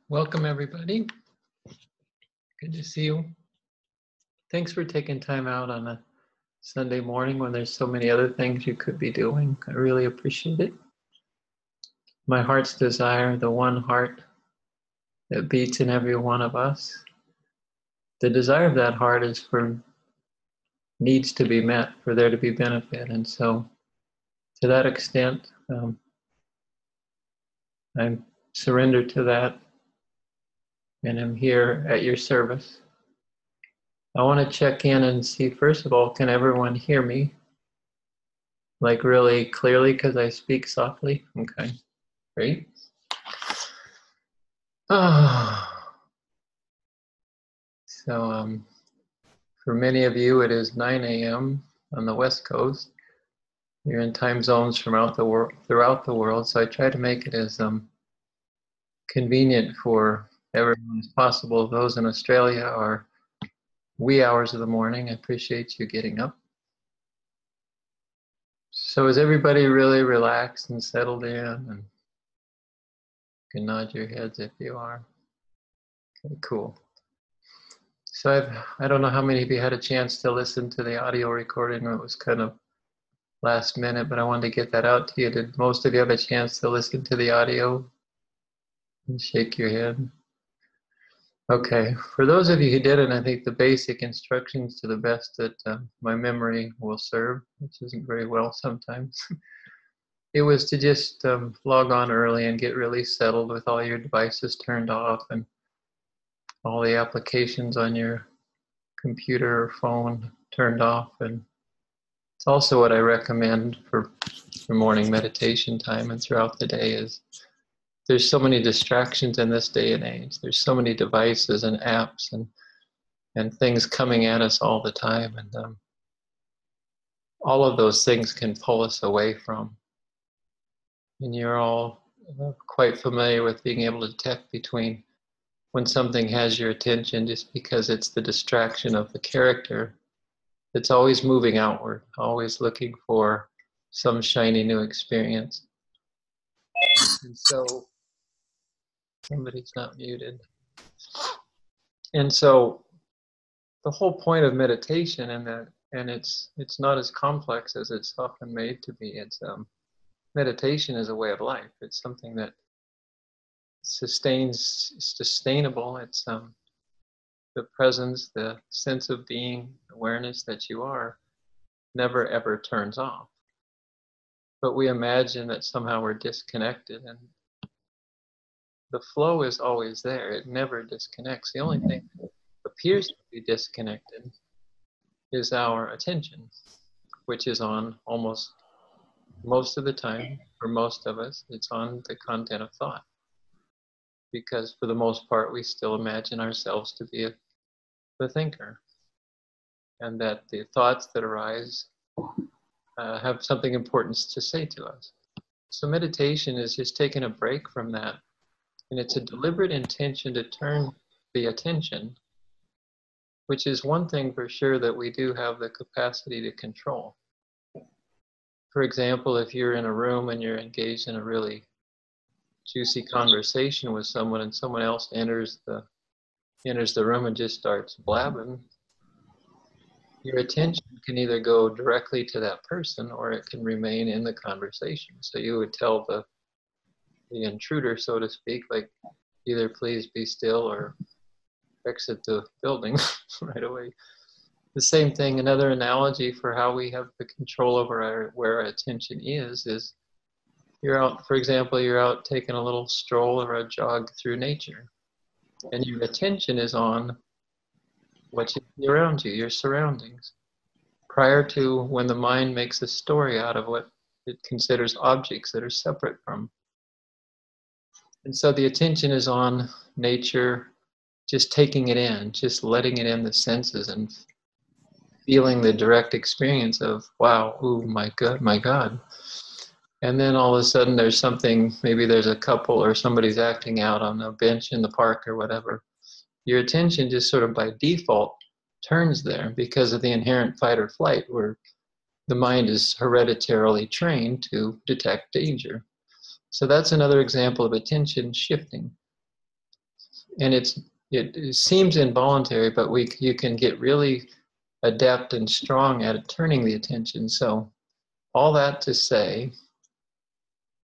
Welcome, everybody. Good to see you. Thanks for taking time out on a Sunday morning when there's so many other things you could be doing. I really appreciate it. My heart's desire, the one heart that beats in every one of us, the desire of that heart is for needs to be met, for there to be benefit. And so to that extent, I'm surrendered to that and I'm here at your service. I want to check in and see, first of all, can everyone hear me? Like really clearly because I speak softly? Okay, great. So for many of you, it is 9 a.m. on the West Coast. You're in time zones throughout the world, so I try to make it as convenient for everyone as possible. Those in Australia are wee hours of the morning. I appreciate you getting up. So is everybody really relaxed and settled in? And you can nod your heads if you are. Okay, cool. So I don't know how many of you had a chance to listen to the audio recording. It was kind of last minute, but I wanted to get that out to you. Did most of you have a chance to listen to the audio? And shake your head. Okay, for those of you who didn't, I think the basic instructions, to the best that my memory will serve, which isn't very well sometimes, it was to just log on early and get really settled with all your devices turned off and all the applications on your computer or phone turned off. And it's also what I recommend for morning meditation time and throughout the day. Is there's so many distractions in this day and age. There's so many devices and apps and things coming at us all the time. And all of those things can pull us away from. And you're all quite familiar with being able to detect between when something has your attention, just because it's the distraction of the character that's always moving outward, always looking for some shiny new experience. And so somebody's not muted. And so the whole point of meditation, and it's not as complex as it's often made to be. It's meditation is a way of life. It's something that sustainable. It's the presence, the sense of being, awareness that you are, never ever turns off. But we imagine that somehow we're disconnected, and the flow is always there. It never disconnects. The only thing that appears to be disconnected is our attention, which is on almost most of the time, for most of us, it's on the content of thought. Because for the most part, we still imagine ourselves to be the thinker, and that the thoughts that arise have something important to say to us. So meditation is just taking a break from that, and it's a deliberate intention to turn the attention, which is one thing for sure that we do have the capacity to control. For example, if you're in a room and you're engaged in a really juicy conversation with someone, and someone else enters the room and just starts blabbing, your attention can either go directly to that person or it can remain in the conversation. So you would tell the intruder, so to speak, like, either please be still or exit the building right away. The same thing, another analogy for how we have the control over where our attention is you're out, for example, you're out taking a little stroll or a jog through nature, and your attention is on what you see around you, your surroundings, prior to when the mind makes a story out of what it considers objects that are separate from. And so the attention is on nature, just taking it in, just letting it in the senses and feeling the direct experience of, wow, ooh, my God. And then all of a sudden there's something, maybe there's a couple or somebody's acting out on a bench in the park or whatever. Your attention just sort of by default turns there because of the inherent fight or flight, where the mind is hereditarily trained to detect danger. So that's another example of attention shifting. And it seems involuntary, but you can get really adept and strong at turning the attention. So all that to say,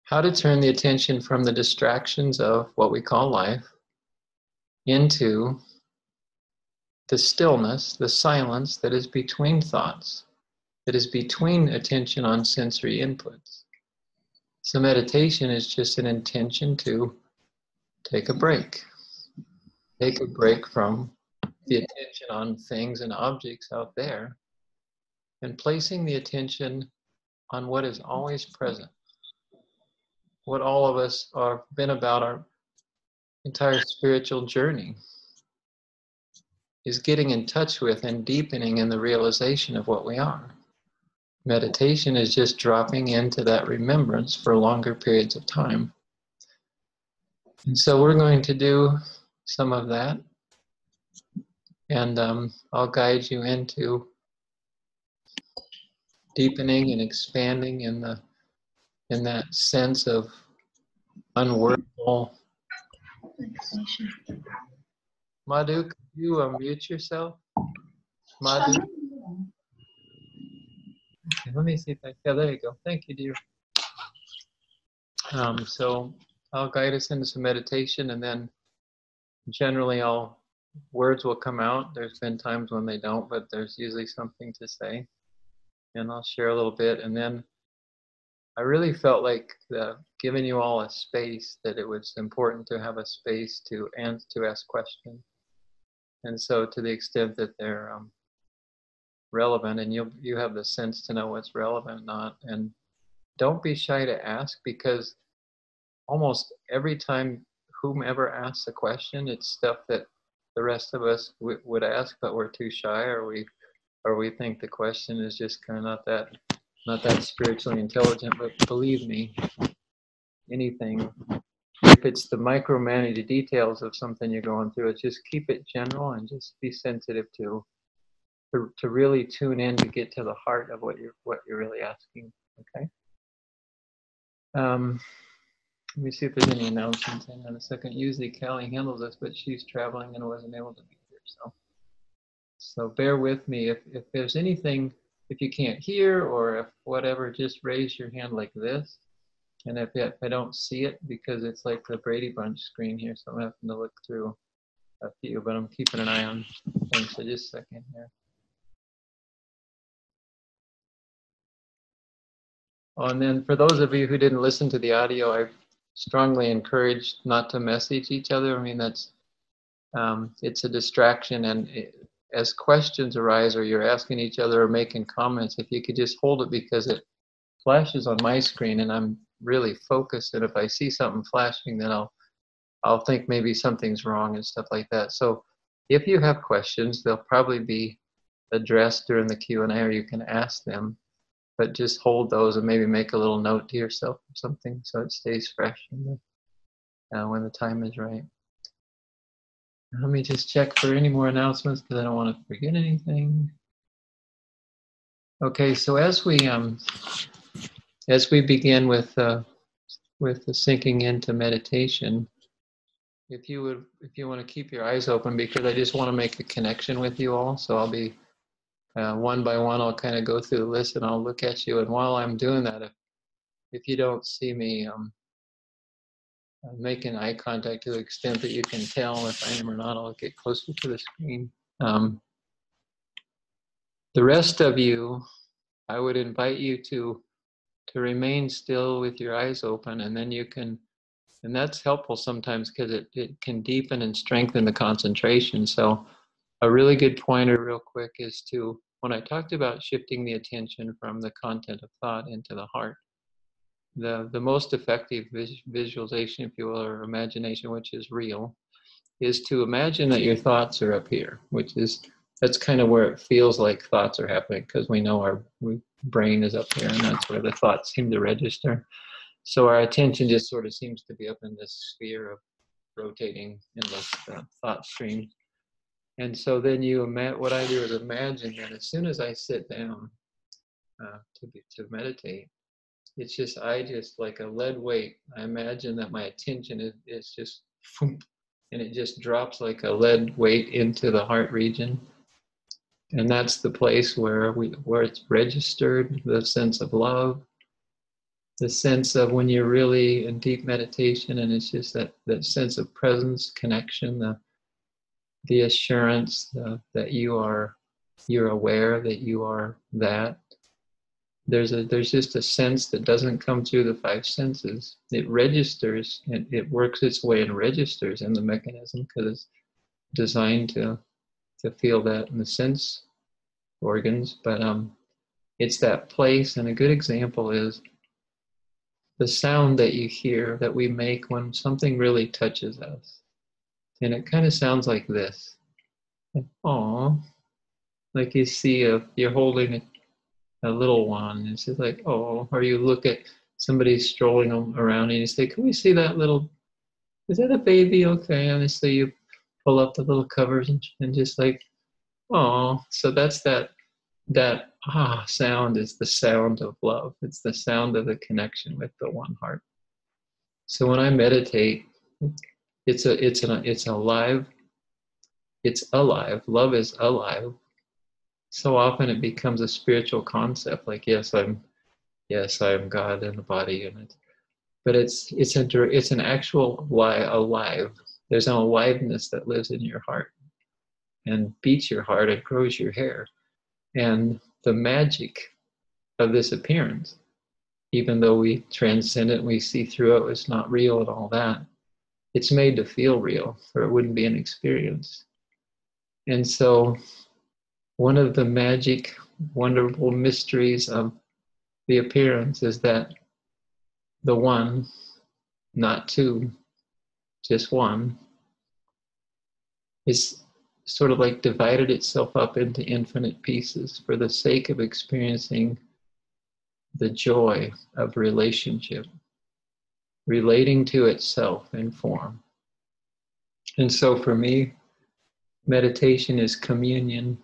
how to turn the attention from the distractions of what we call life into the stillness, the silence that is between thoughts, that is between attention on sensory inputs. So meditation is just an intention to take a break. Take a break from the attention on things and objects out there and placing the attention on what is always present. What all of us have been about our entire spiritual journey is getting in touch with and deepening in the realization of what we are. Meditation is just dropping into that remembrance for longer periods of time. And so we're going to do some of that. And I'll guide you into deepening and expanding in that sense of unworkable. Madhu, could you unmute yourself? Madhu? Okay, let me see if yeah, there you go. Thank you, dear. So I'll guide us into some meditation, and then generally words will come out. There's been times when they don't, but there's usually something to say. And I'll share a little bit, and then I really felt like giving you all a space, that it was important to have a space to ask questions. And so to the extent that they're relevant, and you have the sense to know what's relevant or not, and don't be shy to ask, because almost every time whomever asks a question, it's stuff that the rest of us would ask, but we're too shy, or we think the question is just kind of not that spiritually intelligent. But believe me, anything, if it's the micromanaged details of something you're going through, it's just keep it general and just be sensitive to really tune in to get to the heart of what you're really asking. Okay. Let me see if there's any announcements. Hang on a second. Usually Callie handles this, but she's traveling and wasn't able to be here. So bear with me. If there's anything, if you can't hear or if whatever, just raise your hand like this. And if I don't see it, because it's like the Brady Bunch screen here, so I'm having to look through a few, but I'm keeping an eye on things. So just a second here. Oh, and then for those of you who didn't listen to the audio, I strongly encourage not to message each other. I mean, that's it's a distraction, and as questions arise or you're asking each other or making comments, if you could just hold it, because it flashes on my screen and I'm really focused, and if I see something flashing, then I'll think maybe something's wrong and stuff like that. So if you have questions, they'll probably be addressed during the Q&A, or you can ask them, but just hold those and maybe make a little note to yourself or something so it stays fresh when the time is right. Let me just check for any more announcements, because I don't want to forget anything. Okay, so as we begin with the sinking into meditation, if you want to keep your eyes open, because I just want to make a connection with you all. So I'll be one by one. I'll kind of go through the list and I'll look at you. And while I'm doing that, if you don't see me making eye contact to the extent that you can tell if I am or not, I'll get closer to the screen. The rest of you, I would invite you to remain still with your eyes open, and then you can, and that's helpful sometimes because it can deepen and strengthen the concentration. So a really good pointer real quick is to, when I talked about shifting the attention from the content of thought into the heart, the most effective visualization, if you will, or imagination, which is real, is to imagine that your thoughts are up here, that's kind of where it feels like thoughts are happening, because we know our brain is up here, and that's where the thoughts seem to register. So our attention just sort of seems to be up in this sphere of rotating endless thought streams. And so then what I do is imagine that as soon as I sit down to meditate, it's just like a lead weight. I imagine that my attention is just and it just drops like a lead weight into the heart region. And that's the place where it's registered, the sense of love, the sense of when you're really in deep meditation, and it's just that sense of presence, connection, the assurance that you're aware that you are that. There's just a sense that doesn't come through the five senses. It registers, and it works its way and registers in the mechanism because it's designed to feel that in the sense organs. But it's that place, and a good example is the sound that you hear that we make when something really touches us. And it kind of sounds like this. Aww. Like you see you're holding a little one. It's just like, oh, or you look at somebody strolling around and you say, can we see that little, is that a baby? Okay. And so you pull up the little covers and just like, oh, so that's that sound is the sound of love. It's the sound of the connection with the one heart. So when I meditate, it's alive. It's alive. Love is alive. So often it becomes a spiritual concept, like yes, I'm God in the body, but it's an actual alive. There's an aliveness that lives in your heart and beats your heart and grows your hair. And the magic of this appearance, even though we transcend it and we see through it, it's not real and all that, it's made to feel real, or it wouldn't be an experience. And so one of the magic, wonderful mysteries of the appearance is that the one, not two, just one, is sort of like divided itself up into infinite pieces for the sake of experiencing the joy of relationship, relating to itself in form. And so for me, meditation is communion.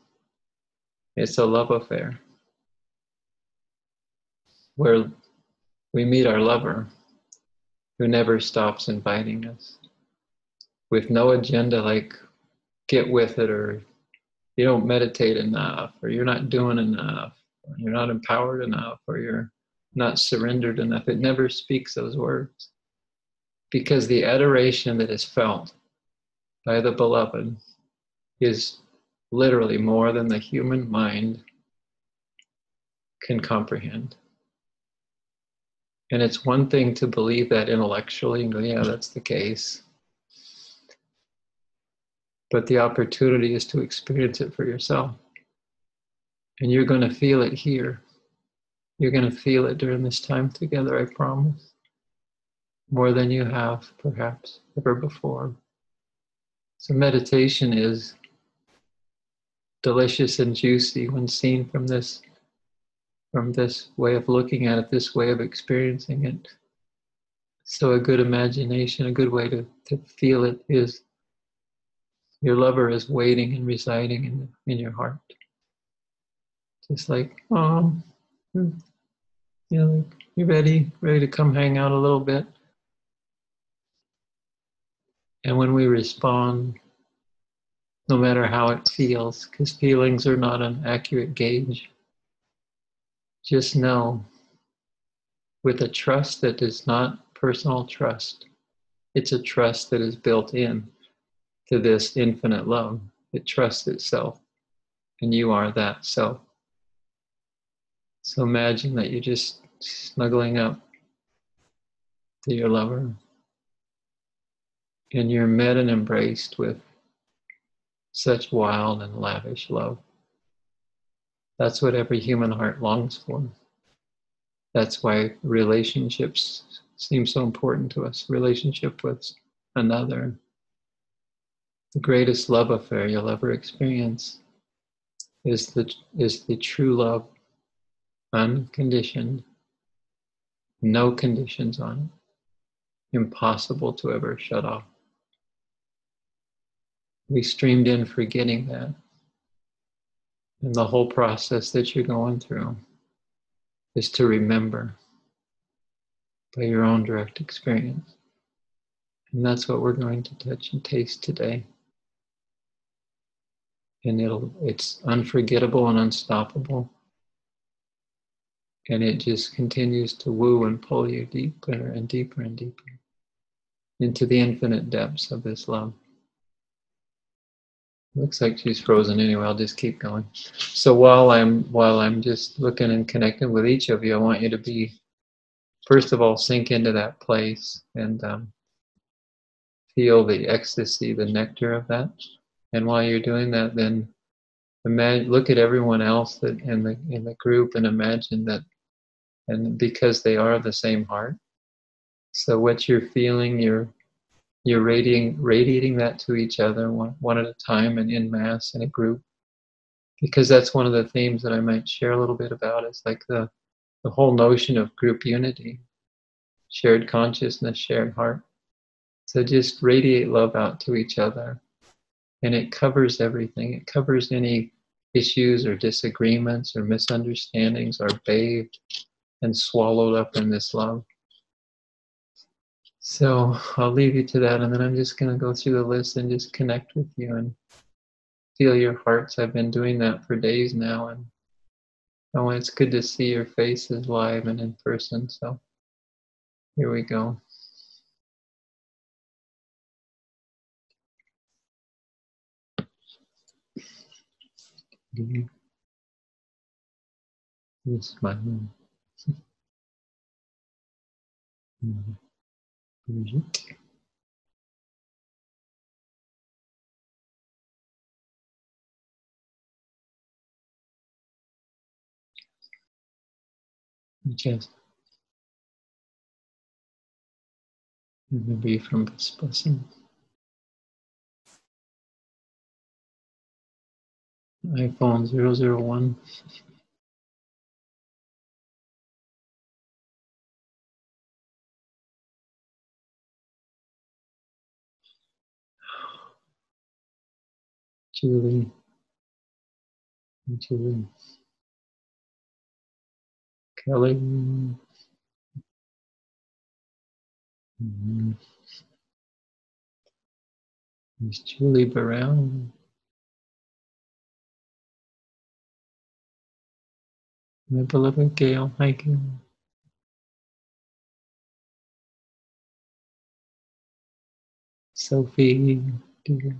It's a love affair where we meet our lover who never stops inviting us with no agenda like get with it, or you don't meditate enough, or you're not doing enough, or you're not empowered enough, or you're not surrendered enough. It never speaks those words, because the adoration that is felt by the beloved is literally more than the human mind can comprehend. And it's one thing to believe that intellectually and go, yeah, that's the case. But the opportunity is to experience it for yourself. And you're going to feel it here. You're going to feel it during this time together, I promise. More than you have, perhaps, ever before. So meditation is delicious and juicy when seen from this way of looking at it, this way of experiencing it. So a good imagination, a good way to feel it is your lover is waiting and residing in your heart. Just like, oh, you know, you ready to come hang out a little bit? And when we respond, no matter how it feels, because feelings are not an accurate gauge, just know with a trust that is not personal trust, it's a trust that is built in to this infinite love. It trusts itself, and you are that self. So imagine that you're just snuggling up to your lover, and you're met and embraced with such wild and lavish love. That's what every human heart longs for. That's why relationships seem so important to us. Relationship with another. The greatest love affair you'll ever experience is the true love, unconditioned, no conditions on it, impossible to ever shut off. We streamed in forgetting that. And the whole process that you're going through is to remember by your own direct experience. And that's what we're going to touch and taste today. And it's unforgettable and unstoppable. And it just continues to woo and pull you deeper and deeper and deeper into the infinite depths of this love. Looks like she's frozen anyway. I'll just keep going. So while I'm just looking and connecting with each of you, I want you to be, first of all, sink into that place and feel the ecstasy, the nectar of that. And while you're doing that, then imagine, look at everyone else that in the group and imagine that, and because they are the same heart. So what you're feeling, you're radiating that to each other one at a time and in mass in a group. Because that's one of the themes that I might share a little bit about. It's like the whole notion of group unity, shared consciousness, shared heart. So just radiate love out to each other. And it covers everything. It covers any issues or disagreements or misunderstandings are bathed and swallowed up in this love. So I'll leave you to that, and then I'm just going to go through the list and just connect with you and feel your hearts. I've been doing that for days now, and oh, it's good to see your faces live and in person. So here we go. Yes, my name. Just maybe from this person. iPhone 001. Julie. Kelly. Miss Julie Burrell. My beloved Gail. Hi, Gail. Sophie. Dear.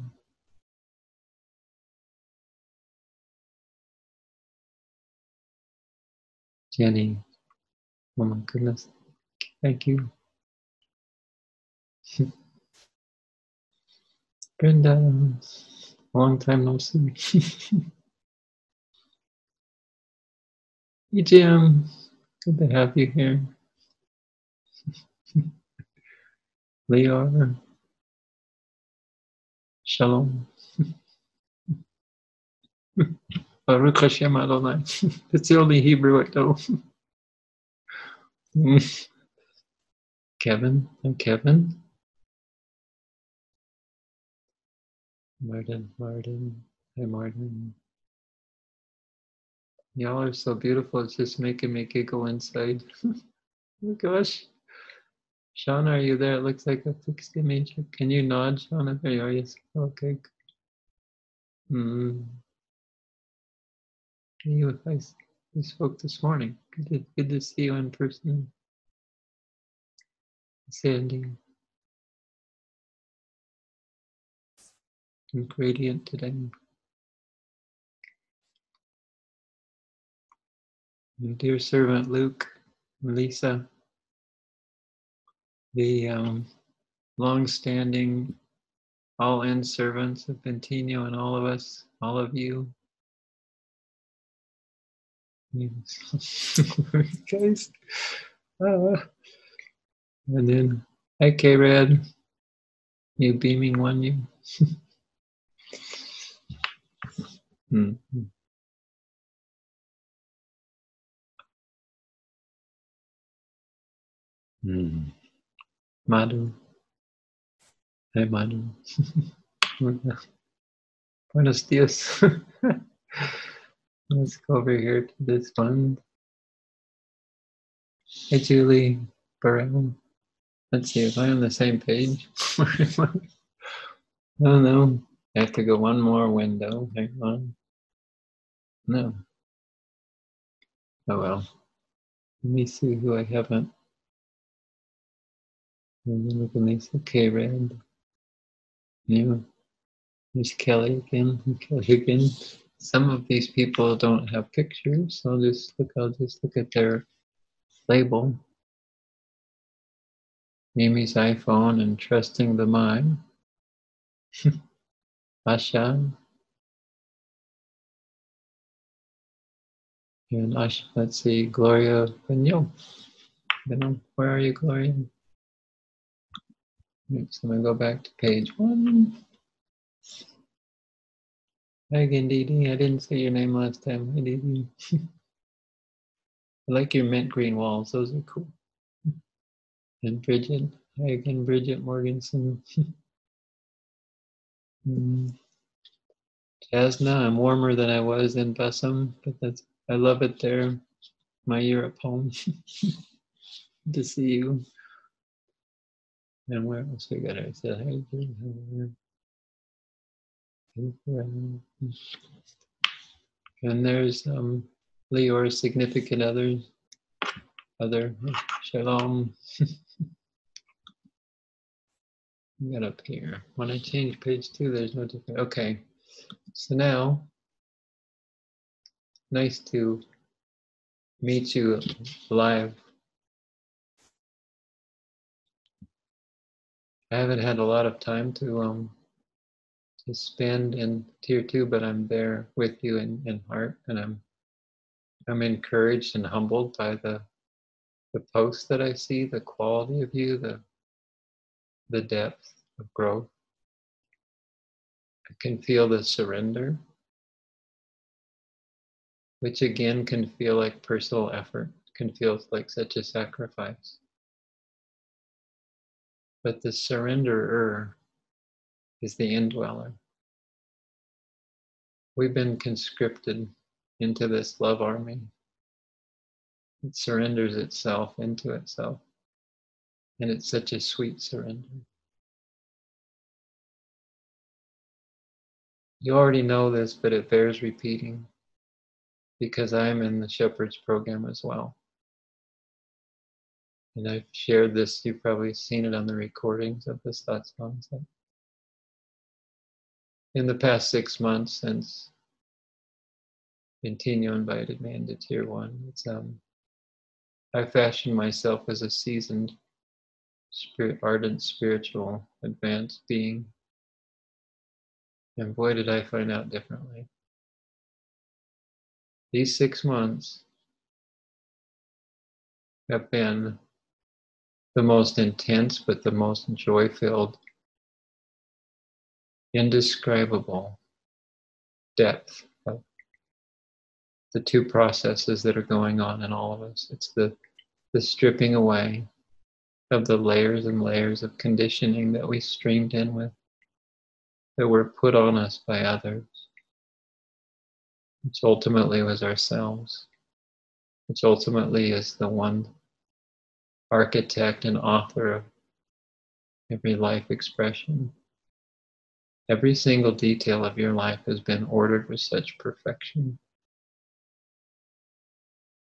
Jenny. Oh my goodness. Thank you. Brenda. Long time no see. Hey, Jim. Good to have you here. Leor. Shalom. Baruch Hashem Adonai. It's the only Hebrew I know. Kevin. I'm Kevin. Martin. Hi, Martin. Y'all are so beautiful. It's just making me giggle inside. Oh my gosh. Shauna, are you there? It looks like a fixed image. Can you nod, Shauna? There you are. Yes. Okay. We spoke this morning. Good to see you in person. Sandy. And Gradient today. And dear servant Luke, Lisa, the long-standing all-in servants of Bentinho and all of us, all of you. Yes. Guys. And then, hi K-Red, you beaming one you. Madhu. Hi Madhu. Buenos dias. Let's go over here to this one. Hi Julie Burrell. Let's see if I'm on the same page. Oh no, I have to go one more window. Hang on. No. Oh well. Let me see who I haven't. Look at these. Okay, Red. Yeah. There's Kelly again. Kelly again. Some of these people don't have pictures, so I'll just look at their label. Mimi's iPhone and Trusting the Mind. Asha. And Asha, let's see, Gloria Bentinho. Where are you, Gloria? So I'm going to go back to page 1. Hi again, Dee. I didn't say your name last time. Hi, Dee. I like your mint green walls. Those are cool. And Bridget. Hi again, Bridget Morganson. Jasna, I'm warmer than I was in Bussum, but I love it there. My Europe home. Good to see you. And where else we got? I said hi. And there's Leor's significant other Shalom. Got up here. When I change page 2, there's no difference. Okay, so now, nice to meet you live. I haven't had a lot of time to spend in tier 2, but I'm there with you in Hart, and I'm encouraged and humbled by the posts that I see, the quality of you, the depth of growth. I can feel the surrender, which again can feel like personal effort, can feel like such a sacrifice. But the surrenderer is the indweller. We've been conscripted into this love army. It surrenders itself into itself. And it's such a sweet surrender. You already know this, but it bears repeating because I'm in the Shepherd's program as well. And I've shared this, you've probably seen it on the recordings of this Satsang. In the past 6 months since Bentinho invited me into Tier 1, I fashioned myself as a seasoned, ardent, spiritual, advanced being. And boy, did I find out differently. These 6 months have been the most intense, but the most joy-filled, indescribable depth of the 2 processes that are going on in all of us. It's the stripping away of the layers and layers of conditioning that we streamed in with, that were put on us by others, which ultimately was ourselves, which ultimately is the one architect and author of every life expression. Every single detail of your life has been ordered with such perfection.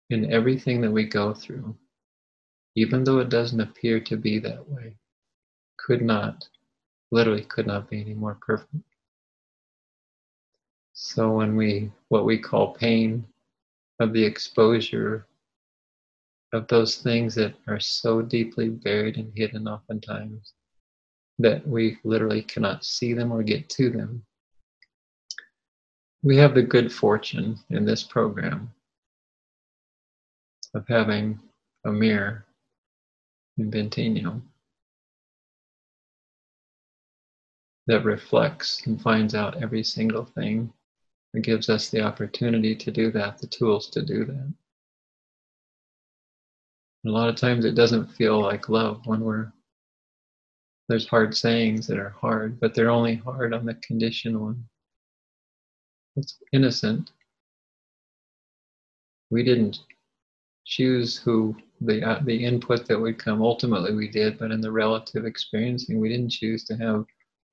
And everything that we go through, even though it doesn't appear to be that way, literally could not be any more perfect. So when what we call pain of the exposure of those things that are so deeply buried and hidden oftentimes, that we literally cannot see them or get to them, we have the good fortune in this program of having a mirror in Bentinho that reflects and finds out every single thing. It gives us the opportunity to do that, the tools to do that. And a lot of times it doesn't feel like love when there's hard sayings that are hard, but they're only hard on the conditioned one. It's innocent. We didn't choose who the input that would come. Ultimately, we did, but in the relative experiencing, we didn't choose to have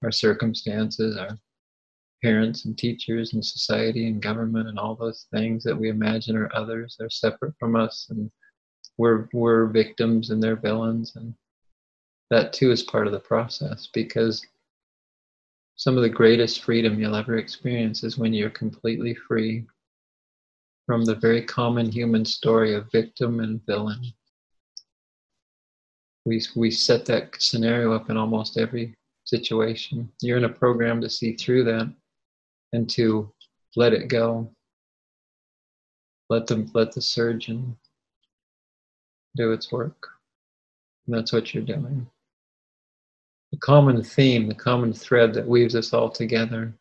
our circumstances, our parents and teachers and society and government and all those things that we imagine are others. They're separate from us, and we're victims and they're villains, and that too is part of the process, because some of the greatest freedom you'll ever experience is when you're completely free from the very common human story of victim and villain. We set that scenario up in almost every situation. You're in a program to see through that and to let it go. Let the surgeon do its work. And that's what you're doing. The common theme, the common thread that weaves us all together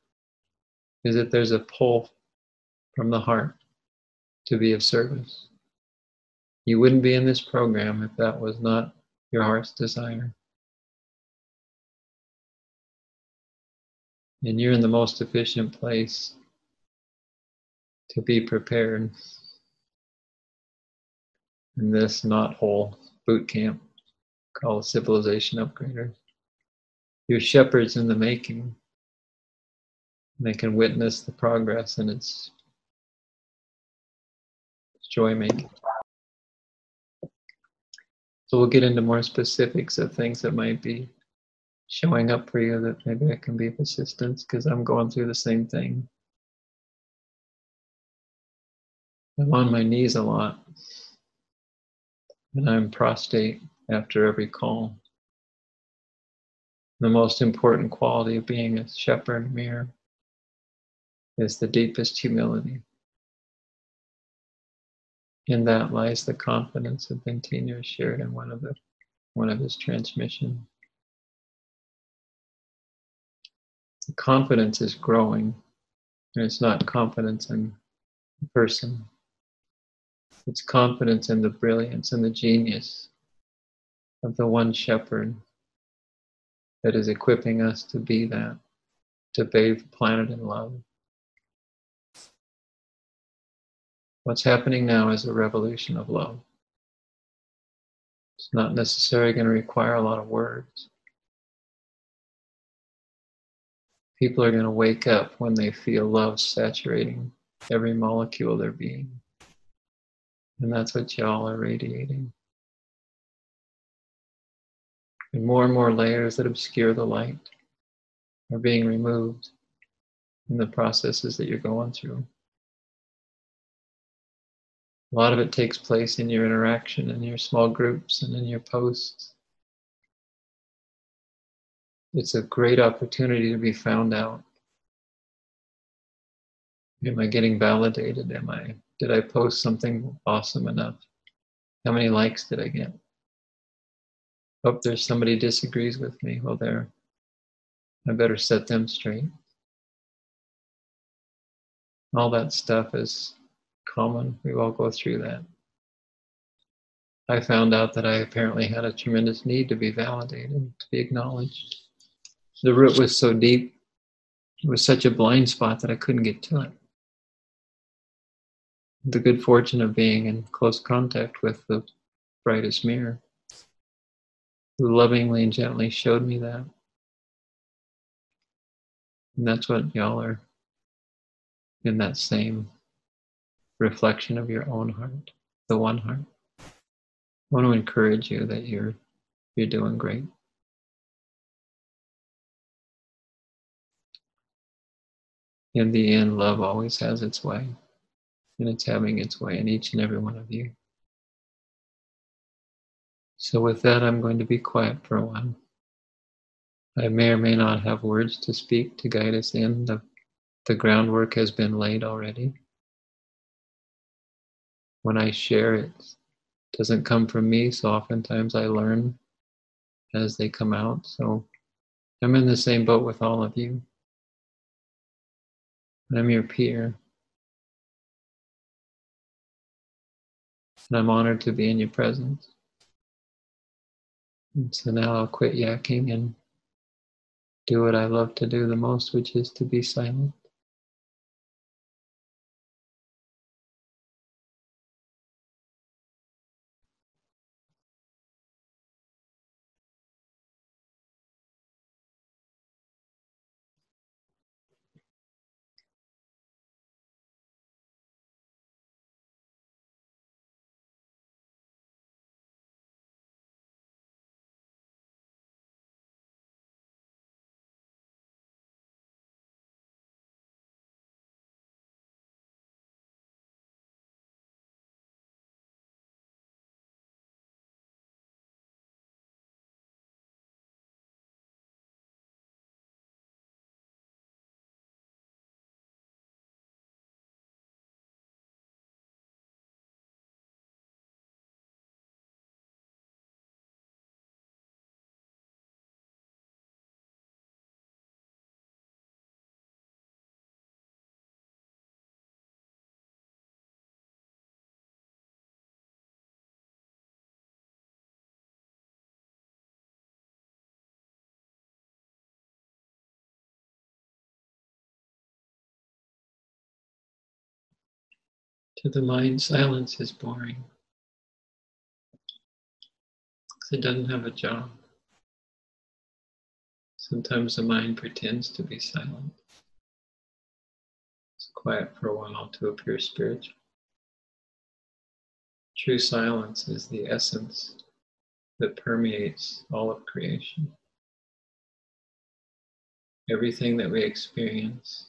is that there's a pull from the heart to be of service. You wouldn't be in this program if that was not your heart's desire. And you're in the most efficient place to be prepared in this not whole boot camp called Civilization Upgrader. You're shepherds in the making. They can witness the progress, and it's joy making. So we'll get into more specifics of things that might be showing up for you that maybe I can be of assistance, because I'm going through the same thing. I'm on my knees a lot, and I'm prostrate after every call. The most important quality of being a shepherd mirror is the deepest humility. In that lies the confidence that Bentinho shared in one of his transmissions. The confidence is growing, and it's not confidence in the person. It's confidence in the brilliance and the genius of the one shepherd that is equipping us to be that, to bathe the planet in love. What's happening now is a revolution of love. It's not necessarily going to require a lot of words. People are going to wake up when they feel love saturating every molecule of their being. And that's what y'all are radiating. And more layers that obscure the light are being removed in the processes that you're going through. A lot of it takes place in your interaction, in your small groups, and in your posts. It's a great opportunity to be found out. Am I getting validated? Did I post something awesome enough? How many likes did I get? Hope there's somebody disagrees with me. Well, I better set them straight. All that stuff is common. We all go through that. I found out that I apparently had a tremendous need to be validated, to be acknowledged. The root was so deep, it was such a blind spot that I couldn't get to it. The good fortune of being in close contact with the brightest mirror, who lovingly and gently showed me that. And that's what y'all are, in that same reflection of your own heart, the one heart. I want to encourage you that you're doing great. In the end, love always has its way, and it's having its way in each and every one of you. So with that, I'm going to be quiet for a while. I may or may not have words to speak to guide us in. The groundwork has been laid already. When I share, it doesn't come from me, so oftentimes I learn as they come out. So I'm in the same boat with all of you. I'm your peer. And I'm honored to be in your presence. And so now I'll quit yakking and do what I love to do the most, which is to be silent. To the mind, silence is boring. It doesn't have a job. Sometimes the mind pretends to be silent. It's quiet for a while to appear spiritual. True silence is the essence that permeates all of creation. Everything that we experience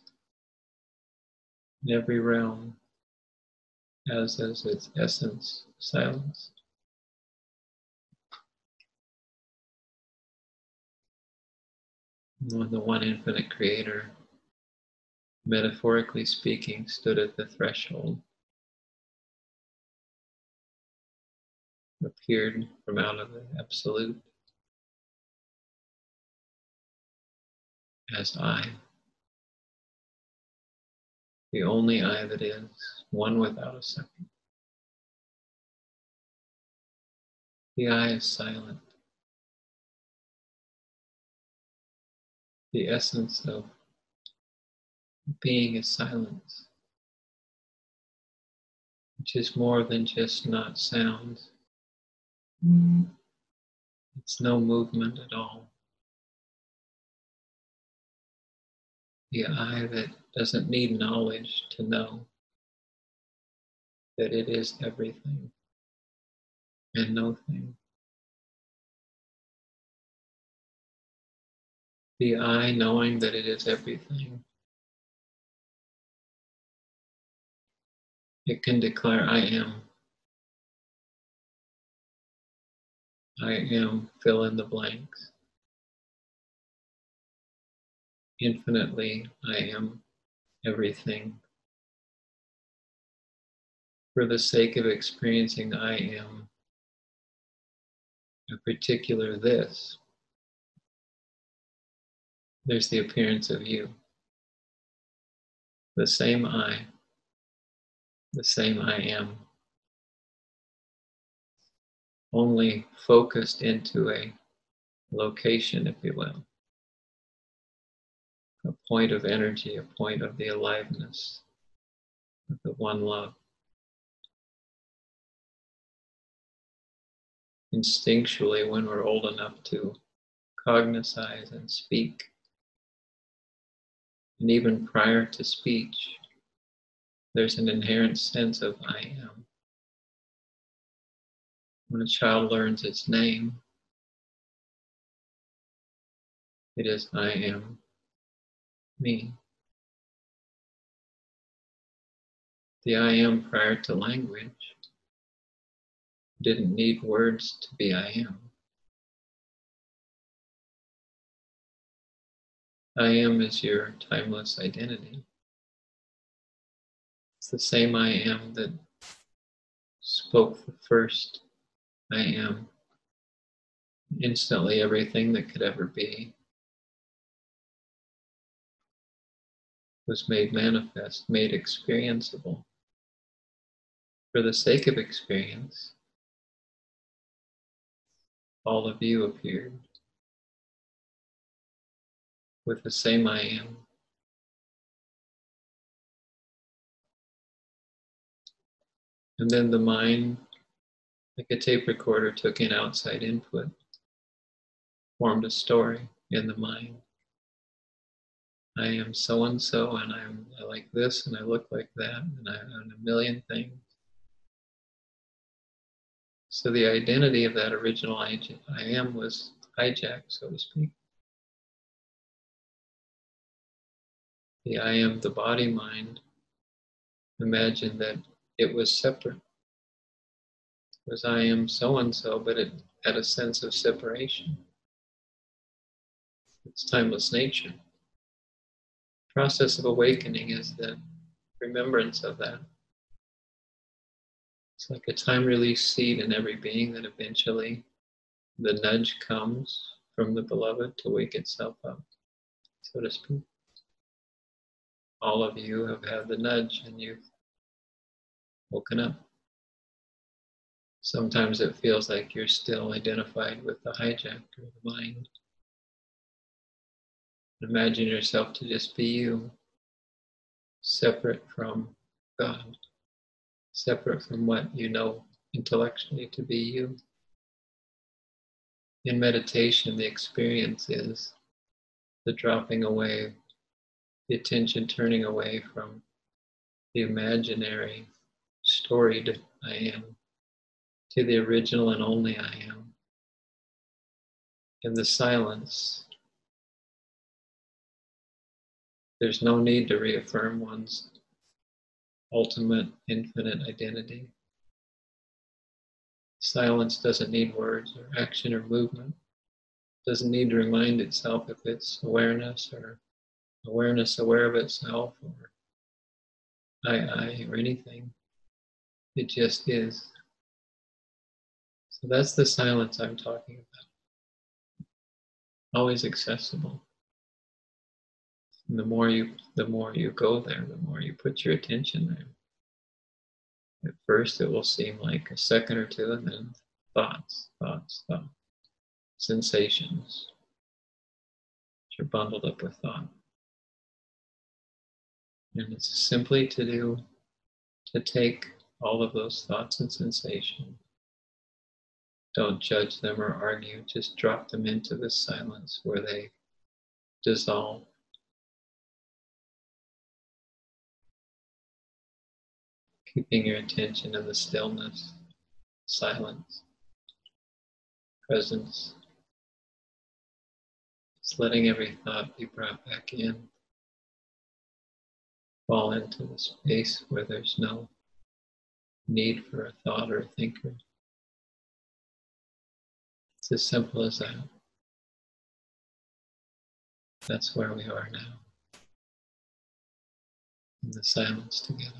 in every realm has as its essence silence. When the one infinite creator, metaphorically speaking, stood at the threshold, appeared from out of the absolute as I, the only I that is, one without a second. The I is silent. The essence of being is silence, which is more than just not sound. It's no movement at all. The I that doesn't need knowledge to know that it is everything and nothing. The I knowing that it is everything. It can declare, I am. I am, fill in the blanks. Infinitely, I am everything. For the sake of experiencing I am a particular this, there's the appearance of you. The same I am, only focused into a location, if you will, a point of energy, a point of the aliveness of the one love. Instinctually, when we're old enough to cognize and speak, and even prior to speech, there's an inherent sense of I am. When a child learns its name, it is I am me. The I am prior to language didn't need words to be I am. I am is your timeless identity. It's the same I am that spoke the first I am. Instantly, everything that could ever be was made manifest, made experienceable. For the sake of experience, all of you appeared with the same I am. And then the mind, like a tape recorder, took in outside input, formed a story in the mind. I am so-and-so, and I like this, and I look like that, and I'm a million things. So the identity of that original I am was hijacked, so to speak. The I am, the body mind, imagined that it was separate. It was I am so-and-so, but it had a sense of separation. Its timeless nature. The process of awakening is the remembrance of that. It's like a time-release seed in every being that eventually the nudge comes from the beloved to wake itself up, so to speak. All of you have had the nudge and you've woken up. Sometimes it feels like you're still identified with the hijacker, the mind. Imagine yourself to just be you, separate from God, separate from what you know intellectually to be you. In meditation, the experience is the dropping away, the attention turning away from the imaginary, storied I am to the original and only I am. In the silence, there's no need to reaffirm one's ultimate, infinite identity. Silence doesn't need words or action or movement. It doesn't need to remind itself if it's awareness or awareness aware of itself or I or anything. It just is. So that's the silence I'm talking about. Always accessible. And the more you go there, the more you put your attention there. At first it will seem like a second or two, and then thoughts, sensations, which are bundled up with thought. And it's simply to take all of those thoughts and sensations. Don't judge them or argue, just drop them into the silence where they dissolve. Keeping your attention in the stillness, silence, presence. Just letting every thought be brought back in. Fall into the space where there's no need for a thought or a thinker. It's as simple as that. That's where we are now, in the silence together.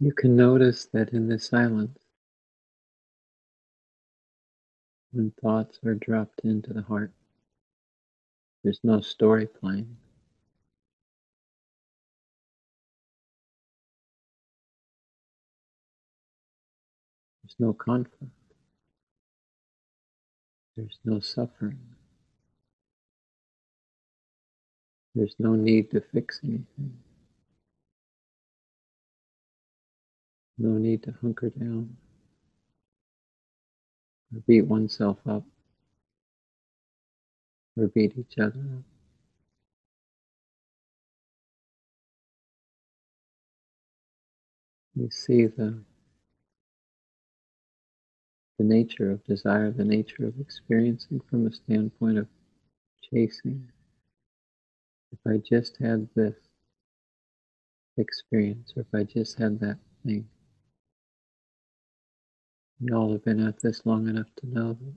You can notice that in the silence, when thoughts are dropped into the heart, there's no story playing. There's no conflict. There's no suffering. There's no need to fix anything. No need to hunker down or beat oneself up or beat each other up. You see the nature of desire, the nature of experiencing from a standpoint of chasing. If I just had this experience, or if I just had that thing, we all have been at this long enough to know that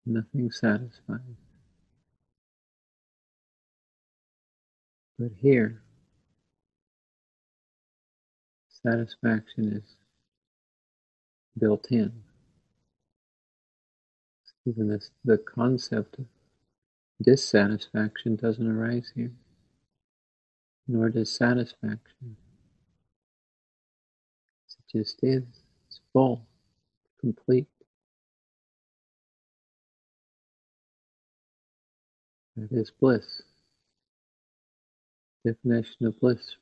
nothing satisfies. But here, satisfaction is built in. Even this, the concept of dissatisfaction doesn't arise here, nor does satisfaction. It just is. It's full, complete. That is bliss. Definition of bliss,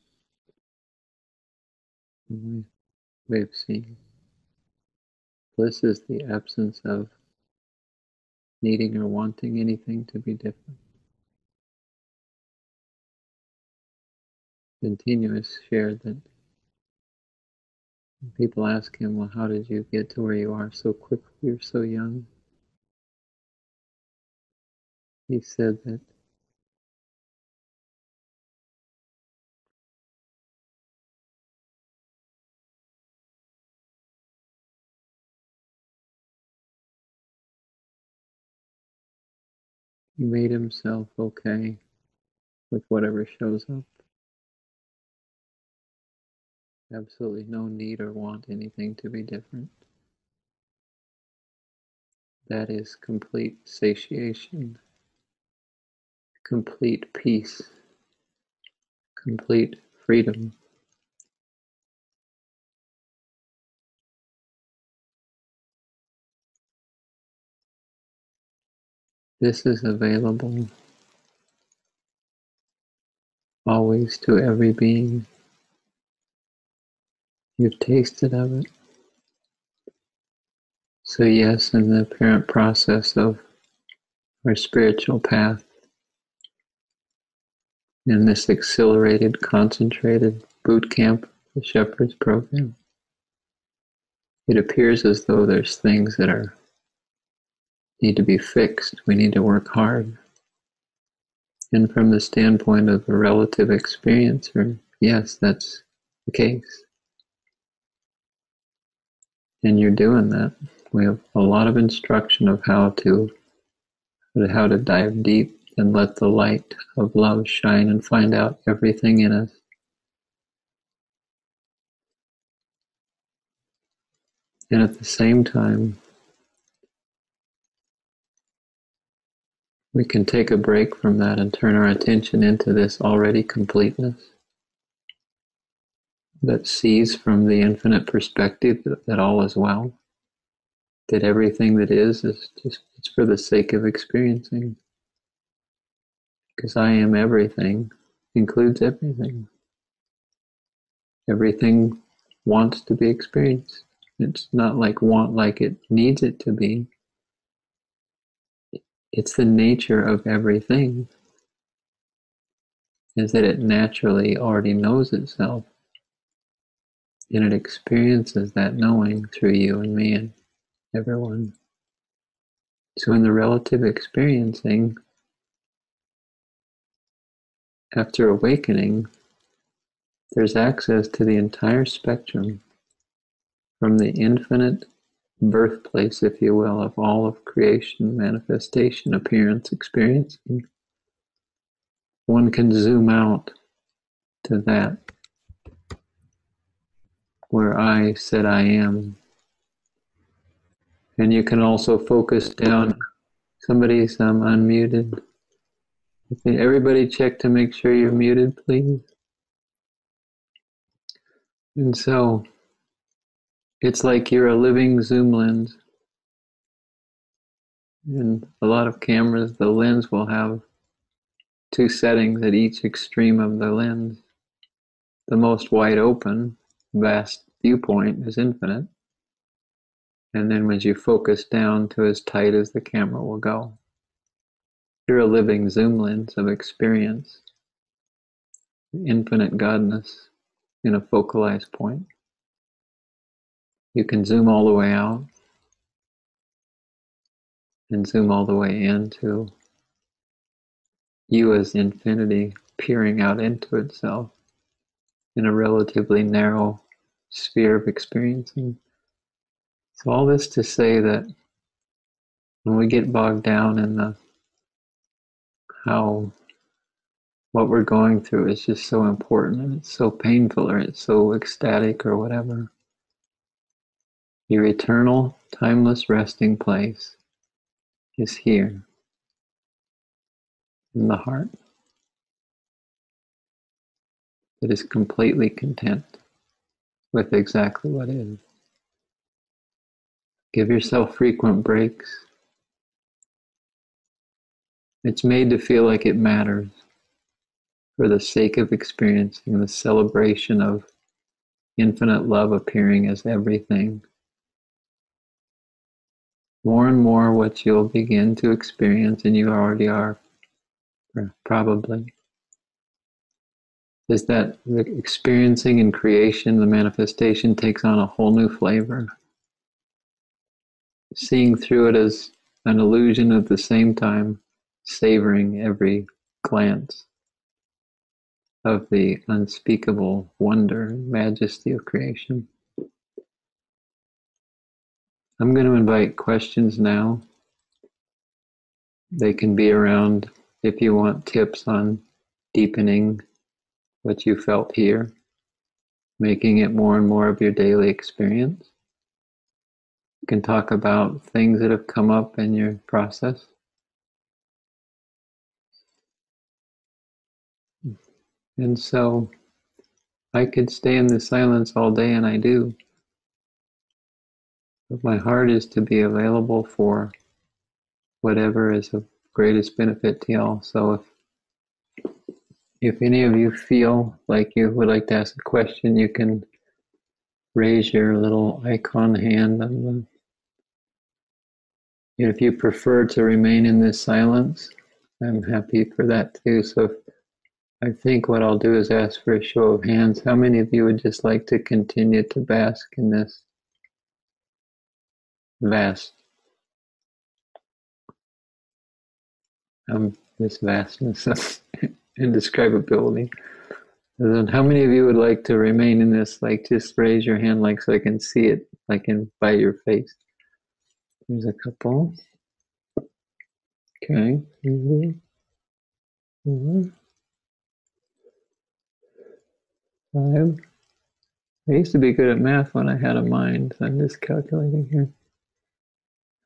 from my way of seeing. Bliss is the absence of needing or wanting anything to be different. Bentinho has shared that when people ask him, well, how did you get to where you are so quickly? You're so young. He said that he made himself okay with whatever shows up. Absolutely no need or want anything to be different. That is complete satiation, complete peace, complete freedom. This is available always to every being. You've tasted of it. So yes, in the apparent process of our spiritual path, in this accelerated, concentrated boot camp, the Shepherd's program, it appears as though there's things that need to be fixed. We need to work hard. And from the standpoint of a relative experiencer, yes, that's the case. And you're doing that. We have a lot of instruction of how to dive deep and let the light of love shine and find out everything in us. And at the same time, we can take a break from that and turn our attention into this already completeness that sees from the infinite perspective that all is well, that everything that is just, it's for the sake of experiencing. Because I am everything includes everything. Everything wants to be experienced. It's not like want like it needs it to be. It's the nature of everything, is that it naturally already knows itself. And it experiences that knowing through you and me and everyone. So in the relative experiencing, after awakening, there's access to the entire spectrum from the infinite birthplace, if you will, of all of creation, manifestation, appearance, experiencing. One can zoom out to that where I said I am. And you can also focus down. Somebody's unmuted. Everybody check to make sure you're muted, please. And so it's like you're a living zoom lens. In a lot of cameras, the lens will have two settings at each extreme of the lens. The most wide open, vast viewpoint is infinite. And then as you focus down to as tight as the camera will go, you're a living zoom lens of experience, infinite godness in a focalized point. You can zoom all the way out and zoom all the way into you as infinity peering out into itself in a relatively narrow sphere of experiencing. So all this to say that when we get bogged down in the how what we're going through is just so important and it's so painful or it's so ecstatic or whatever, your eternal, timeless resting place is here in the heart that is completely content with exactly what is. Give yourself frequent breaks. It's made to feel like it matters for the sake of experiencing the celebration of infinite love appearing as everything. More and more what you'll begin to experience, and you already are probably, is that the experiencing and creation, the manifestation takes on a whole new flavor. Seeing through it as an illusion at the same time, savoring every glance of the unspeakable wonder and majesty of creation. I'm going to invite questions now. They can be around if you want tips on deepening what you felt here, making it more and more of your daily experience. You can talk about things that have come up in your process. And so I could stay in this silence all day, and I do. But my heart is to be available for whatever is of greatest benefit to y'all. So if any of you feel like you would like to ask a question, you can raise your little icon hand. And if you prefer to remain in this silence, I'm happy for that too. So I think what I'll do is ask for a show of hands. How many of you would just like to continue to bask in this vast, this vastness of indescribability? And then how many of you would like to remain in this, like just raise your hand like so I can see it, like by your face? There's a couple. Okay. 3, 4, 5. I used to be good at math when I had a mind, so I'm just calculating here.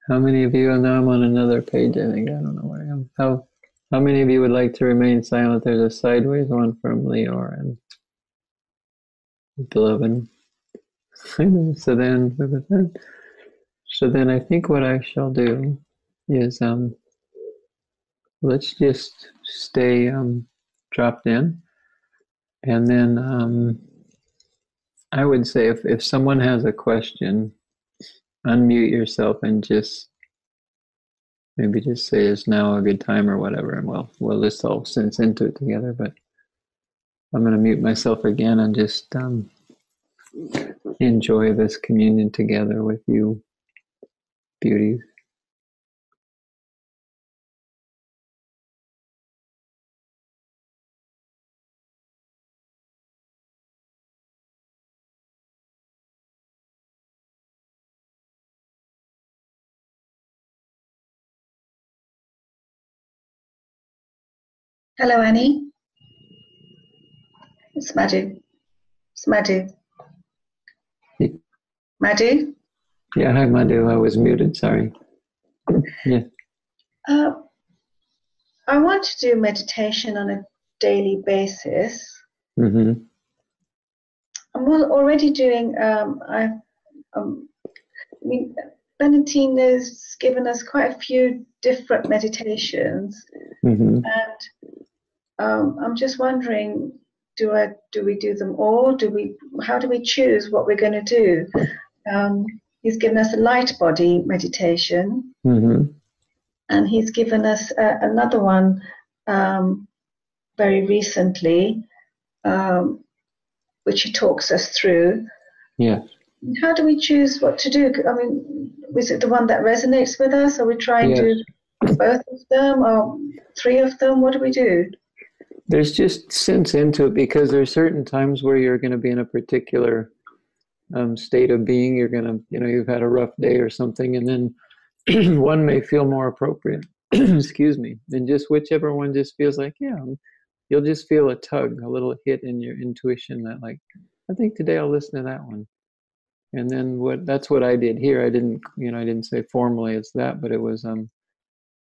How many of you, and now I'm on another page, I think, I don't know where I am. How many of you would like to remain silent? There's a sideways one from Leor and Beloved. So then I think what I shall do is let's just stay dropped in, and then I would say if someone has a question, unmute yourself and just maybe just say is now a good time or whatever, and we'll just all sense into it together. But I'm going to mute myself again and just enjoy this communion together with you, beauties. Hello, Annie. It's Madhu. Madhu? Yeah, hi Madhu. I was muted. Sorry. Yeah. Uh, I want to do meditation on a daily basis. Mm-hmm. I'm already doing, I mean, Bentinho's given us quite a few different meditations, Mm-hmm. and I'm just wondering, do we do them all? How do we choose what we're going to do? He's given us a light body meditation, Mm-hmm. and he's given us another one very recently, um, which he talks us through. Yeah. How do we choose what to do? I mean, is it the one that resonates with us? Are we trying Yes. to do both of them or three of them? What do we do? There's just sense into it because there's certain times where you're going to be in a particular state of being. You're going to, you've had a rough day or something, and then one may feel more appropriate. Excuse me. And just whichever one just feels like, yeah, you'll just feel a tug, a little hit in your intuition that, like, I think today I'll listen to that one. And then that's what I did here. I didn't say formally it's that, but it was,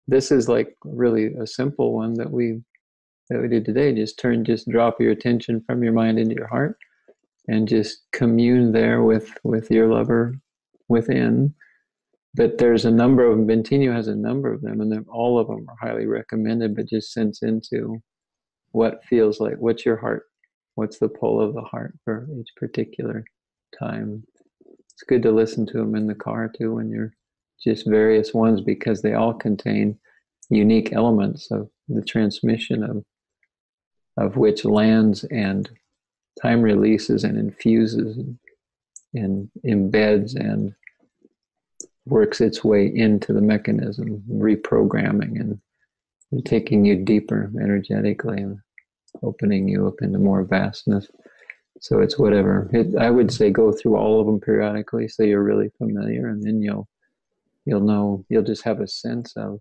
this is like really a simple one that we did today. Just drop your attention from your mind into your heart and just commune there with your lover within. But there's a number of them. Bentinho has a number of them, and all of them are highly recommended. But just sense into what feels like, what's your heart, what's the pull of the heart for each particular time. It's good to listen to them in the car too when you're just various ones, because they all contain unique elements of the transmission of which lands and time releases and infuses and embeds and works its way into the mechanism, reprogramming and taking you deeper energetically and opening you up into more vastness. So it's whatever. I would say go through all of them periodically so you're really familiar, and then you'll know, you'll just have a sense of,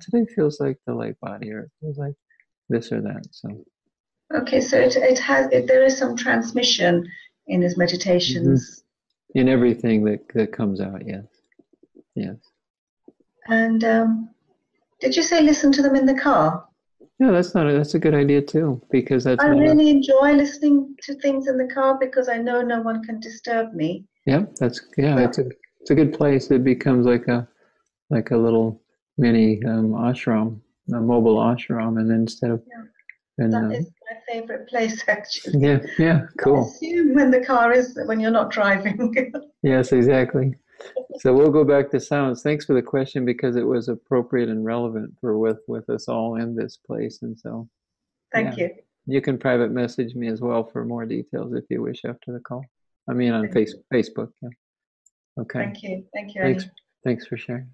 today feels like the light body, or it feels like this or that. So Okay, so there is some transmission in his meditations. in everything that comes out, yes. Yes. And did you say listen to them in the car? Yeah, that's a good idea too, because that's I not really enjoy listening to things in the car because I know no one can disturb me. it's a good place. It becomes like a little mini ashram, a mobile ashram, and then instead of That is my favorite place, actually. yeah, I cool. assume when you're not driving. Yes, exactly. So we'll go back to silence. Thanks for the question, because it was appropriate and relevant for with us all in this place. And so, Thank you. you can private message me as well for more details if you wish after the call. I mean, on Facebook. Yeah. Okay. Thank you. Thank you, Thanks. Annie. Thanks for sharing.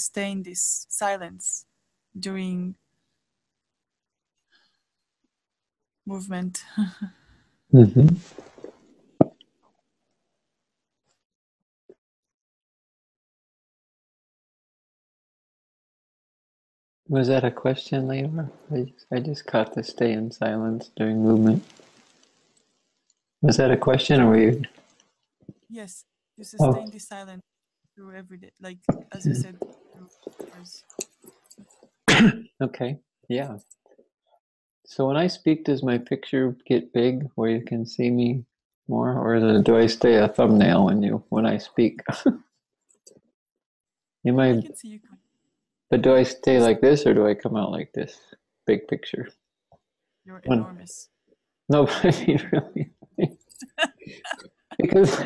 sustain this silence during movement. Mm-hmm. Was that a question, Leonor? I just caught the stay in silence during movement. Was that a question, or were you? Yes, to sustain this silence through every day, like as you said, through hours. Okay, yeah. So when I speak, does my picture get big where you can see me more, or do I stay a thumbnail when I speak? I can see you. But do I stay like this, or do I come out like this? Big picture. You're enormous. No, but I mean, really. Because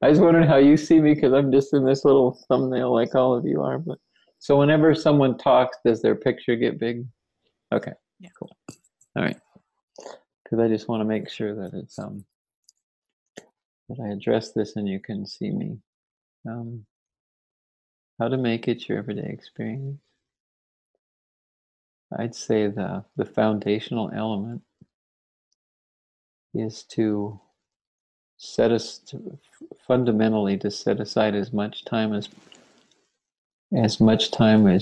I was wondering how you see me, because I'm just in this little thumbnail like all of you are. But so whenever someone talks, does their picture get big? Okay, yeah. Cool. All right. Because I just want to make sure that it's that I address this and you can see me. How to make it your everyday experience. I'd say the foundational element is to fundamentally to set aside as much time as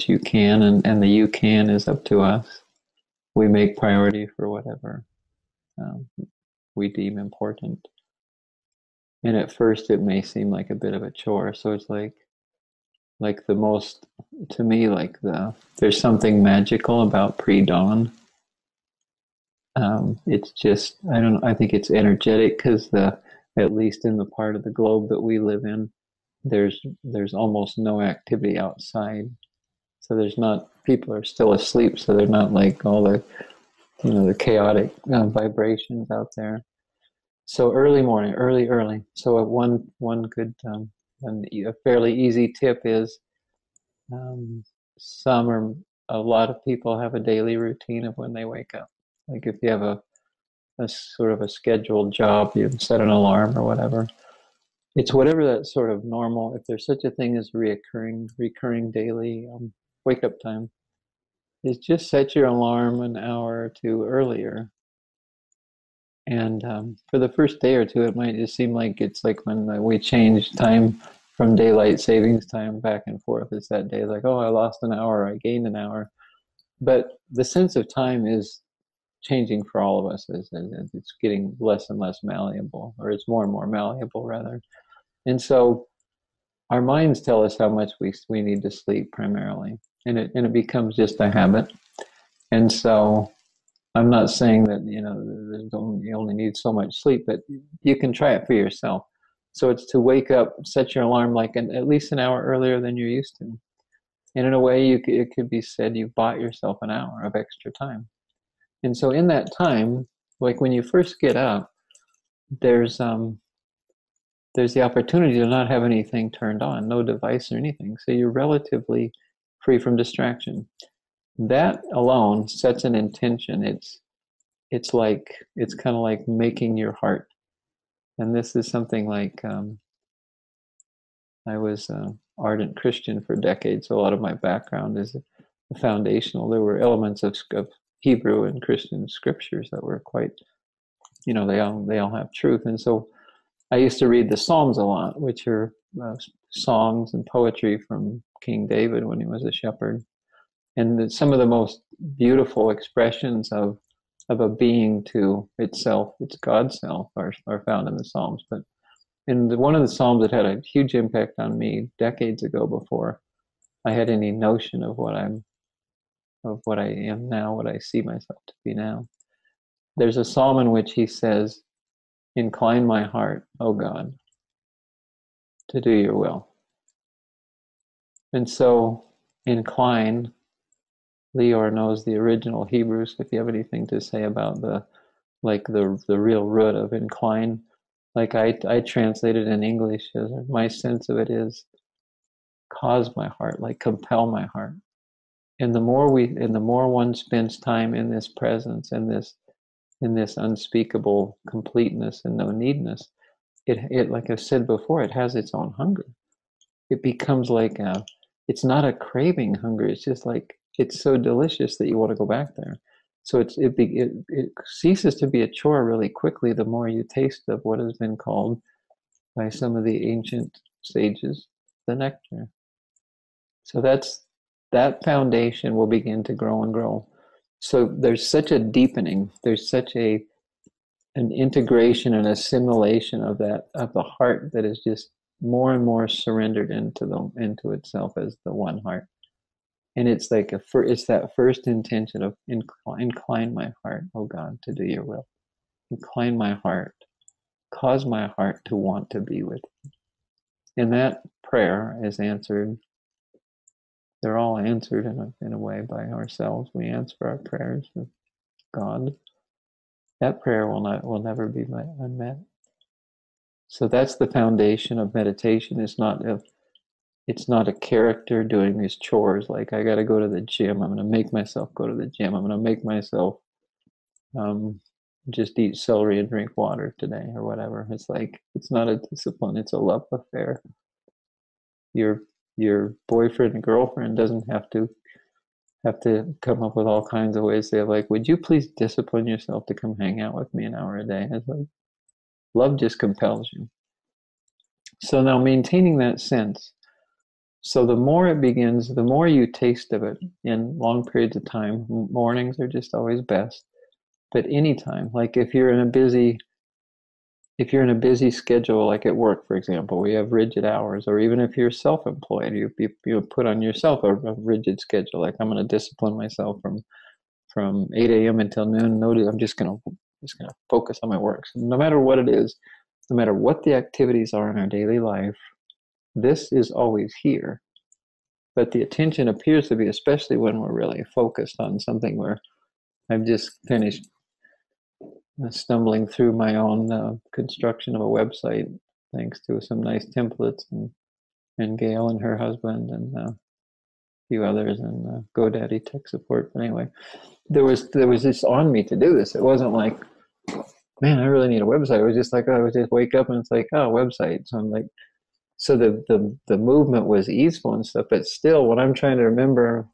you can, and the you can is up to us. We make priority for whatever we deem important. And at first it may seem like a bit of a chore. So it's like the most, to me, like there's something magical about pre-dawn. It's just, I think it's energetic because at least in the part of the globe that we live in, there's almost no activity outside. So there's not, people are still asleep. So they're not like all the, the chaotic vibrations out there. So early morning, early. So one good, a fairly easy tip is, a lot of people have a daily routine of when they wake up. Like if you have a sort of a scheduled job, you set an alarm or whatever. It's whatever that sort of normal, if there's such a thing as recurring daily wake up time, is just set your alarm an hour or two earlier. And for the first day or two, it might just seem like it's like when we change time from daylight savings time back and forth. It's that day like, oh, I lost an hour, I gained an hour. But the sense of time is changing for all of us as it's getting less and less malleable, or it's more and more malleable rather. And so our minds tell us how much we need to sleep primarily, and it becomes just a habit. And so I'm not saying that you only need so much sleep, but you can try it for yourself. So it's to wake up, set your alarm like at least an hour earlier than you're used to. And in a way, it could be said you've bought yourself an hour of extra time. And so in that time, like when you first get up, there's the opportunity to not have anything turned on, no device or anything. So you're relatively free from distraction. That alone sets an intention. It's kind of like making your heart. And this is something like I was an ardent Christian for decades. So a lot of my background is foundational. There were elements of Hebrew and Christian scriptures that were quite, they all have truth. And so I used to read the Psalms a lot, which are songs and poetry from King David when he was a shepherd. And some of the most beautiful expressions of a being to itself, its God self, are found in the Psalms. But in one of the Psalms that had a huge impact on me decades ago, before I had any notion of what I am now, what I see myself to be now, there's a psalm in which he says, "Incline my heart, O God, to do your will." And so, incline, Leor knows the original Hebrew, so if you have anything to say about the real root of incline, like I translated in English, as my sense of it is cause my heart, like compel my heart. And the more one spends time in this presence, in this unspeakable completeness and no needness, it like I said before, it has its own hunger. it becomes like it's not a craving hunger. It's just like it's so delicious that you want to go back there. So it ceases to be a chore really quickly the more you taste of what has been called by some of the ancient sages the nectar. So that foundation will begin to grow and grow. So there's such a deepening. There's such an integration and assimilation of the heart that is just more and more surrendered into itself as the one heart. And it's like it's that first intention of incline my heart, oh God, to do your will. Incline my heart, cause my heart to want to be with you. And that prayer is answered. They're all answered in a way by ourselves. We answer our prayers with God. That prayer will never be unmet. So that's the foundation of meditation. It's not a character doing these chores like I got to go to the gym. I'm going to make myself go to the gym. I'm going to make myself just eat celery and drink water today or whatever. It's like it's not a discipline. It's a love affair. Your boyfriend and girlfriend doesn't have to come up with all kinds of ways. They're like, would you please discipline yourself to come hang out with me an hour a day? It's like love just compels you. So now maintaining that sense. So the more it begins, the more you taste of it in long periods of time. Mornings are just always best. But anytime, like if you're in a busy schedule, like at work, for example, we have rigid hours, or even if you're self-employed, you put on yourself a rigid schedule. Like I'm going to discipline myself from 8 a.m. until noon. No, I'm just going to focus on my work. So no matter what it is, no matter what the activities are in our daily life, this is always here. But the attention appears to be, especially when we're really focused on something where I've just finished stumbling through my own construction of a website, thanks to some nice templates and Gail and her husband and a few others and GoDaddy tech support. But anyway, there was this on me to do this. It wasn't like, man, I really need a website. It was just like, oh, I would just wake up and it's like, oh, website. So I'm like, so the movement was easeful and stuff, but still, when I'm trying to remember,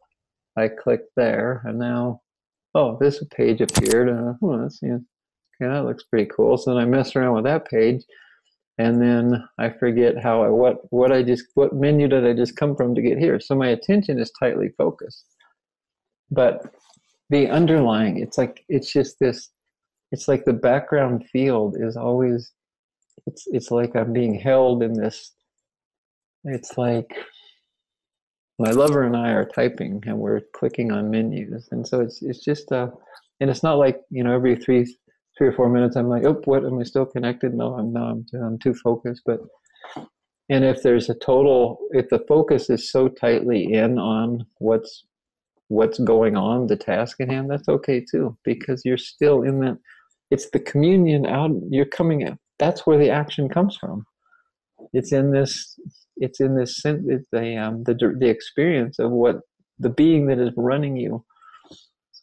I clicked there, and now, oh, this page appeared, and okay, that looks pretty cool. So then I mess around with that page, and then I forget what menu did I just come from to get here. So my attention is tightly focused, but the underlying, it's like the background field is always, it's like I'm being held in this. It's like my lover and I are typing and we're clicking on menus, and so it's just and it's not like every three or 4 minutes I'm like, oh, what, am I still connected? No, I'm too focused. But and if the focus is so tightly in on what's going on, the task at hand, that's okay too, because you're still in that. It's the communion out. You're coming in. That's where the action comes from. It's in this sense, the experience of what the being that is running you,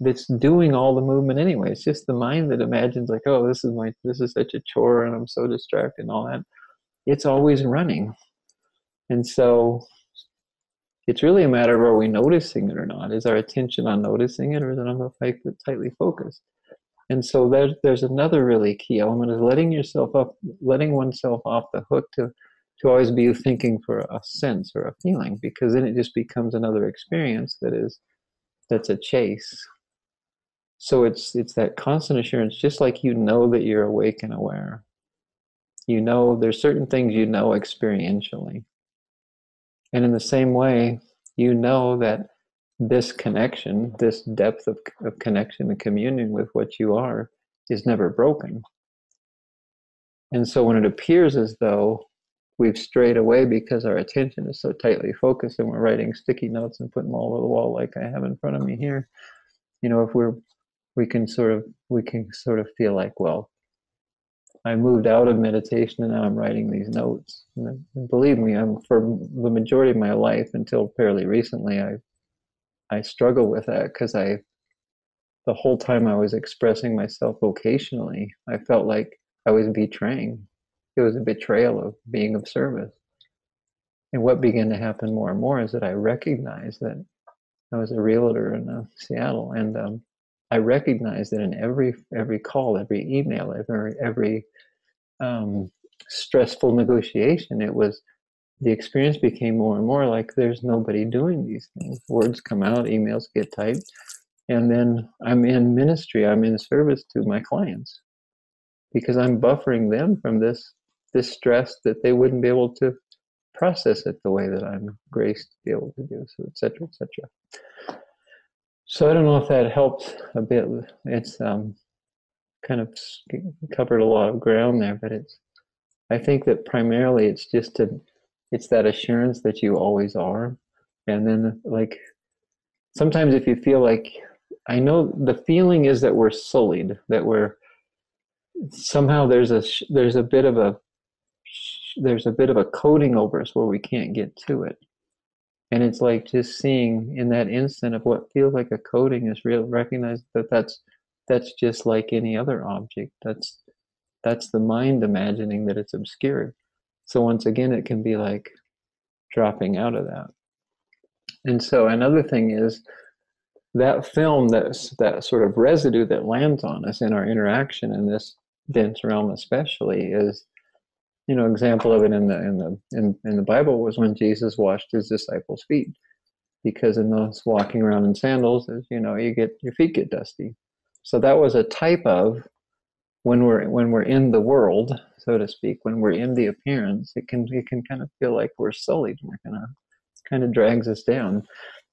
that's doing all the movement anyway. It's just the mind that imagines like, oh, this is such a chore and I'm so distracted and all that. It's always running. And so it's really a matter of, are we noticing it or not? Is our attention on noticing it, or is it on the fact that tightly focused? And so there's another really key element, is letting oneself off the hook to always be thinking for a sense or a feeling, because then it just becomes another experience that's a chase. So it's that constant assurance, just like that you're awake and aware. There's certain things experientially. And in the same way, that this connection, this depth of connection and communion with what you are, is never broken. And so when it appears as though we've strayed away because our attention is so tightly focused and we're writing sticky notes and putting them all over the wall like I have in front of me here, if we can sort of feel like, well, I moved out of meditation and now I'm writing these notes. And believe me, for the majority of my life until fairly recently, I struggle with that, because the whole time I was expressing myself vocationally, I felt like I was betraying. It was a betrayal of being of service. And what began to happen more and more is that I recognized that I was a realtor in Seattle, and I recognized that in every call, every email, every stressful negotiation, it was the experience became more and more like there's nobody doing these things. Words come out, emails get typed, and then I'm in ministry. I'm in service to my clients because I'm buffering them from this stress that they wouldn't be able to process it the way that I'm graced to be able to do. So, etc., etc. So I don't know if that helps a bit. It's kind of covered a lot of ground there, but I think that primarily it's it's that assurance that you always are. And then like, sometimes if you feel like, I know the feeling is that we're sullied, that we're somehow there's a bit of a coating over us where we can't get to it. And it's like just seeing in that instant of what feels like a coating is real, recognize that that's just like any other object. That's the mind imagining that it's obscured. So once again, it can be like dropping out of that. And so another thing is that film, that sort of residue that lands on us in our interaction in this dense realm, especially, is, example of it in the Bible was when Jesus washed his disciples' feet, because in those walking around in sandals, as you get your feet get dusty. So that was a type of when we're in the world, so to speak, when we're in the appearance, it can kind of feel like we're sullied. Kind of drags us down,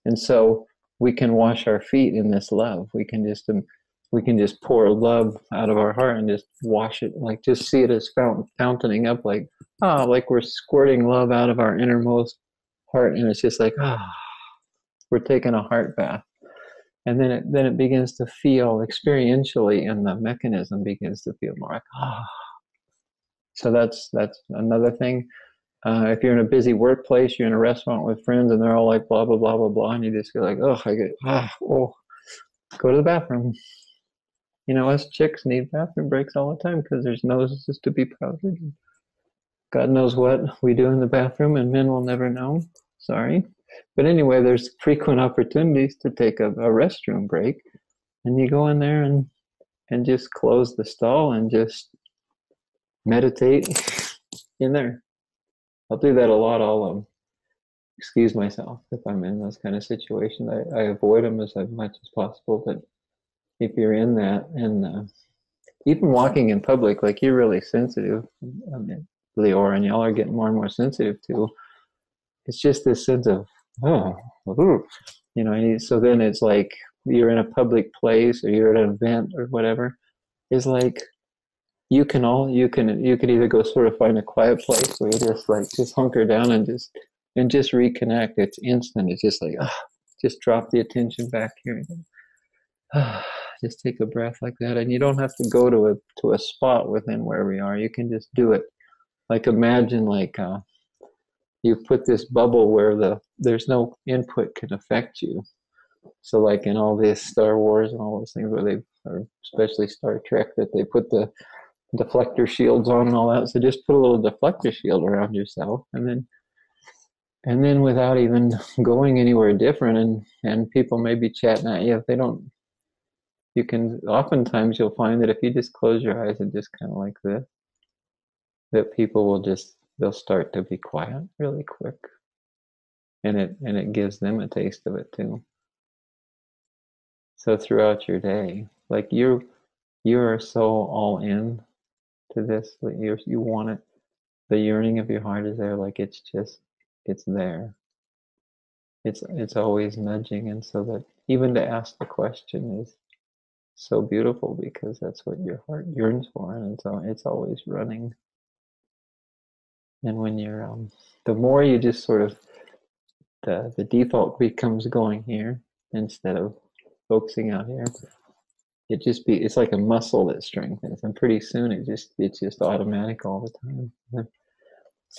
and so we can wash our feet in this love. We can just pour love out of our heart and just wash it, like just see it as fountaining up, like we're squirting love out of our innermost heart, and it's just like we're taking a heart bath. And then it begins to feel experientially, and the mechanism begins to feel more like So that's another thing. If you're in a busy workplace, you're in a restaurant with friends, and they're all like blah blah blah blah blah, and you just feel like go to the bathroom. Us chicks need bathroom breaks all the time because there's noses to be powdered. God knows what we do in the bathroom, and men will never know. Sorry. But anyway, there's frequent opportunities to take a restroom break, and you go in there and just close the stall and just meditate in there. I'll do that a lot. I'll excuse myself if I'm in those kind of situations. I avoid them as much as possible, but if you're in that, and even walking in public, like you're really sensitive, Leora, and y'all are getting more and more sensitive to, it's just this sense of, so then it's like you're in a public place or you're at an event or whatever. It's like you can either go sort of find a quiet place where you just hunker down and just reconnect. It's instant. It's just like just drop the attention back here. Just take a breath like that, and you don't have to go to a spot within where we are. You can just do it. Like imagine you put this bubble where there's no input can affect you. So like in all this Star Wars and all those things or especially Star Trek, that they put the deflector shields on and all that. So just put a little deflector shield around yourself, and then without even going anywhere different, and people may be chatting at you if they don't. Oftentimes you'll find that if you just close your eyes and just kind of like this, that people they'll start to be quiet really quick. And it gives them a taste of it too. So throughout your day, like you are so all in to this, like you want it. The yearning of your heart is there, like it's there. It's always nudging, and so that even to ask the question is so beautiful, because that's what your heart yearns for, and it's always running. And when you're the more you just sort of the default becomes going here instead of focusing out here, it's like a muscle that strengthens, and pretty soon it's just automatic all the time.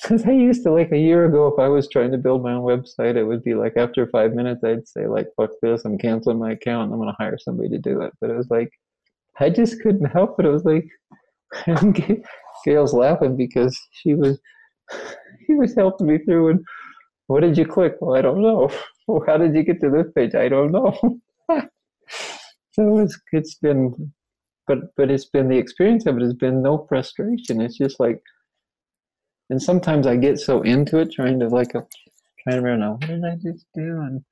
Because I used to, like a year ago, if I was trying to build my own website, it would be like after 5 minutes, I'd say like, fuck this, I'm canceling my account, and I'm going to hire somebody to do it. But it was like, I just couldn't help it. It was like, Gail's laughing because he was helping me through, and What did you click? Well, I don't know. Well, how did you get to this page? I don't know. So it's been, but it's been, the experience of it has been no frustration. It's just like, and sometimes I get so into it, trying to remember now, what did I just do? And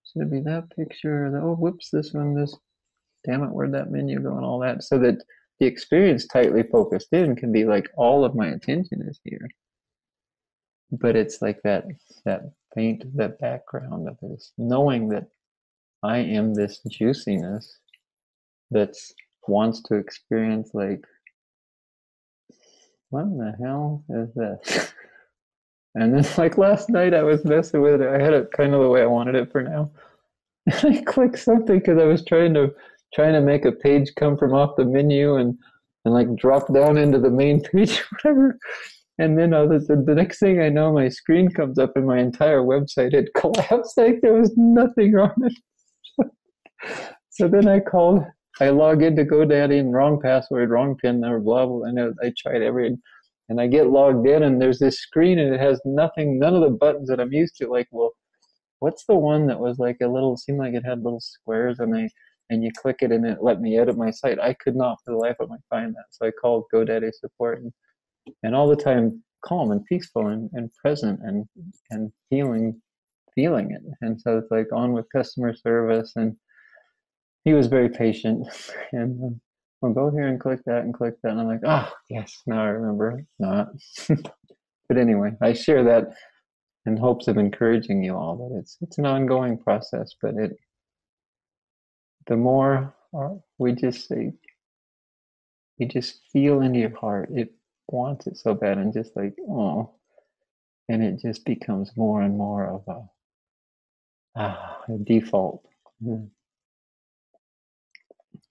should it be that picture? Oh, whoops, this one, this, damn it, where'd that menu go and all that? So that the experience tightly focused in can be like all of my attention is here. But it's like that faint, that background of this, knowing that I am this juiciness that wants to experience, like, what in the hell is this? And then like last night I was messing with it. I had it kind of the way I wanted it for now. And I clicked something because I was trying to make a page come from off the menu and like drop down into the main page or whatever. And then the next thing I know, my screen comes up and my entire website had collapsed. Like there was nothing on it. So then I log into GoDaddy and wrong password, wrong PIN, or blah, blah. And I tried and I get logged in and there's this screen and it has nothing, none of the buttons that I'm used to. Like, well, what's the one that was like seemed like it had little squares and you click it and it let me edit my site. I could not for the life of me find that. So I called GoDaddy support and all the time calm and peaceful and present and feeling it. And so it's like on with customer service, and he was very patient and we'll go here and click that. And I'm like, oh yes, now I remember. Not. But anyway, I share that in hopes of encouraging you all that it's an ongoing process, but the more we just feel into your heart, it wants it so bad, and just like, oh, and it just becomes more and more of a default.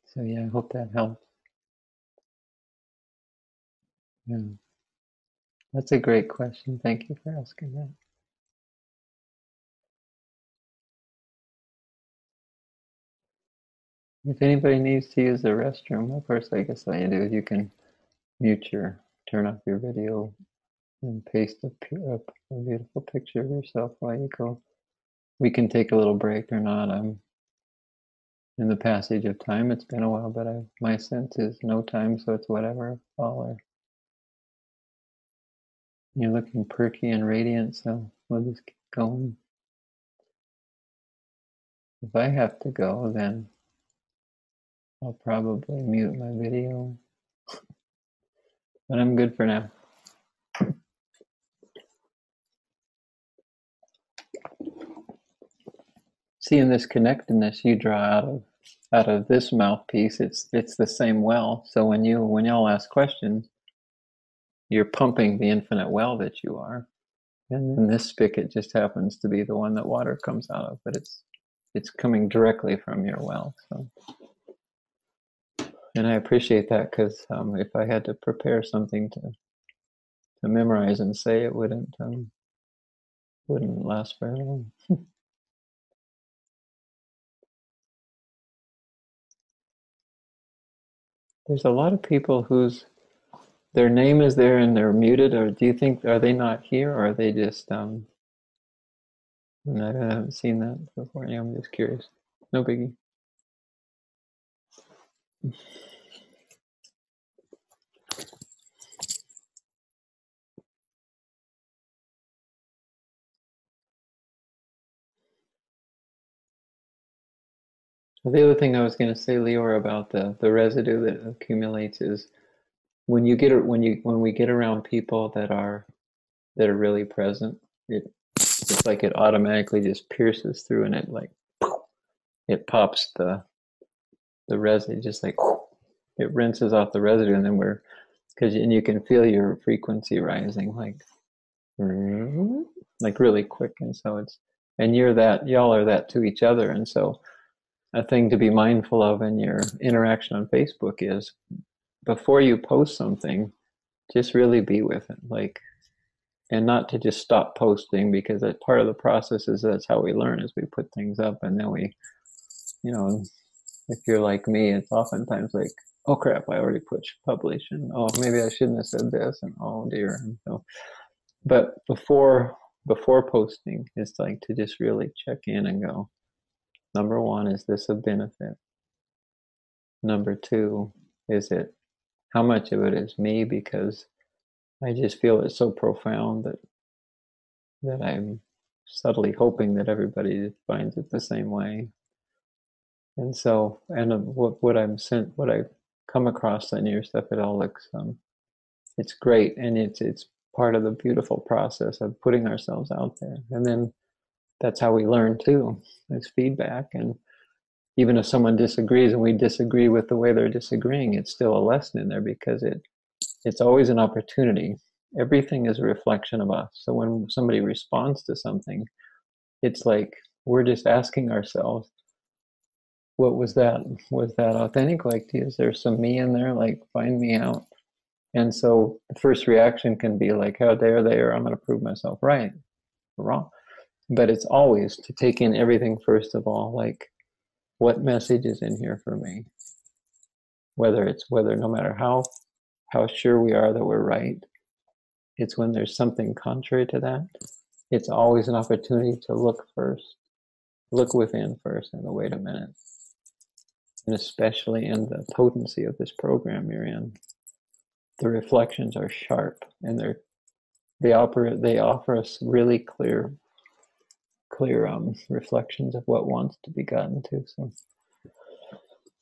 So yeah, I hope that helps. Yeah. That's a great question. Thank you for asking that. If anybody needs to use the restroom, of course, I guess all you do is you can turn off your video and paste a beautiful picture of yourself while you go. We can take a little break or not. I'm in the passage of time. It's been a while, but my sense is no time, so it's whatever. You're looking perky and radiant, so we'll just keep going. If I have to go, then I'll probably mute my video. But I'm good for now. See, in this connectedness you draw out of this mouthpiece, it's the same well. So when y'all ask questions, you're pumping the infinite well that you are. And then this spigot just happens to be the one that water comes out of, but it's coming directly from your well. So, and I appreciate that, because if I had to prepare something to memorize and say, it wouldn't last very long. There's a lot of people whose their name is there and they're muted, or do you think, are they not here, or are they just and I haven't seen that before. Yeah, I'm just curious. No biggie. The other thing I was going to say, Leora, about the residue that accumulates is when we get around people that are really present, it's like it automatically just pierces through, and it pops the residue, just like it rinses off the residue, and then and you can feel your frequency rising like really quick, and so y'all are that to each other, and so a thing to be mindful of in your interaction on Facebook is, before you post something, just really be with it, and not to just stop posting, because that part of the process is that's how we learn, is we put things up and then we, if you're like me, it's oftentimes like, oh crap, I already publish, and oh, maybe I shouldn't have said this, and oh dear. And so, but before before posting is like to just really check in and go, number one, is this a benefit? Number two, is it, how much of it is me? Because I just feel it's so profound that I'm subtly hoping that everybody finds it the same way. And so, and what I've come across in your stuff, it all looks, it's great, and it's part of the beautiful process of putting ourselves out there, and then that's how we learn too. It's feedback, and even if someone disagrees and we disagree with the way they're disagreeing, it's still a lesson in there, because it's always an opportunity. Everything is a reflection of us. So when somebody responds to something, it's like we're just asking ourselves, what was that? Was that authentic? Like, is there some me in there? Like, find me out. And so the first reaction can be like, how dare they, or I'm going to prove myself right or wrong. But it's always to take in everything first of all, like, what message is in here for me? Whether no matter how sure we are that we're right, it's when there's something contrary to that, it's always an opportunity to look within first, and go, wait a minute. And especially in the potency of this program you're in, the reflections are sharp, and they offer us really clear reflections of what wants to be gotten to. So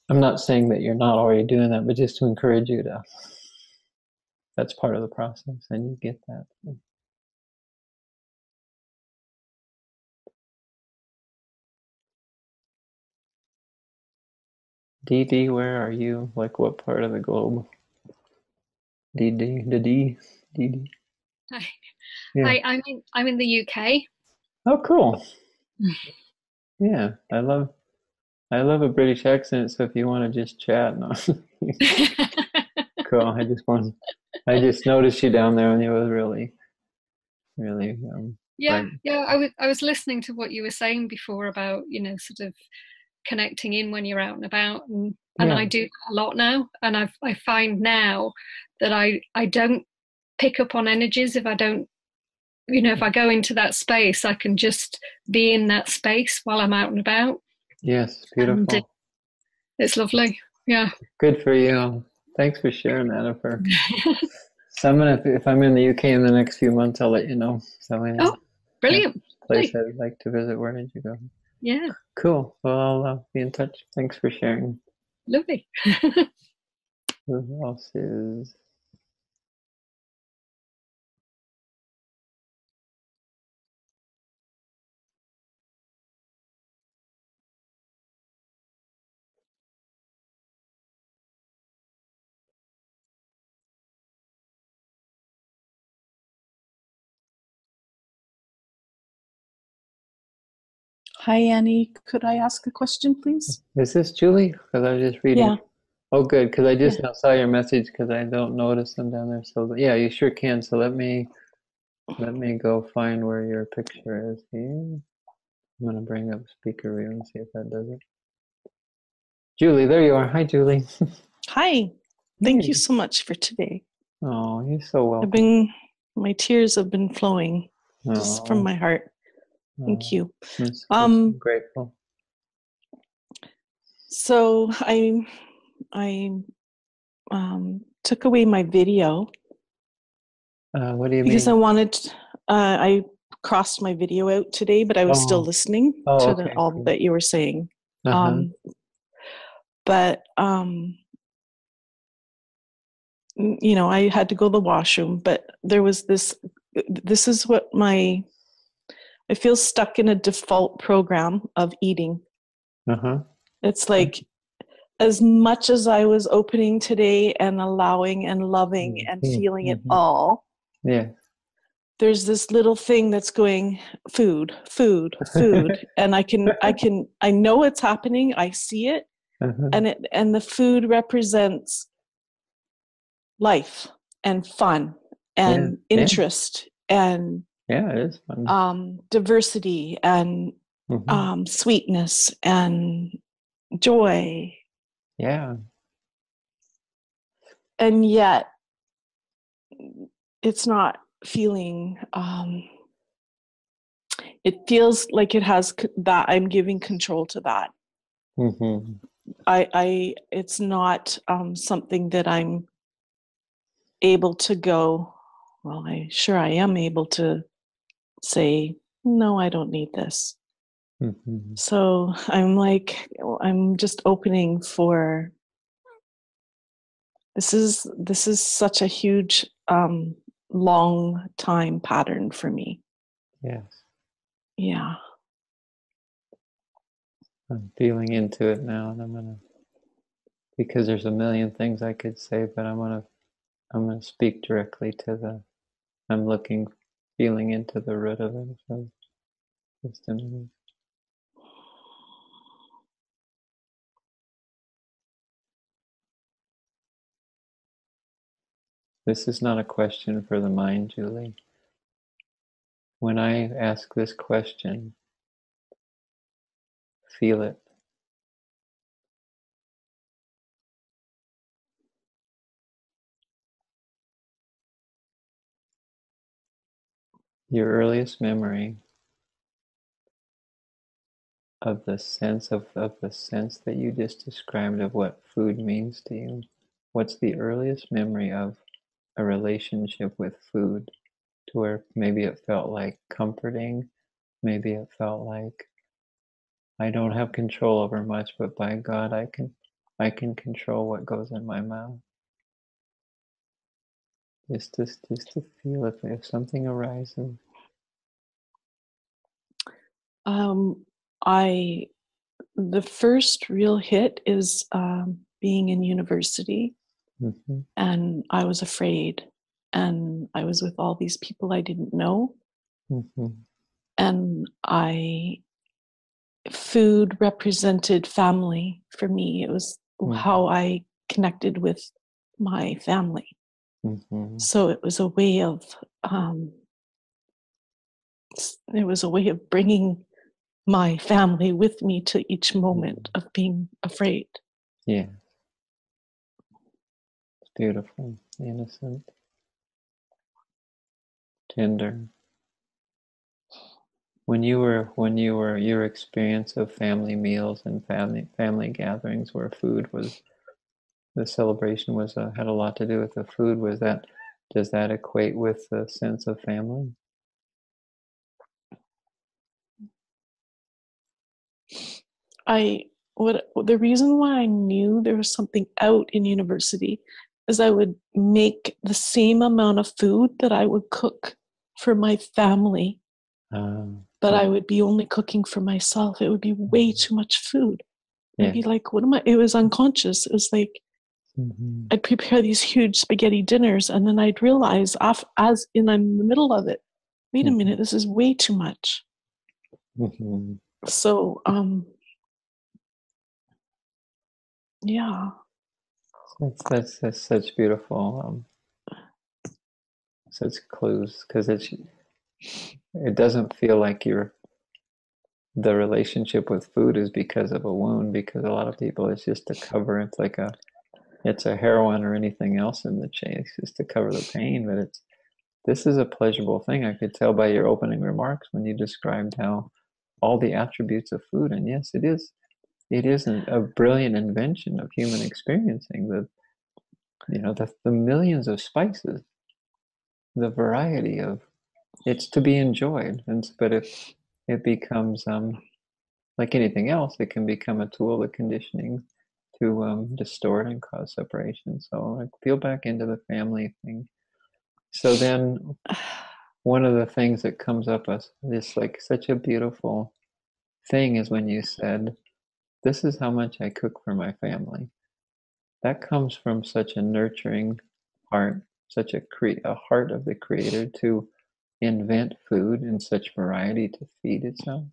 I'm not saying that you're not already doing that, but just to encourage you to, that's part of the process, and you get that. DD, where are you? Like, what part of the globe? DD. Hi. Yeah. I'm in the UK. Oh, cool. Yeah, I love a British accent. So if you want to just chat, no. Cool. I just noticed you down there, and it was really, really. Yeah, right. yeah. I was listening to what you were saying before about, sort of connecting in when you're out and about, and Yeah. I do that a lot now. And I find now that I don't pick up on energies if I don't, if I go into that space, I can just be in that space while I'm out and about. Yes, beautiful. And it's lovely. Yeah. Good for you. Thanks for sharing that. So if I'm in the UK in the next few months, I'll let you know. So Oh, brilliant. Place I'd like to visit. Where did you go? Yeah. Cool. Well, I'll be in touch. Thanks for sharing. Lovely. Who else is? Hi, Annie. Could I ask a question, please? Is this Julie? Because I was just reading. Yeah. Oh, good. Because I just now saw your message, because I don't notice them down there. So yeah, you sure can. So let me go find where your picture is here. I'm going to bring up speaker view and see if that does it. Julie, there you are. Hi, Julie. Hi. Thank you so much for today. Oh, you're so welcome. My tears have been flowing just from my heart. Thank you. I'm grateful. So I took away my video. What do you because mean? I wanted, I crossed my video out today, but I was still listening to all that you were saying. But I had to go to the washroom, but there was this is what I feel stuck in a default program of eating. It's like, as much as I was opening today and allowing and loving and feeling it all, there's this little thing that's going, food, and I know it's happening. I see it, and the food represents life and fun and interest and it is fun. Diversity and sweetness and joy. Yeah. And yet it's not feeling it feels like it has that I'm giving control to that. Mm-hmm. It's not something that I'm able to go, well, I am able to say, no, I don't need this. Mm-hmm. So I'm just opening for, this is such a huge, long time pattern for me. Yes. Yeah. I'm feeling into it now, and because there's a million things I could say, but I'm gonna speak directly to I'm feeling into the root of it. So just a minute. This is not a question for the mind, Julie. When I ask this question, feel it. Your earliest memory of the sense that you just described of what food means to you. What's the earliest memory of a relationship with food, to where maybe it felt like comforting, maybe it felt like I don't have control over much, but by God I can control what goes in my mouth. Just to feel if something arises. The first real hit is being in university, Mm-hmm. and I was afraid, and I was with all these people I didn't know, Mm-hmm. and food represented family for me. It was how I connected with my family. Mm-hmm. So it was a way of bringing my family with me to each moment of being afraid. Yeah. It's beautiful, innocent, tender. When you were your experience of family meals and family gatherings where food was the celebration was had a lot to do with the food, does that equate with the sense of family? The reason why I knew there was something out in university is I would make the same amount of food that I would cook for my family, but I would be only cooking for myself. It would be way too much food. I'd be like, what am I? It was unconscious. It was like, I'd prepare these huge spaghetti dinners, and then I'd realize, I'm in the middle of it, wait a minute, this is way too much. So, yeah. That's such beautiful, such clues, because it doesn't feel like the relationship with food is because of a wound, because a lot of people it's just to cover. It's a heroin or anything else in the chase, just to cover the pain. But this is a pleasurable thing. I could tell by your opening remarks when you described how all the attributes of food, and yes, it is a brilliant invention of human experiencing the millions of spices, the variety of it's to be enjoyed. But if it becomes like anything else, it can become a tool of conditioning to distort and cause separation. So I feel back into the family thing. So then one of the things that comes up as this like such a beautiful thing is when you said, this is how much I cook for my family. That comes from such a nurturing heart, such a heart of the Creator to invent food in such variety to feed itself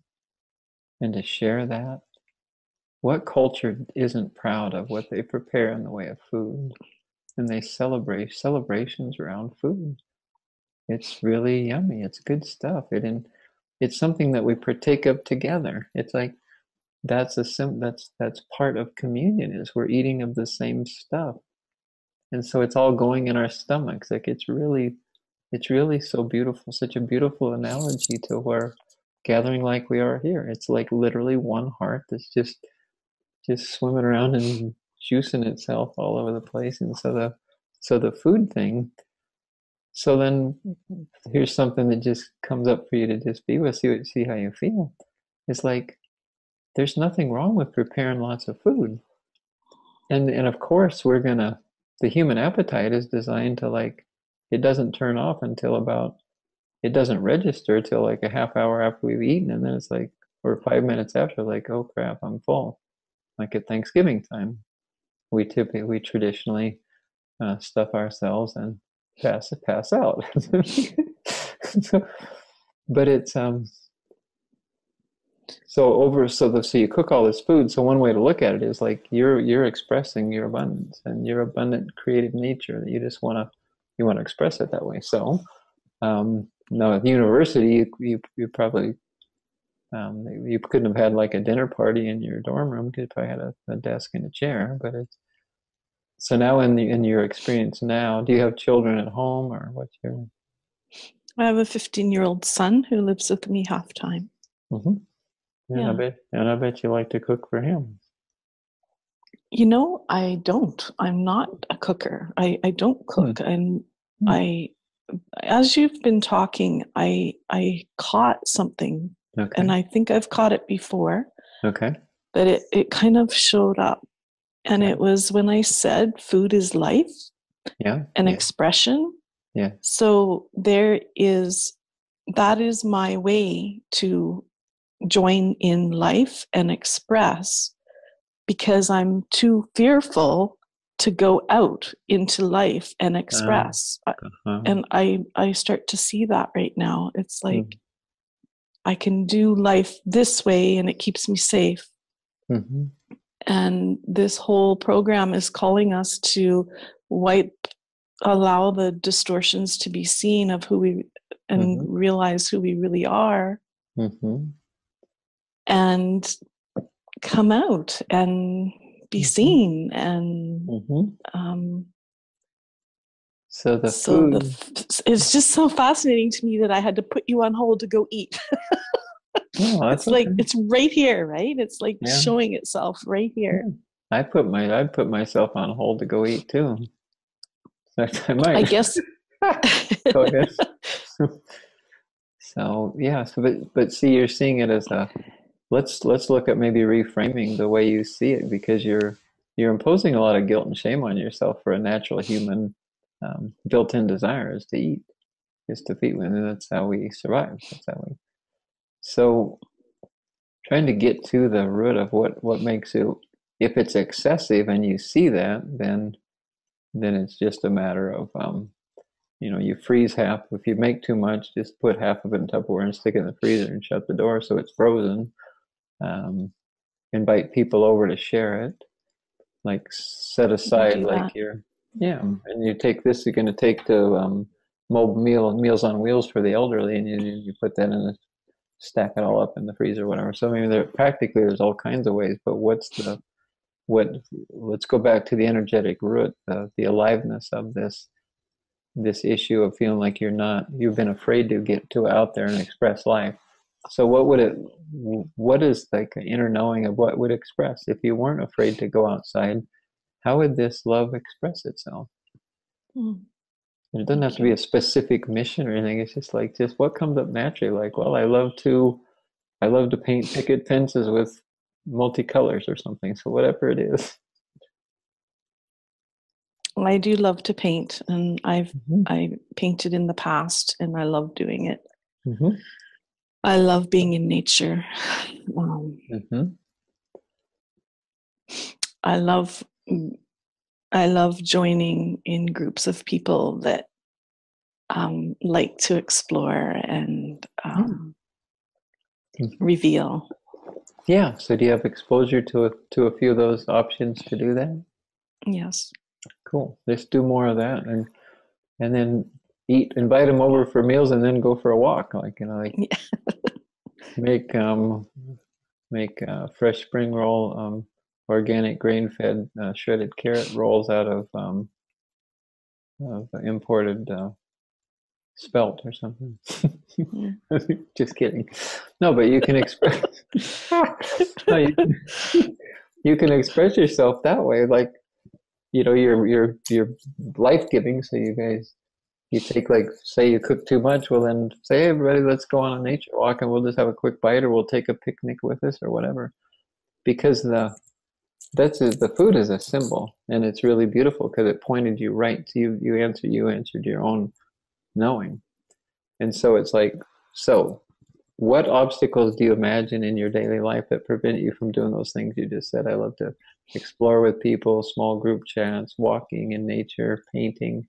and to share that. What culture isn't proud of what they prepare in the way of food? And they celebrate celebrations around food. It's really yummy. It's good stuff. It's something that we partake of together. It's like that's part of communion is we're eating of the same stuff. And so it's all going in our stomachs. Like it's really so beautiful, such a beautiful analogy to where gathering like we are here. It's like literally one heart that's just swimming around and juicing itself all over the place. And so the food thing. So then here's something that just comes up for you to just be with, see how you feel. It's like there's nothing wrong with preparing lots of food. And of course the human appetite is designed to like, it doesn't turn off until it doesn't register till like a half hour after we've eaten, and then it's like, or 5 minutes after, like, oh crap, I'm full. Like at Thanksgiving time, we traditionally stuff ourselves and pass out. But it's so you cook all this food. So one way to look at it is like you're expressing your abundance and your abundant creative nature that you just want to express it that way. So now at the university, you probably you couldn't have had like a dinner party in your dorm room. You probably had a desk and a chair. But it's so now in your experience now, do you have children at home, or what's your? I have a 15-year-old son who lives with me half time. Mm-hmm. Yeah. I bet you like to cook for him. You know, I don't. I'm not a cooker. I don't cook. And as you've been talking, I caught something. Okay. And I think I've caught it before. Okay. But it kind of showed up. And it was when I said food is life. Yeah. An expression. Yeah. So that is my way to join in life and express, because I'm too fearful to go out into life and express. And I start to see that right now. It's like I can do life this way and it keeps me safe. Mm-hmm. And this whole program is calling us to allow the distortions to be seen of who we, and realize who we really are. Mm-hmm. And come out and be seen. And so food. It's just so fascinating to me that I had to put you on hold to go eat. It's like it's right here, right? It's like showing itself right here. I put myself on hold to go eat too. I might. I guess. Go ahead. So yeah. But see, you're seeing it as a. Let's look at maybe reframing the way you see it, because you're imposing a lot of guilt and shame on yourself for a natural human built-in desire is to eat, is to feed, and that's how we survive. So trying to get to the root of what makes it. If it's excessive and you see that, then it's just a matter of you freeze half. If you make too much, just put half of it in Tupperware and stick it in the freezer and shut the door so it's frozen. Invite people over to share it, like set aside like and you take this, you're going to take to Meals on Wheels for the elderly, and you put that in stack it all up in the freezer or whatever. So I mean, there's all kinds of ways, but let's go back to the energetic root, the aliveness of this issue of feeling like you've been afraid to get out there and express life. So what is like an inner knowing of what would express? If you weren't afraid to go outside, how would this love express itself? It doesn't have to be a specific mission or anything. It's just what comes up naturally. Like, well, I love to paint picket fences with multicolors or something. So whatever it is. I do love to paint, and I painted in the past, and I love doing it. I love being in nature. I love joining in groups of people that like to explore and reveal. Yeah. So do you have exposure to a few of those options to do that? Yes. Cool. Let's do more of that, and then invite them over for meals, and then go for a walk. Make fresh spring roll, organic grain-fed shredded carrot rolls out of imported spelt or something. Just kidding. No, but you can express. No, you can express yourself that way. Like, you know, you're life-giving. So you take, like, say you cook too much. Well, then say, hey, everybody, let's go on a nature walk, and we'll just have a quick bite, or we'll take a picnic with us, or whatever. Because the food is a symbol, and it's really beautiful because it pointed you right to you. You answered your own knowing, and so it's like, so what obstacles do you imagine in your daily life that prevent you from doing those things you just said? I love to explore with people, small group chats, walking in nature, painting.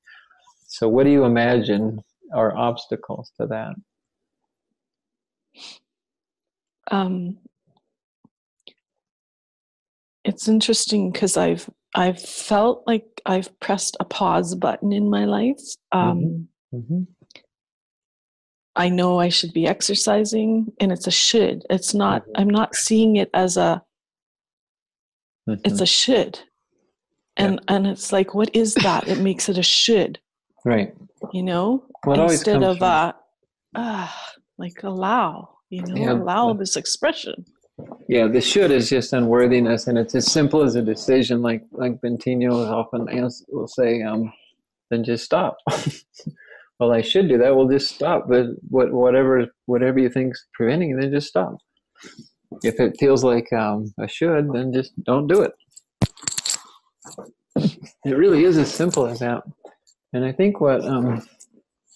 So what do you imagine are obstacles to that? It's interesting because I've felt like I've pressed a pause button in my life. I know I should be exercising, and it's a should. It's not. I'm not seeing it as a. It's a should, and it's like, what is that? It makes it a should, right? You know, well, instead of like allow. You know, allow this expression. Yeah, the should is just unworthiness, and it's as simple as a decision. Like Bentinho often will say, then just stop. Well, I should do that. Well, just stop. But whatever you think's preventing you, then just stop. If it feels like a should, then just don't do it. It really is as simple as that. And I think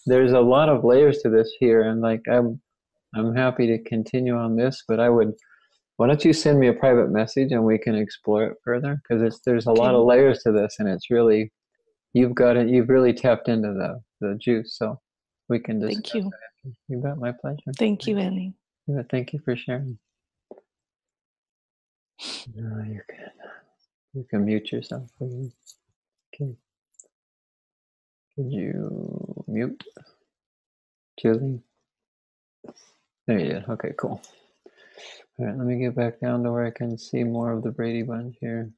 there's a lot of layers to this here, and like I'm happy to continue on this, but why don't you send me a private message and we can explore it further? Because there's a lot of layers to this, and it's really, you've really tapped into the juice, so we can discuss. Thank you. You bet, my pleasure. Thank you, Annie. Yeah, thank you for sharing. No, you can mute yourself, please. Okay. Could you mute, Julie? There you did. Okay, cool. All right, let me get back down to where I can see more of the Brady Bunch here.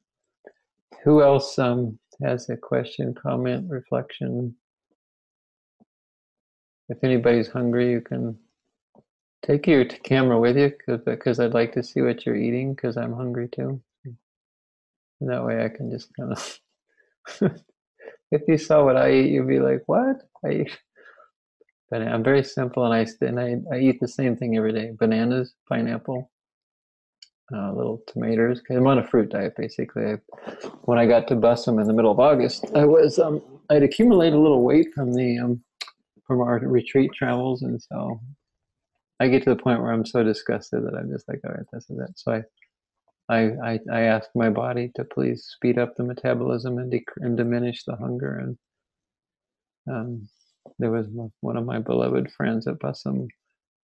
Who else has a question, comment, reflection? If anybody's hungry, you can take your camera with you, because I'd like to see what you're eating, because I'm hungry too. And that way I can just kind of... If you saw what I eat, you'd be like, what? But I'm very simple, and I eat the same thing every day. Bananas, pineapple, little tomatoes. Cause I'm on a fruit diet, basically. When I got to Bussum in the middle of August, I'd accumulated a little weight from our retreat travels, and so I get to the point where I'm so disgusted that I'm just like, all right, this is it. So I asked my body to please speed up the metabolism and diminish the hunger. And there was one of my beloved friends at Bussum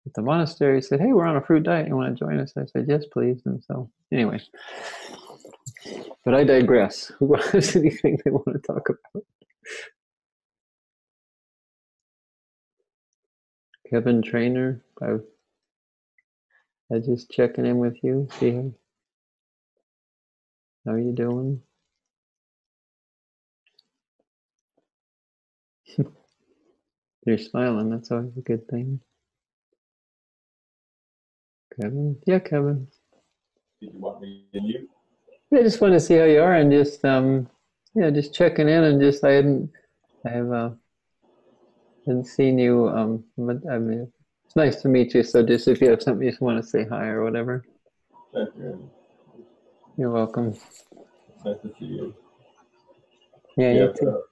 at the monastery said, hey, we're on a fruit diet. You want to join us? I said, yes, please. And so anyway, but I digress. Who has anything they want to talk about? Kevin Trainer, I just checking in with you, see how you doing. You're smiling, that's always a good thing. Kevin? Yeah, Kevin. Did you want me to mute? I just want to see how you are, and just just checking in, and just I hadn't seen you. But I mean, it's nice to meet you. So just if you have something you just want to say hi or whatever. Thank you. You're welcome. It's nice to see you. Yeah, you too.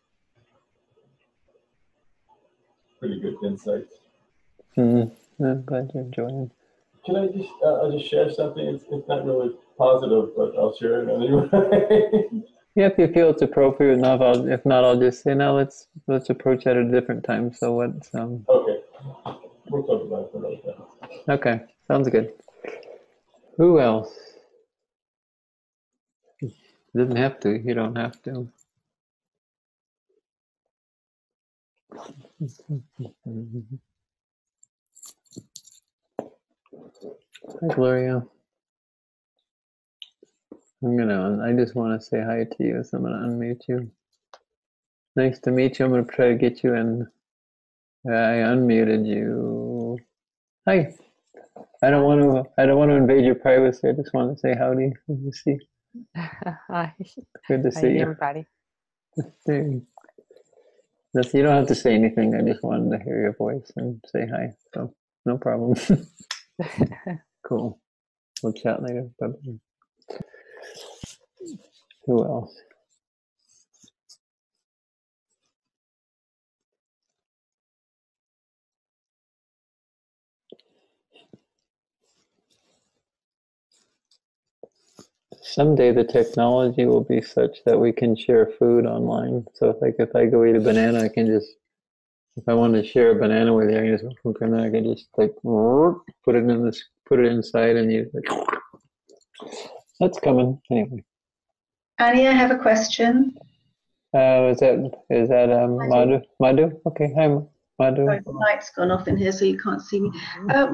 Pretty good insights. I'm glad you're enjoying. Can I just share something? It's not really positive, but I'll share it anyway. Yeah, if you feel it's appropriate enough, if not, I'll just say, no, let's approach that at a different time. So what's Okay, we'll talk about it another time. Okay, sounds good. Who else? Doesn't have to. You don't have to. Hi, Gloria. I just want to say hi to you, so I'm gonna unmute you. Nice to meet you. I'm gonna try to get you in. I unmuted you. Hi. I don't want to invade your privacy. I just want to say howdy. Good to see. Hi. Good to Hi, see you. everybody. You don't have to say anything. I just wanted to hear your voice and say hi. So no problem. Cool. We'll chat later. Bye-bye. Who else? Someday the technology will be such that we can share food online. So if I go eat a banana, I can just, if I want to share a banana with you, I can just like put it inside and use it. That's coming anyway. Annie, I have a question. Is that Madhu? Madhu? Okay, hi Madhu. Sorry, the light's gone off in here, so you can't see me.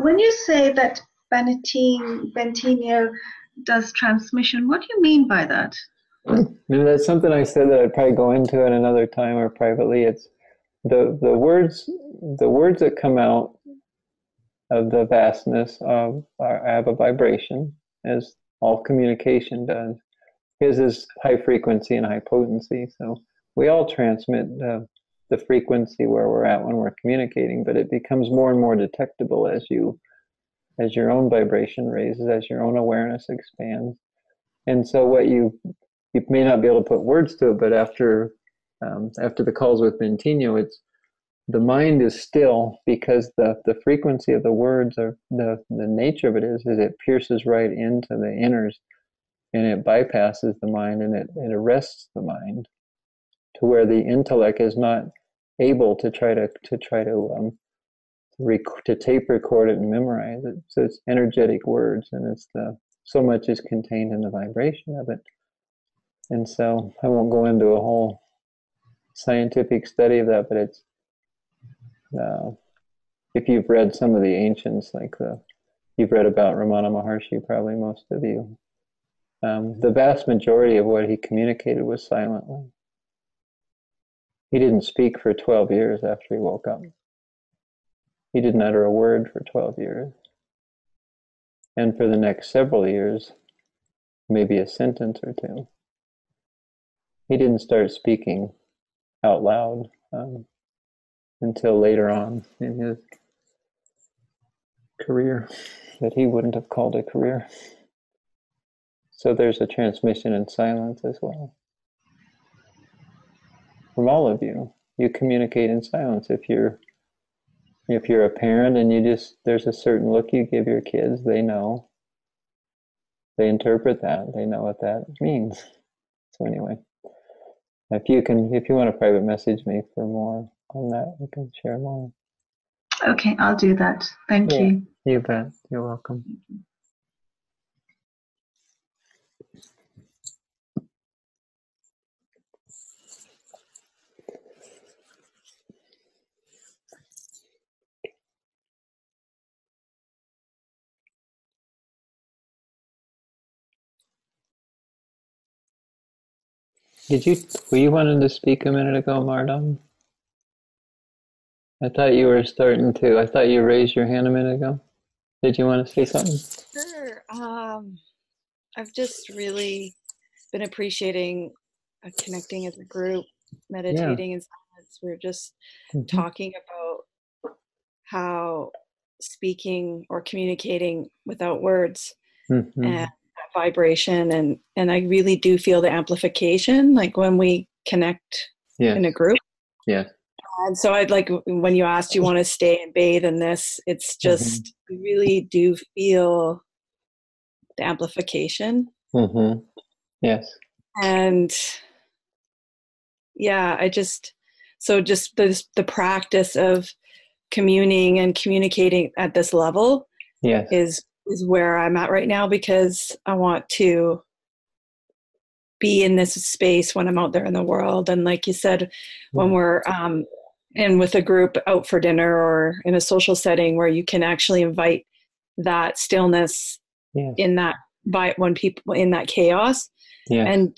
When you say that Bentinho does transmission, what do you mean by that? Maybe that's something I said that I'd probably go into at another time or privately. It's the words that come out of the vastness have a vibration, as all communication does. His is high frequency and high potency, so we all transmit the frequency where we're at when we're communicating, but it becomes more and more detectable as your own vibration raises, as your own awareness expands. And so what you may not be able to put words to it, but after the calls with Bentinho, it's the mind is still, because the frequency of the words, or the nature of it is it pierces right into the inners, and it bypasses the mind, and it arrests the mind to where the intellect is not able to try to tape record it and memorize it. So it's energetic words, and it's so much is contained in the vibration of it. And so I won't go into a whole scientific study of that, but it's if you've read some of the ancients, you've read about Ramana Maharshi, probably most of you. The vast majority of what he communicated was silently. He didn't speak for 12 years after he woke up. He didn't utter a word for 12 years. And for the next several years, maybe a sentence or two. He didn't start speaking out loud until later on in his career, that he wouldn't have called a career. So there's a transmission in silence as well. From all of you, you communicate in silence. If you're a parent and there's a certain look you give your kids, they know. They interpret that. They know what that means. So anyway, if you want to private message me for more on that, we can share more. Okay, I'll do that. Thank you. You bet. You're welcome. Were you wanting to speak a minute ago, Mardon? I thought you were starting to. I thought you raised your hand a minute ago. Did you want to say something? Sure. I've just really been appreciating connecting as a group, meditating in silence. We're just talking about how speaking or communicating without words and that vibration, and I really do feel the amplification, like when we connect in a group. Yeah. And so I'd like, when you asked, do you want to stay and bathe in this? It's just, I really do feel the amplification. Yes. And yeah, just the practice of communing and communicating at this level is where I'm at right now, because I want to be in this space when I'm out there in the world. And like you said, when we're and with a group out for dinner or in a social setting where you can actually invite that stillness in that, when people in that chaos, and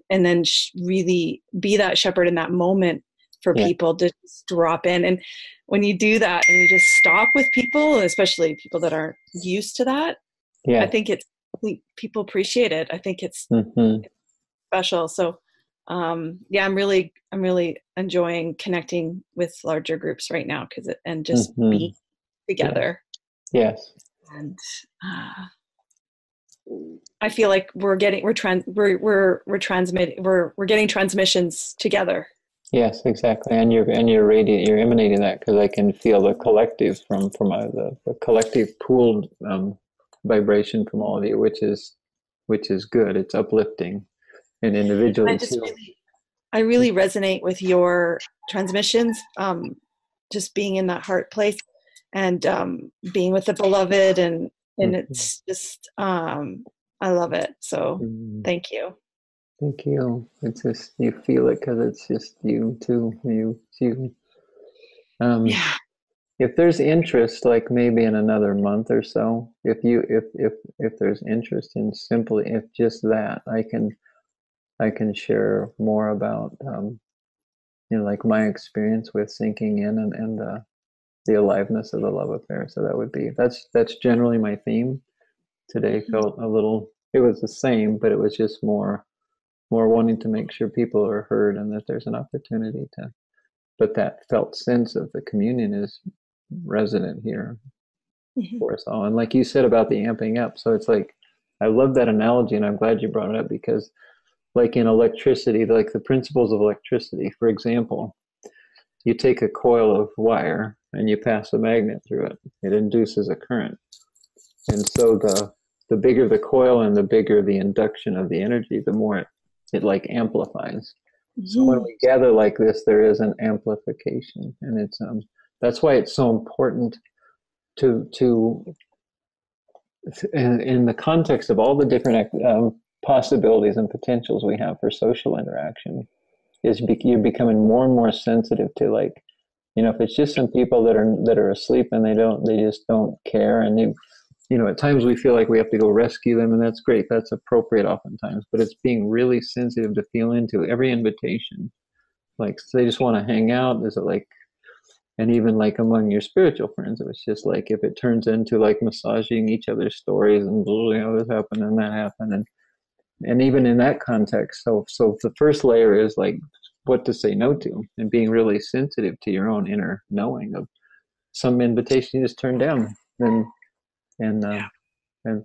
then really be that shepherd in that moment for people to just drop in. And when you do that and you just stop with people, especially people that aren't used to that, I think people appreciate it. I think it's special. So I'm really enjoying connecting with larger groups right now and just being together. Yes. And I feel like we're getting transmissions together. Yes, exactly. And you're emanating that, because I can feel the collective from the collective pooled vibration from all of you, which is good. It's uplifting, and individually too. I really resonate with your transmissions, just being in that heart place and being with the beloved, and it's just I love it. So thank you. Thank you. It's just, you feel it because it's just you too. You. If there's interest, like maybe in another month or so, if there's interest in simply, if just that, I can share more about like my experience with sinking in and the aliveness of the love affair. So that's generally my theme. Today felt a little, it was the same, but it was just more wanting to make sure people are heard and that there's an opportunity to, but that felt sense of the communion is resident here for us all. And like you said about the amping up, so it's like, I love that analogy, and I'm glad you brought it up, because like in electricity, like the principles of electricity, for example, you take a coil of wire and you pass a magnet through it, it induces a current. And so the bigger the coil and the bigger the induction of the energy, the more it like amplifies. So when we gather like this, there is an amplification, and it's that's why it's so important to in the context of all the different possibilities and potentials we have for social interaction, is you're becoming more and more sensitive to, like, if it's just some people that are asleep and they just don't care, and at times we feel like we have to go rescue them, and that's great, that's appropriate oftentimes, but it's being really sensitive to feel into every invitation. Like, so they just want to hang out, is it like, and even like among your spiritual friends, it was just like, if it turns into like massaging each other's stories and this happened and that happened, and even in that context, so the first layer is like what to say no to, and being really sensitive to your own inner knowing of some invitation you just turn down, and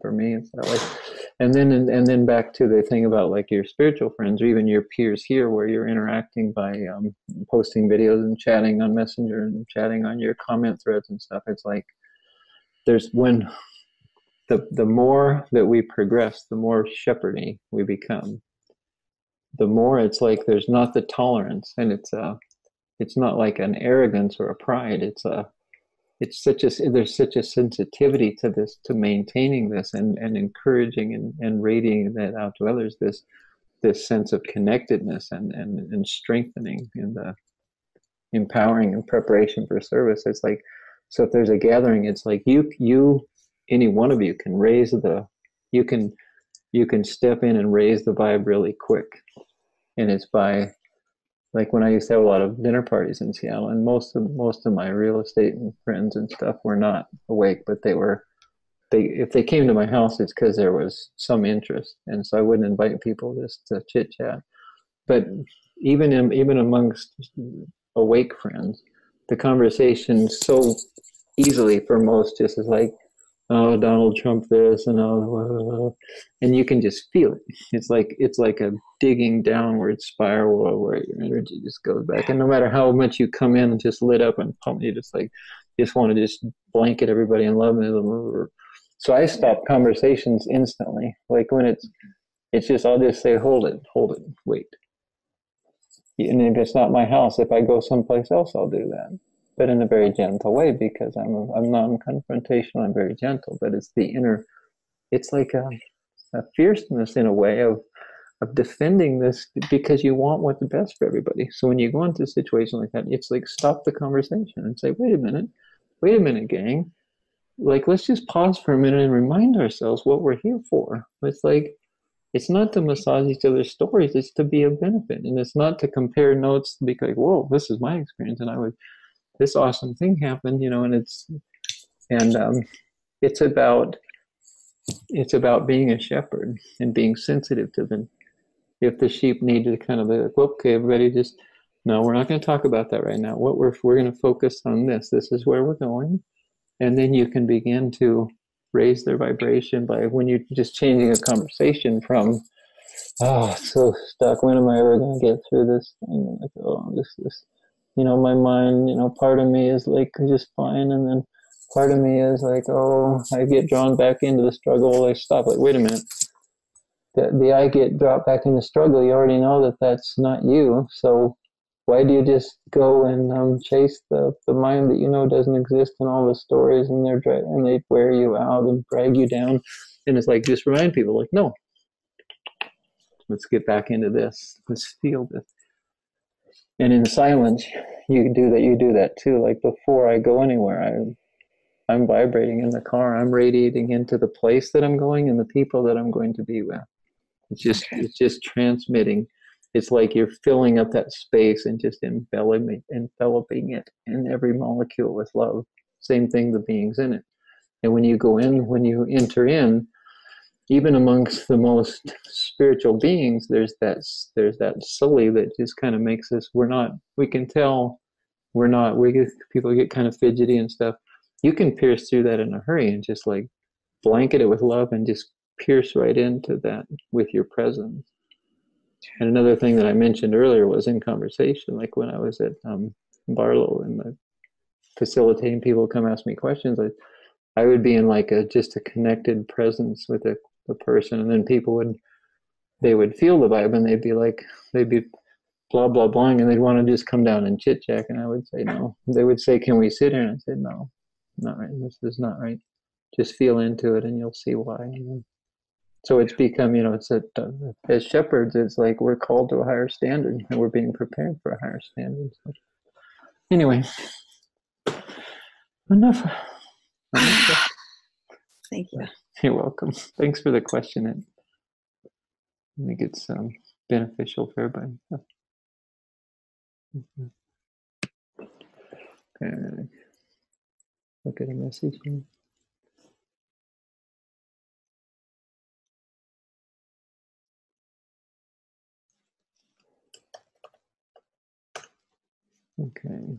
for me it's that way. And then back to the thing about like your spiritual friends, or even your peers here, where you're interacting by posting videos and chatting on Messenger and chatting on your comment threads and stuff. It's like, there's when the more that we progress, the more shepherdy we become, the more it's like there's not the tolerance, and it's not like an arrogance or a pride, there's such a sensitivity to this, to maintaining this and encouraging and radiating that out to others, this sense of connectedness and strengthening and the empowering and preparation for service. It's like, so if there's a gathering, it's like you any one of you can you can step in and raise the vibe really quick. And it's by, like, when I used to have a lot of dinner parties in Seattle, and most of my real estate and friends and stuff were not awake, but if they came to my house, it's because there was some interest, and so I wouldn't invite people just to chit chat. But even amongst awake friends, the conversation so easily for most just is like, oh, Donald Trump this, and you can just feel it. It's like a digging downward spiral where your energy just goes back. And no matter how much you come in just lit up and pumped, you just want to just blanket everybody in love. So I stop conversations instantly. Like when it's just, I'll just say, hold it, wait. And if it's not my house, if I go someplace else, I'll do that. But in a very gentle way, because I'm non-confrontational, I'm very gentle, but it's the inner, it's like a fierceness in a way of defending this, because you want what's the best for everybody. So when you go into a situation like that, it's like, stop the conversation and say, wait a minute, gang. Like, let's just pause for a minute and remind ourselves what we're here for. It's like, It's not to massage each other's stories, it's to be of benefit. And it's not to compare notes to be like, whoa, this is my experience, and this awesome thing happened, and it's about being a shepherd and being sensitive to them. If the sheep need to kind of be like, okay, everybody just, no, we're not going to talk about that right now. What we're going to focus on this. This is where we're going. And then you can begin to raise their vibration by when you're just changing a conversation from, oh, so stuck. When am I ever going to get through this thing? Like, oh, this, my mind, part of me is like just fine. And then part of me is like, oh, I get drawn back into the struggle. I stop, like, wait a minute. The I get dropped back in the struggle, you already know that that's not you. So why do you just go and chase the mind that doesn't exist in all the stories, and they wear you out and drag you down? And it's like, just remind people, like, no, let's get back into this. Let's feel this. And in silence, you do that too. Like, before I go anywhere, I'm vibrating in the car. I'm radiating into the place that I'm going and the people that I'm going to be with. It's just transmitting. It's like you're filling up that space and just enveloping it in every molecule with love. Same thing, the beings in it. And when you enter in, even amongst the most spiritual beings, there's that sully that just kind of makes us, people get kind of fidgety and stuff. You can pierce through that in a hurry and just like blanket it with love and just pierce right into that with your presence. And another thing that I mentioned earlier was in conversation, like when I was at Barlow and facilitating people come ask me questions, I would be in like just a connected presence with the person, and then people would feel the vibe, and they'd be blah blah blah, and they'd want to just come down and chit chat, and I would say no. They would say, "Can we sit here?" And I said, "No, not right. This is not right. Just feel into it, and you'll see why." So it's become, as shepherds, it's like we're called to a higher standard, and we're being prepared for a higher standard. So anyway, enough. Thank you. You're welcome. Thanks for the question. I think it's beneficial for everybody. Okay. Look at a message here. Okay.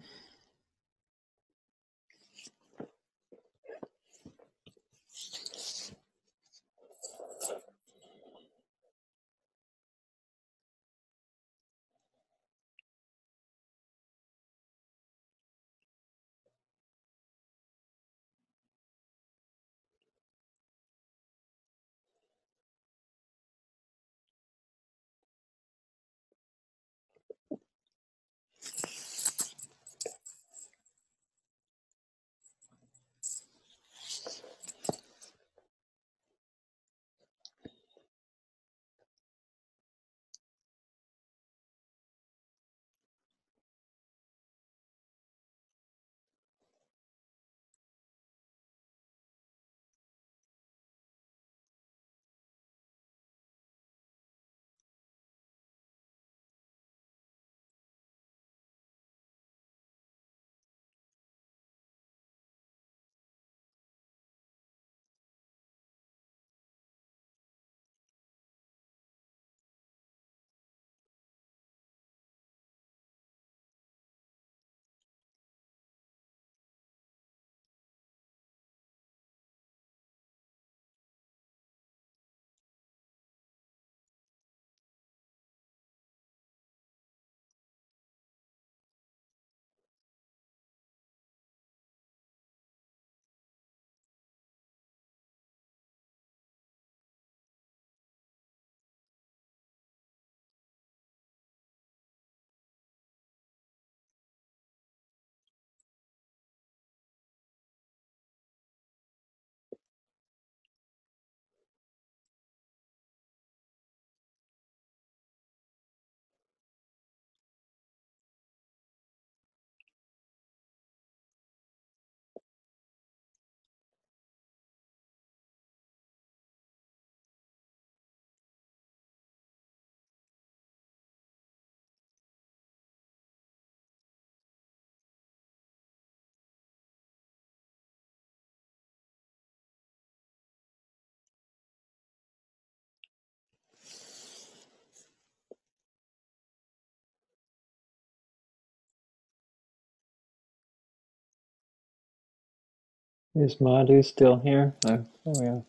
Is Madhu still here? Oh, there we are.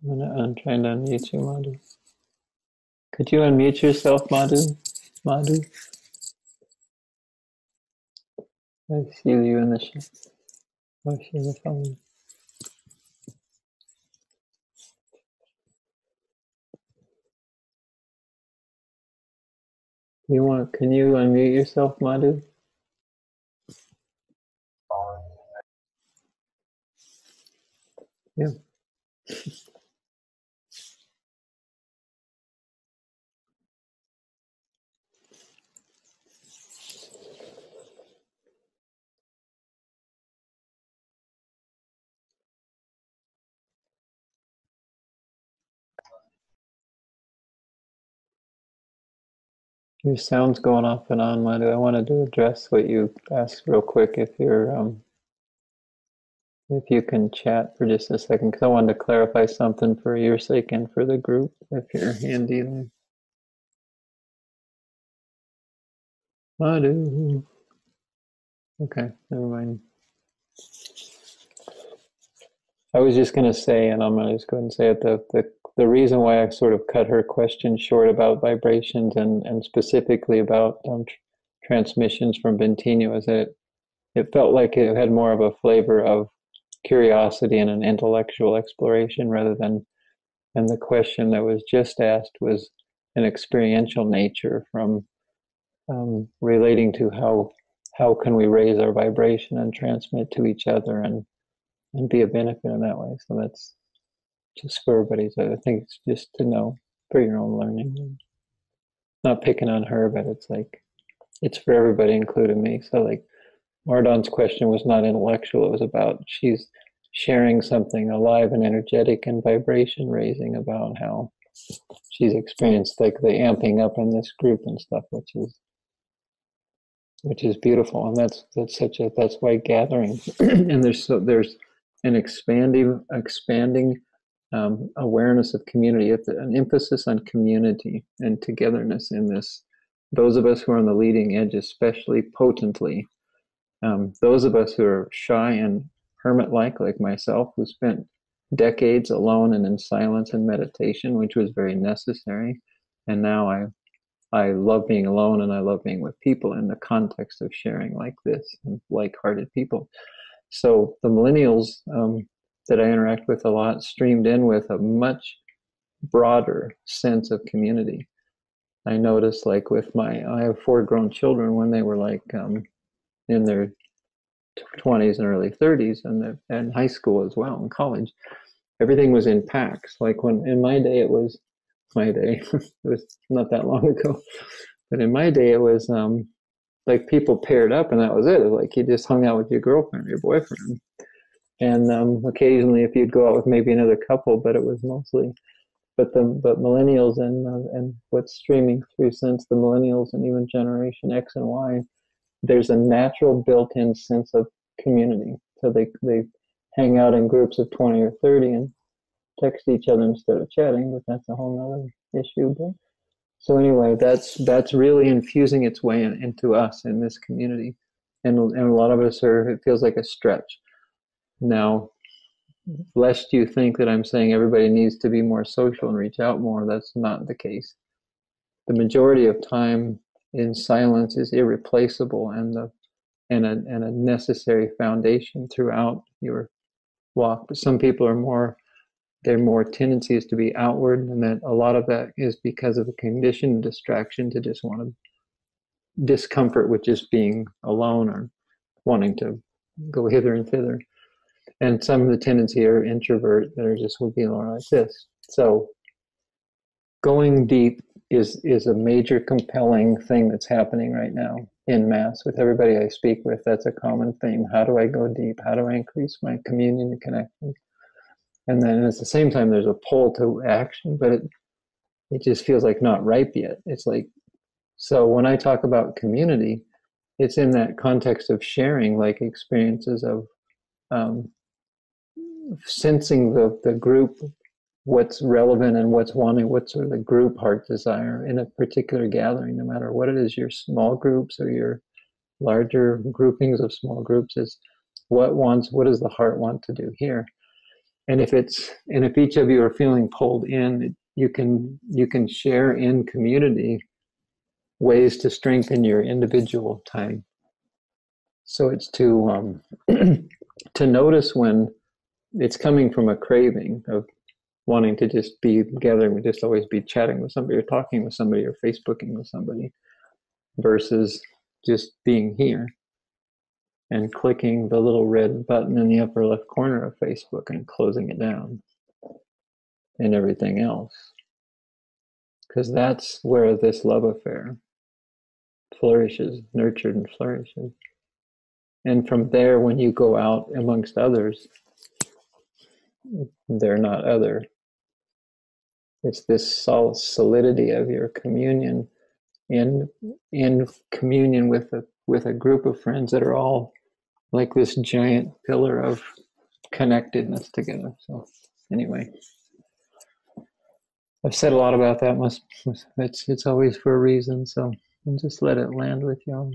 I'm trying to unmute you, Madhu. Could you unmute yourself, Madhu? Madhu? I see you in the phone. Can you unmute yourself, Madhu? Yeah. Your sound's going off and on, Madhu. I wanted to address what you asked real quick. If you can chat for just a second, because I wanted to clarify something for your sake and for the group. If you're handy, Madhu. Okay, never mind. I was just going to say, and I'm going to just go ahead and say it, the reason why I sort of cut her question short about vibrations and specifically about transmissions from Bentinho is that it felt like it had more of a flavor of curiosity and an intellectual exploration rather than, and the question that was just asked was an experiential nature from relating to how can we raise our vibration and transmit to each other and be a benefit in that way. So that's just for everybody's. I think it's just to know for your own learning. Not picking on her, but it's like it's for everybody, including me. So like Mardon's question was not intellectual. It was about she's sharing something alive and energetic and vibration raising about how she's experienced like the amping up in this group and stuff, which is beautiful. And that's why gathering and there's an expanding awareness of community, an emphasis on community and togetherness in this. Those of us who are on the leading edge, especially potently, those of us who are shy and hermit-like, like myself, who spent decades alone and in silence and meditation, which was very necessary. And now I love being alone and I love being with people in the context of sharing like this and like-hearted people. So the millennials that I interact with a lot streamed in with a much broader sense of community. I noticed like I have 4 grown children when they were like in their 20s and early 30s and high school as well and college. Everything was in packs. Like when in my day, it was not that long ago, but in my day it was like people paired up and that was it. It was like you just hung out with your girlfriend or your boyfriend. And occasionally if you'd go out with maybe another couple, but it was mostly, but millennials and what's streaming through since the millennials and even generation X and Y, there's a natural built-in sense of community. So they hang out in groups of 20 or 30 and text each other instead of chatting, but that's a whole nother issue. But so anyway, that's really infusing its way into us in this community. And a lot of us it feels like a stretch. Now, lest you think that I'm saying everybody needs to be more social and reach out more, that's not the case. The majority of time in silence is irreplaceable and a necessary foundation throughout your walk. But some people their more tendency is to be outward, and that a lot of that is because of a conditioned distraction to just want to discomfort with just being alone or wanting to go hither and thither. And some of the tendency are introvert that are just would be more like this. So going deep is a major compelling thing that's happening right now in mass with everybody I speak with. That's a common theme. How do I go deep? How do I increase my communion and connection? And then at the same time, there's a pull to action, but it just feels like not ripe yet. It's like, so when I talk about community, it's in that context of sharing like experiences of sensing the group, what's relevant and what's wanting, what's sort of the group heart desire in a particular gathering, no matter what it is, your small groups or your larger groupings of small groups is what does the heart want to do here? And if each of you are feeling pulled in, you can share in community ways to strengthen your individual time. So it's to to notice when it's coming from a craving of wanting to just be gathering, just always be chatting with somebody or talking with somebody or Facebooking with somebody, versus just being here and clicking the little red button in the upper left corner of Facebook and closing it down and everything else. Because that's where this love affair flourishes, nurtured and flourishes. And from there, when you go out amongst others, they're not other. It's this solidity of your communion in communion with a group of friends that are all like this giant pillar of connectedness together. So anyway, I've said a lot about that. It's always for a reason. So I'll just let it land with y'all.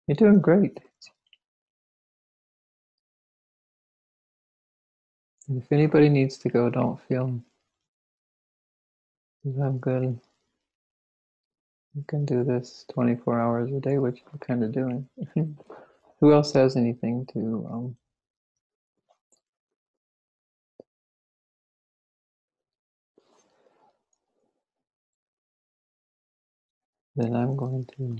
You're doing great. If anybody needs to go, don't feel I'm good. You can do this 24 hours a day, which I'm kind of doing. Who else has anything to then I'm going to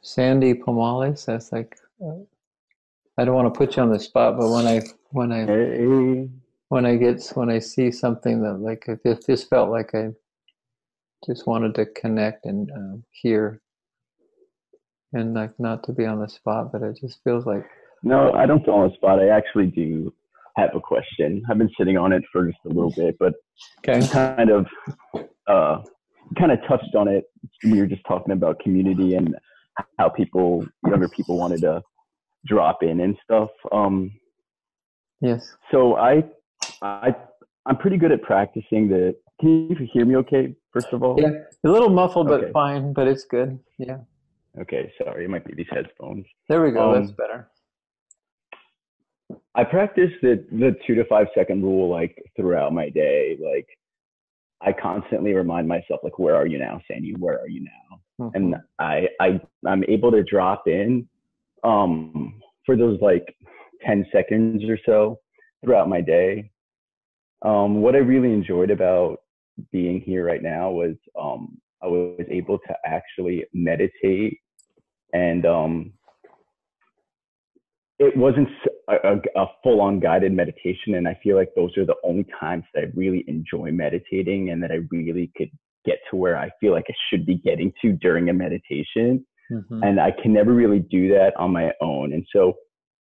Sandy Pomales. That's like I don't want to put you on the spot, but when I see something that like it just felt like I just wanted to connect and hear, and like not to be on the spot, but it just feels like. No, I don't feel on the spot. I actually do have a question. I've been sitting on it for just a little bit, but okay. kind of touched on it when you were just talking about community and how younger people wanted to drop in and stuff. Yes. So I'm pretty good at practicing the. Can you hear me okay, first of all? Yeah, a little muffled, okay. But fine, but it's good. Yeah. Okay, sorry, it might be these headphones. There we go, that's better. I practice the 2 to 5 second rule like throughout my day. Like I constantly remind myself, like, where are you now, Sandy? Where are you now? Mm-hmm. And I'm able to drop in for those like 10 seconds or so throughout my day. What I really enjoyed about being here right now was I was able to actually meditate, and it wasn't a full-on guided meditation, and I feel like those are the only times that I really enjoy meditating and that I really could get to where I feel like I should be getting to during a meditation. Mm-hmm. And I can never really do that on my own. And so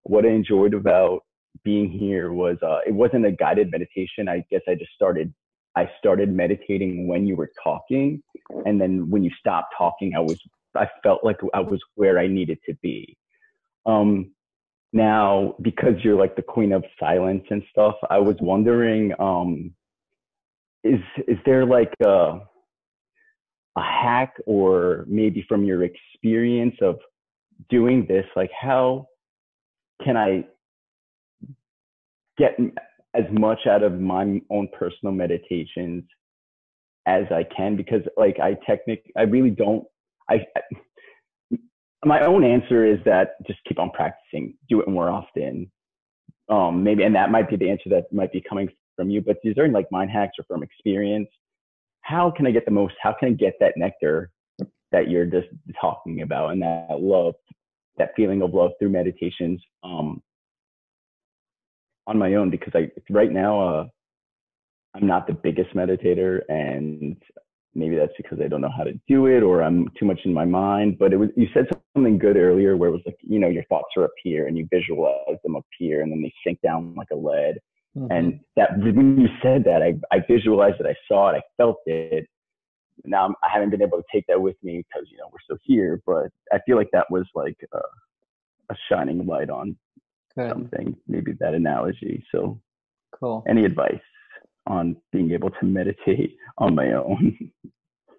what I enjoyed about being here was it wasn't a guided meditation. I guess I started meditating when you were talking, and then when you stopped talking, I felt like I was where I needed to be. Now, because you're like the queen of silence and stuff, I was wondering, is there like a hack, or maybe from your experience of doing this, like how can I get as much out of my own personal meditations as I can? Because like I really don't, my own answer is that just keep on practicing, do it more often. Maybe, and that might be the answer that might be coming from you, but is there like mind hacks or from experience? How can I get that nectar that you're just talking about, and that love, that feeling of love through meditations on my own? Because right now, I'm not the biggest meditator, and maybe that's because I don't know how to do it, or I'm too much in my mind. But you said something good earlier where it was like, your thoughts are up here and you visualize them up here and then they sink down like a lead. Mm-hmm. And that when you said that, I visualized it, I saw it, I felt it. Now I haven't been able to take that with me because, we're still here, but I feel like that was like a shining light on something, maybe that analogy. So cool. Any advice? on being able to meditate on my own.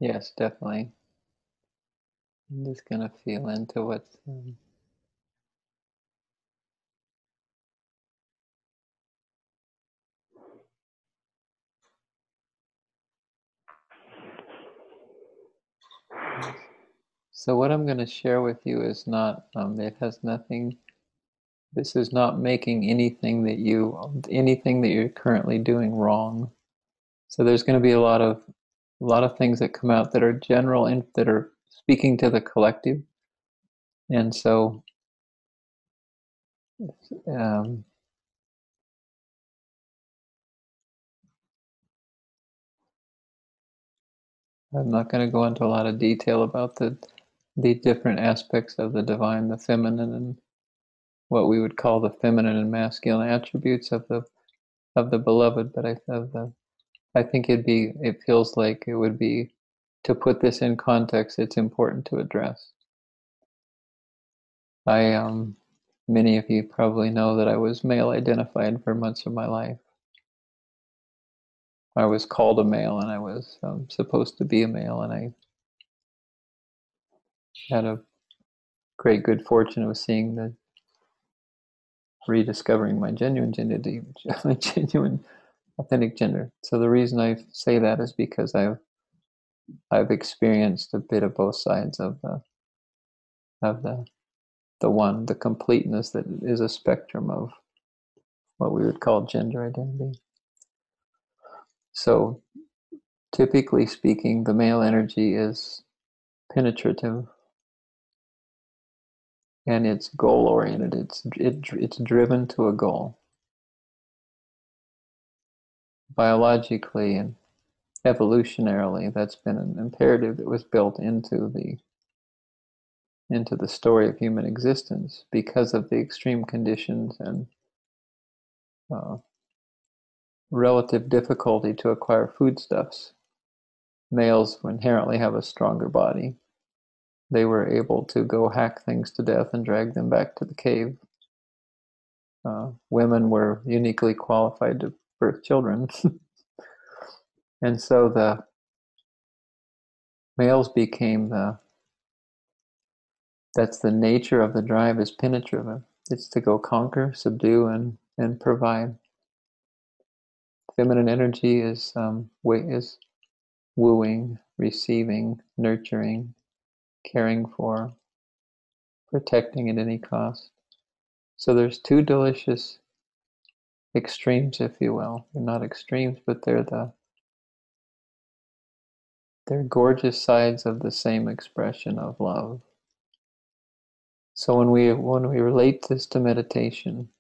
Yes, definitely. I'm just gonna feel into what's so what I'm going to share with you is not, it has nothing, this is not making anything that you're currently doing wrong. So there's going to be a lot of things that come out that are general and that are speaking to the collective. And so um, I'm not going to go into a lot of detail about the different aspects of the divine, the feminine, and what we would call the feminine and masculine attributes of the beloved. But I think it feels like it would be, to put this in context, it's important to address. Many of you probably know that I was male identified for months of my life. I was called a male, and I was supposed to be a male, and I had a great good fortune of rediscovering my genuine gender, my genuine authentic gender. So the reason I say that is because I've experienced a bit of both sides of the completeness that is a spectrum of what we would call gender identity. So typically speaking, the male energy is penetrative, and it's goal oriented. It's driven to a goal. Biologically and evolutionarily, that's been an imperative that was built into the story of human existence because of the extreme conditions and relative difficulty to acquire foodstuffs. Males inherently have a stronger body. They were able to go hack things to death and drag them back to the cave. Women were uniquely qualified to birth children. And so the males became that's the nature of the drive, is penetrative. It's to go conquer, subdue, and provide. Feminine energy is wooing, receiving, nurturing, caring for, protecting at any cost. So there's two delicious extremes, if you will. They're not extremes, but they're gorgeous sides of the same expression of love. So when we relate this to meditation,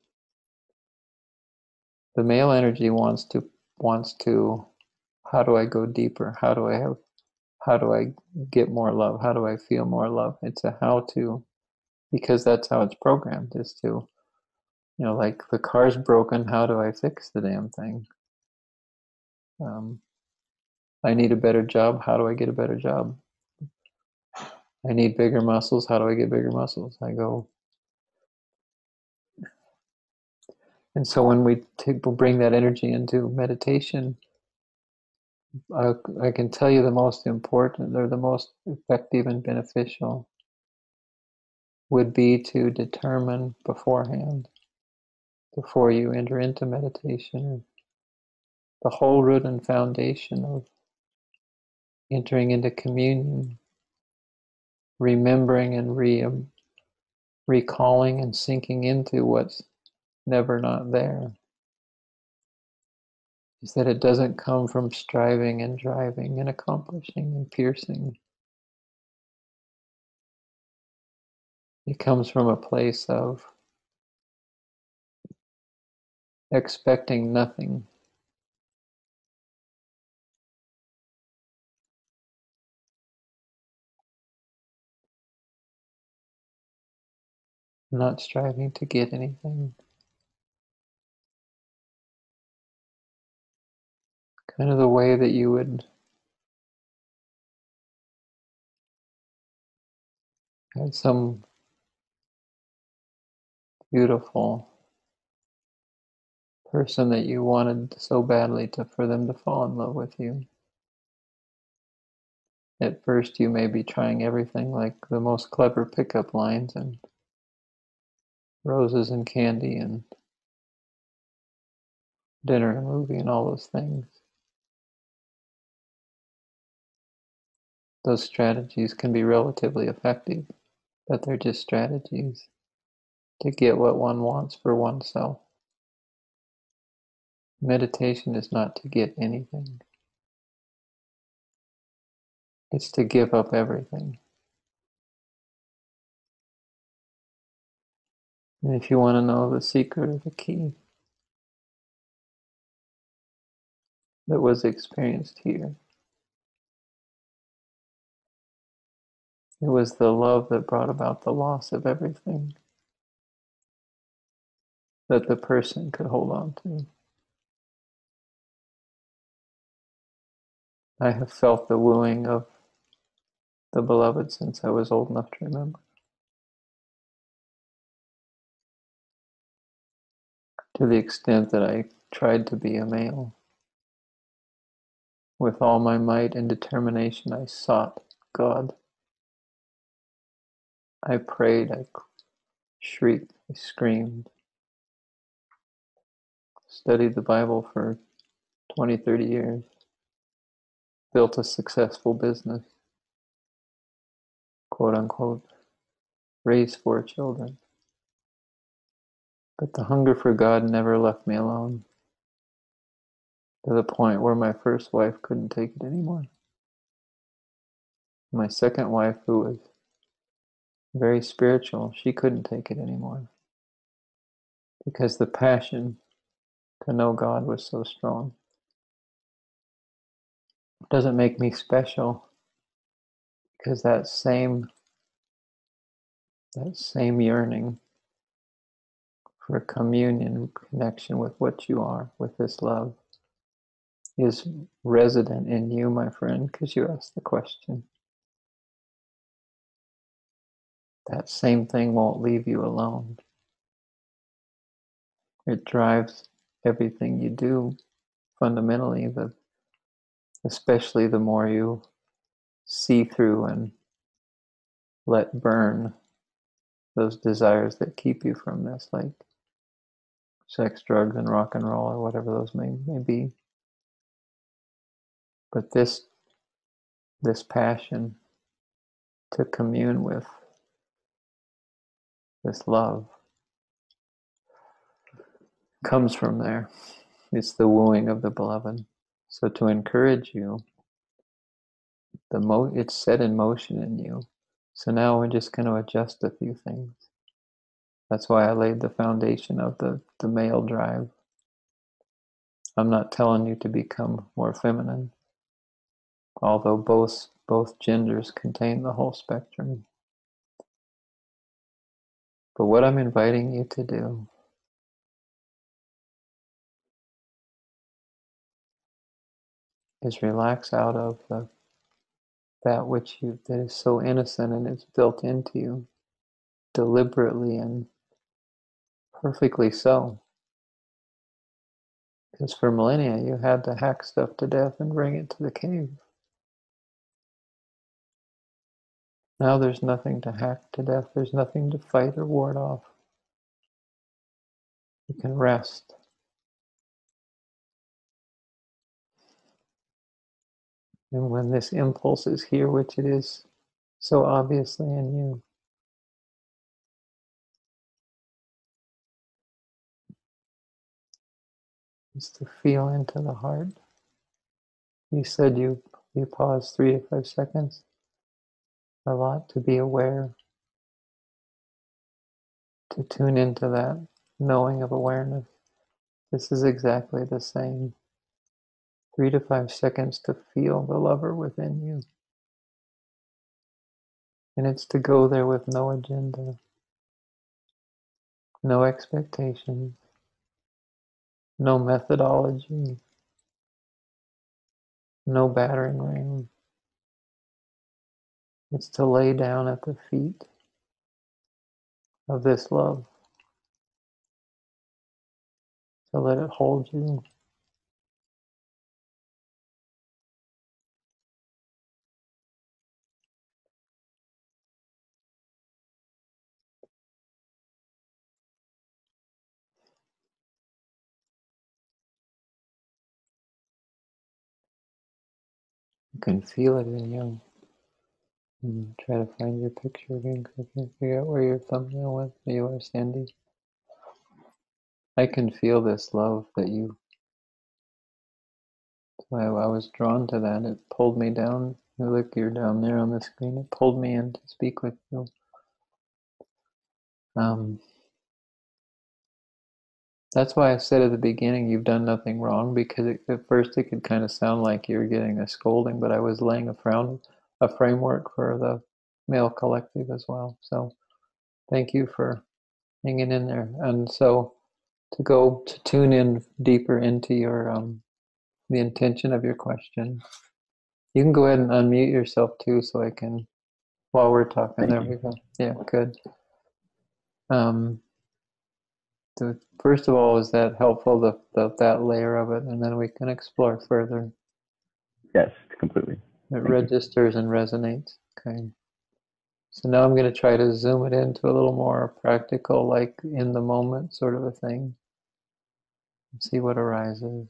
the male energy wants to how do I go deeper? How do I get more love? How do I feel more love? It's a how to, because that's how it's programmed, is to, like the car's broken, how do I fix the damn thing? I need a better job. How do I get a better job? I need bigger muscles. How do I get bigger muscles? And so when we bring that energy into meditation, I can tell you the most important, or the most effective and beneficial, would be to determine beforehand, before you enter into meditation, the whole root and foundation of entering into communion, remembering and recalling and sinking into what's never not there, is that it doesn't come from striving and driving and accomplishing and piercing. It comes from a place of expecting nothing. Not striving to get anything. Kind of the way that you would have some beautiful person that you wanted so badly for them to fall in love with you. At first you may be trying everything, like the most clever pickup lines and roses and candy and dinner and movie and all those things. Those strategies can be relatively effective, but they're just strategies to get what one wants for oneself. Meditation is not to get anything. It's to give up everything. And if you want to know the secret or the key that was experienced here, it was the love that brought about the loss of everything that the person could hold on to. I have felt the wooing of the beloved since I was old enough to remember. To the extent that I tried to be a male. With all my might and determination, I sought God. I prayed, I shrieked, I screamed. Studied the Bible for 20, 30 years. Built a successful business. Quote unquote. Raised 4 children. But the hunger for God never left me alone. To the point where my first wife couldn't take it anymore. My second wife, who was very spiritual, she couldn't take it anymore. Because the passion to know God was so strong. It doesn't make me special, because that same yearning for communion, connection with what you are, with this love, is resident in you, my friend, because you asked the question. That same thing won't leave you alone. It drives everything you do, fundamentally, especially the more you see through and let burn those desires that keep you from this, like sex, drugs, and rock and roll, or whatever those may be. But this passion to commune with this love comes from there. It's the wooing of the beloved. So to encourage you, it's set in motion in you. So now we're just going to adjust a few things. That's why I laid the foundation of the male drive. I'm not telling you to become more feminine, although both genders contain the whole spectrum. But what I'm inviting you to do is relax out of that is so innocent and it's built into you, deliberately and perfectly so. Because for millennia you had to hack stuff to death and bring it to the cave. Now there's nothing to hack to death. There's nothing to fight or ward off. You can rest. And when this impulse is here, which it is so obviously in you, is to feel into the heart. You said you pause 3 to 5 seconds. A lot to be aware, to tune into that knowing of awareness. This is exactly the same. 3 to 5 seconds to feel the lover within you. And it's to go there with no agenda, no expectations, no methodology, no battering ram. It's to lay down at the feet of this love. to let it hold you. You can feel it in you. And try to find your picture again, because I can't figure out where your thumbnail went. There you are, Sandy. I can feel this love that you. I was drawn to that. It pulled me down. Look, you're down there on the screen. It pulled me in to speak with you. That's why I said at the beginning, you've done nothing wrong, because at first it could kind of sound like you're getting a scolding, but I was laying a framework for the male collective as well. So thank you for hanging in there. And so to tune in deeper into your the intention of your question, you can go ahead and unmute yourself too, so I can, while we're talking. There we go. Yeah, good. First of all, is that helpful, that layer of it, and then we can explore further. Yes, completely. It registers and resonates. Okay. So now I'm going to try to zoom it into a little more practical, like in the moment sort of a thing. And see what arises.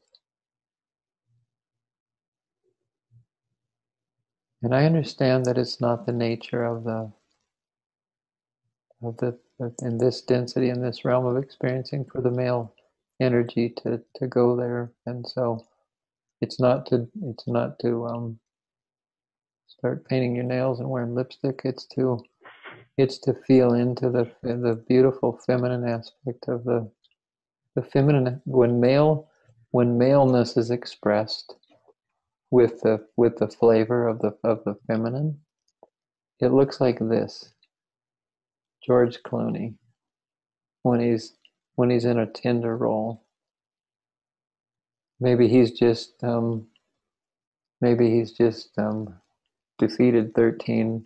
And I understand that it's not the nature of in this density, in this realm of experiencing, for the male energy to go there, and so it's not to start painting your nails and wearing lipstick. It's to feel into the beautiful feminine aspect of the feminine, when maleness is expressed with the flavor of the feminine. It looks like this. George Clooney, when he's in a tender role. Maybe he's just defeated 13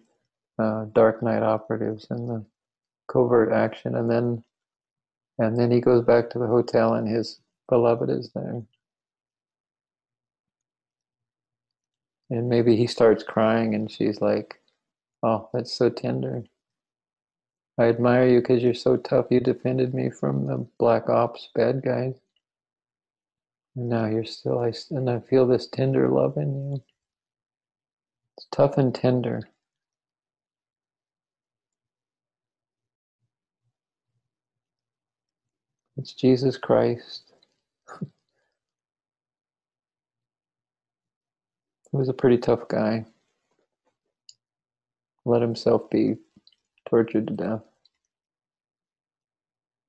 Dark Knight operatives in the covert action, and then he goes back to the hotel and his beloved is there. And maybe he starts crying and she's like, "Oh, that's so tender. I admire you because you're so tough. You defended me from the black ops bad guys. And now you're still, and I feel this tender love in you. It's tough and tender." It's Jesus Christ. He was a pretty tough guy. Let himself be tortured to death.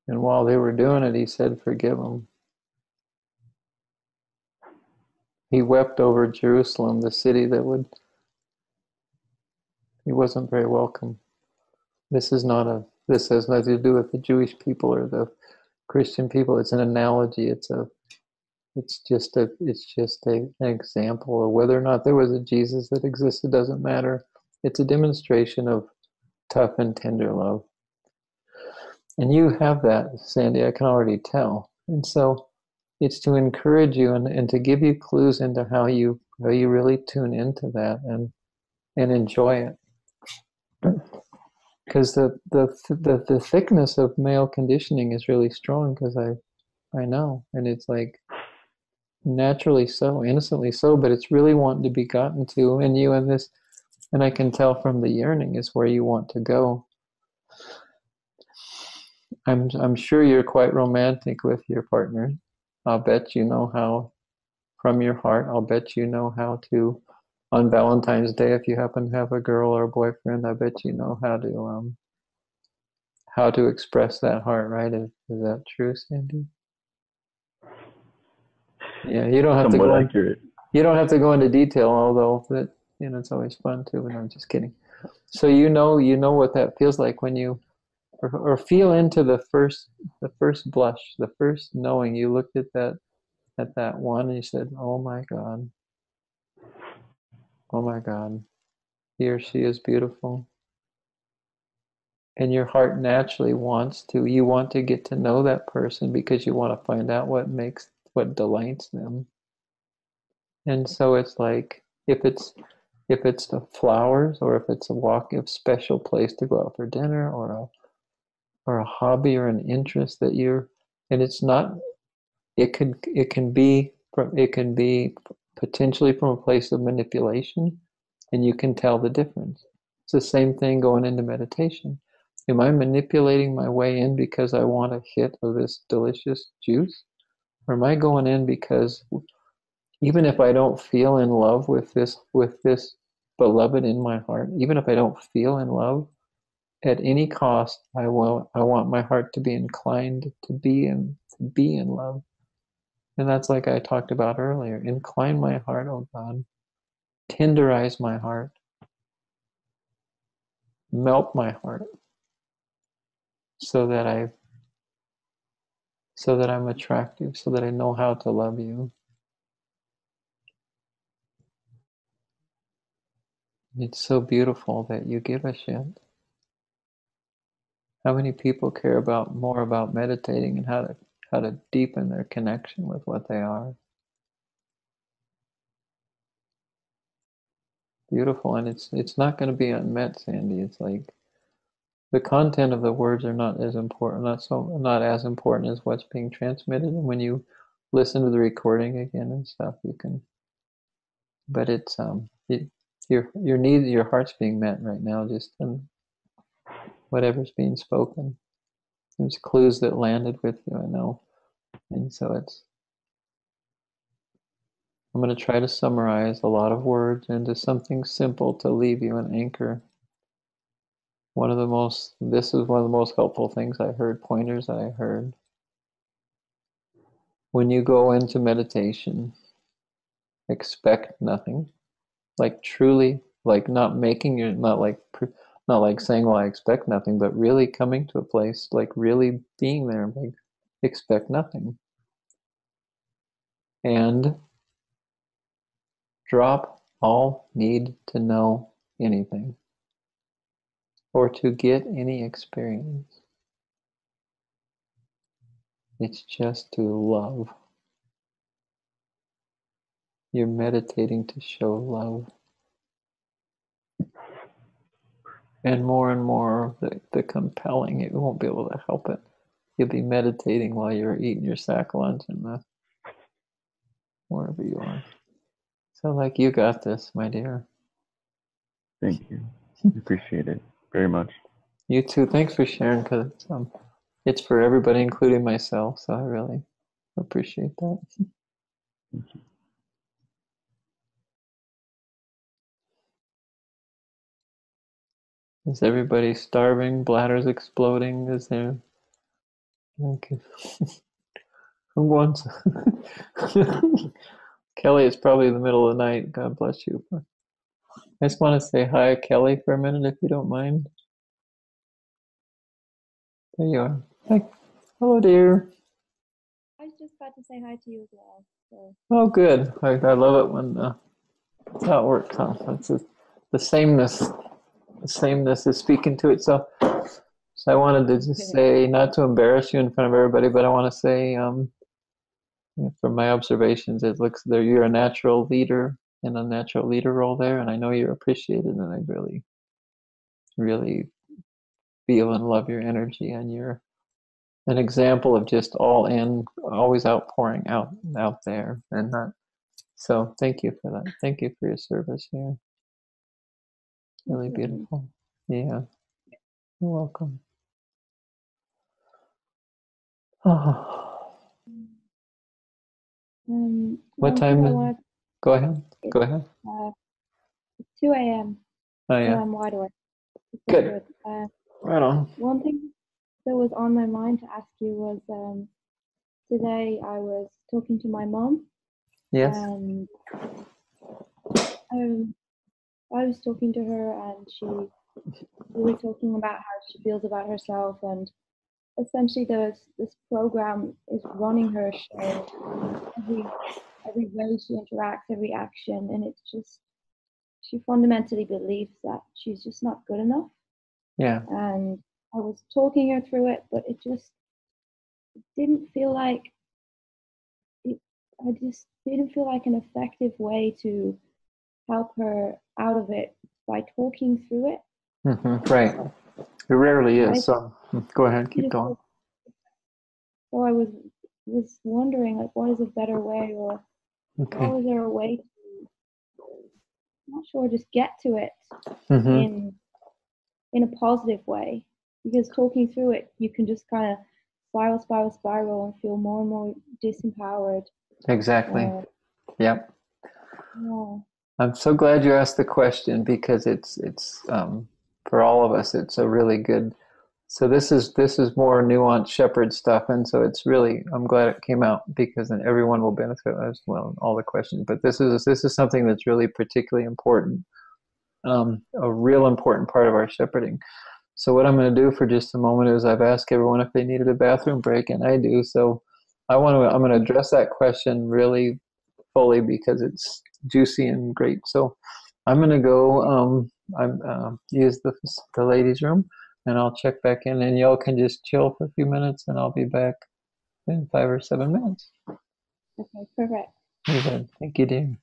And while they were doing it, he said, "Forgive them." He wept over Jerusalem, the city he wasn't very welcome. This has nothing to do with the Jewish people or the Christian people. It's an analogy. It's just an example of whether or not there was a Jesus that existed doesn't matter. It's a demonstration of tough and tender love. And you have that, Sandy, I can already tell. And so it's to encourage you and to give you clues into how you really tune into that and enjoy it. Because the thickness of male conditioning is really strong, because I know, and it's like naturally so, innocently so, but it's really wanting to be gotten to, and you and this, and I can tell from the yearning is where you want to go. I'm sure you're quite romantic with your partner. I'll bet you know how, from your heart, I'll bet you know how to, on Valentine's Day, if you happen to have a girl or a boyfriend, I bet you know how to express that heart, right? Is that true, Sandy? Yeah, you don't have to go. Accurate. You don't have to go into detail, although that it's always fun too. But I'm just kidding. So you know what that feels like when you, or feel into the first blush, the first knowing. You looked at that one and you said, "Oh my God, oh my God, he or she is beautiful." And your heart naturally you want to get to know that person because you want to find out what delights them. And so it's like, if it's the flowers, or if it's a special place to go out for dinner, or a hobby or an interest and it's not, it can be potentially from a place of manipulation, and you can tell the difference. It's the same thing going into meditation. Am I manipulating my way in because I want a hit of this delicious juice? Or am I going in because even if I don't feel in love with this beloved in my heart, even if I don't feel in love, at any cost, I want my heart to be inclined to be in love. And that's like I talked about earlier. Incline my heart, oh God. Tenderize my heart. Melt my heart. So that I'm attractive, so that I know how to love you. It's so beautiful that you give a shit. How many people care more about meditating and how to deepen their connection with what they are? Beautiful, and it's not going to be unmet, Sandy. It's like the content of the words are not as important, not as important as what's being transmitted. And when you listen to the recording again and stuff, you can. But it's your need, your heart's being met right now, just in whatever's being spoken. There's clues that landed with you, I know, and so I'm going to try to summarize a lot of words into something simple to leave you an anchor. This is one of the most helpful things I heard, pointers I heard. When you go into meditation, expect nothing. Like truly, like not like saying, well, I expect nothing, but really coming to a place, like really being there, like expect nothing. And drop all need to know anything or to get any experience. It's just to love. You're meditating to show love. And more the compelling, you won't be able to help it. You'll be meditating while you're eating your sack lunch and wherever you are. So like, you got this, my dear. Thank you. Appreciate it very much. You too. Thanks for sharing, because it's for everybody, including myself. So I really appreciate that. Thank you. Is everybody starving? Bladders exploding? Is there? Okay. Who wants? Kelly, it's probably the middle of the night. God bless you. I just want to say hi, Kelly, for a minute, if you don't mind. There you are. Hi. Hello, dear. I was just about to say hi to you as well. So. Oh, good. I love it when that's how it works. Huh? That's the sameness. The sameness is speaking to itself. So I wanted to just say, not to embarrass you in front of everybody, but I want to say, from my observations, it looks there you're a natural leader in a natural leader role there, and I know you're appreciated, and I really, really feel and love your energy, and you're an example of just all in, always outpouring out there, and not. So thank you for that. Thank you for your service here. Really beautiful. Yeah, you're welcome. Oh. What time? Go ahead. Go ahead. It's 2 a.m. Oh yeah. So I'm wide awake. Good. Right on. One thing that was on my mind to ask you was, today I was talking to my mom. Yes. And I was talking to her, and we were talking about how she feels about herself, and essentially this program is running her show. Every way she interacts, every action, and it's just, she fundamentally believes that she's just not good enough. Yeah. And I was talking her through it, but it just didn't feel like it. I just didn't feel like an effective way to help her out of it by talking through it. Right. It rarely is. So go ahead, keep going. So I was wondering, like, what is a better way, or was there a way to, I'm not sure, just get to it in a positive way? Because talking through it, you can just kind of spiral and feel more and more disempowered. Exactly. Yep. Yeah. I'm so glad you asked the question, because it's for all of us, it's a really good. So this is more nuanced shepherd stuff, and so it's really, I'm glad it came out, because then everyone will benefit as well, all the questions. But this is something that's really particularly important, a real important part of our shepherding. So what I'm going to do for just a moment is I've asked everyone if they needed a bathroom break, and I do. So I'm going to address that question really fully, because it's juicy and great. So I'm going to go use the ladies' room, and I'll check back in, and y'all can just chill for a few minutes, and I'll be back in 5 or 7 minutes. Okay, perfect. Okay. Thank you, dear.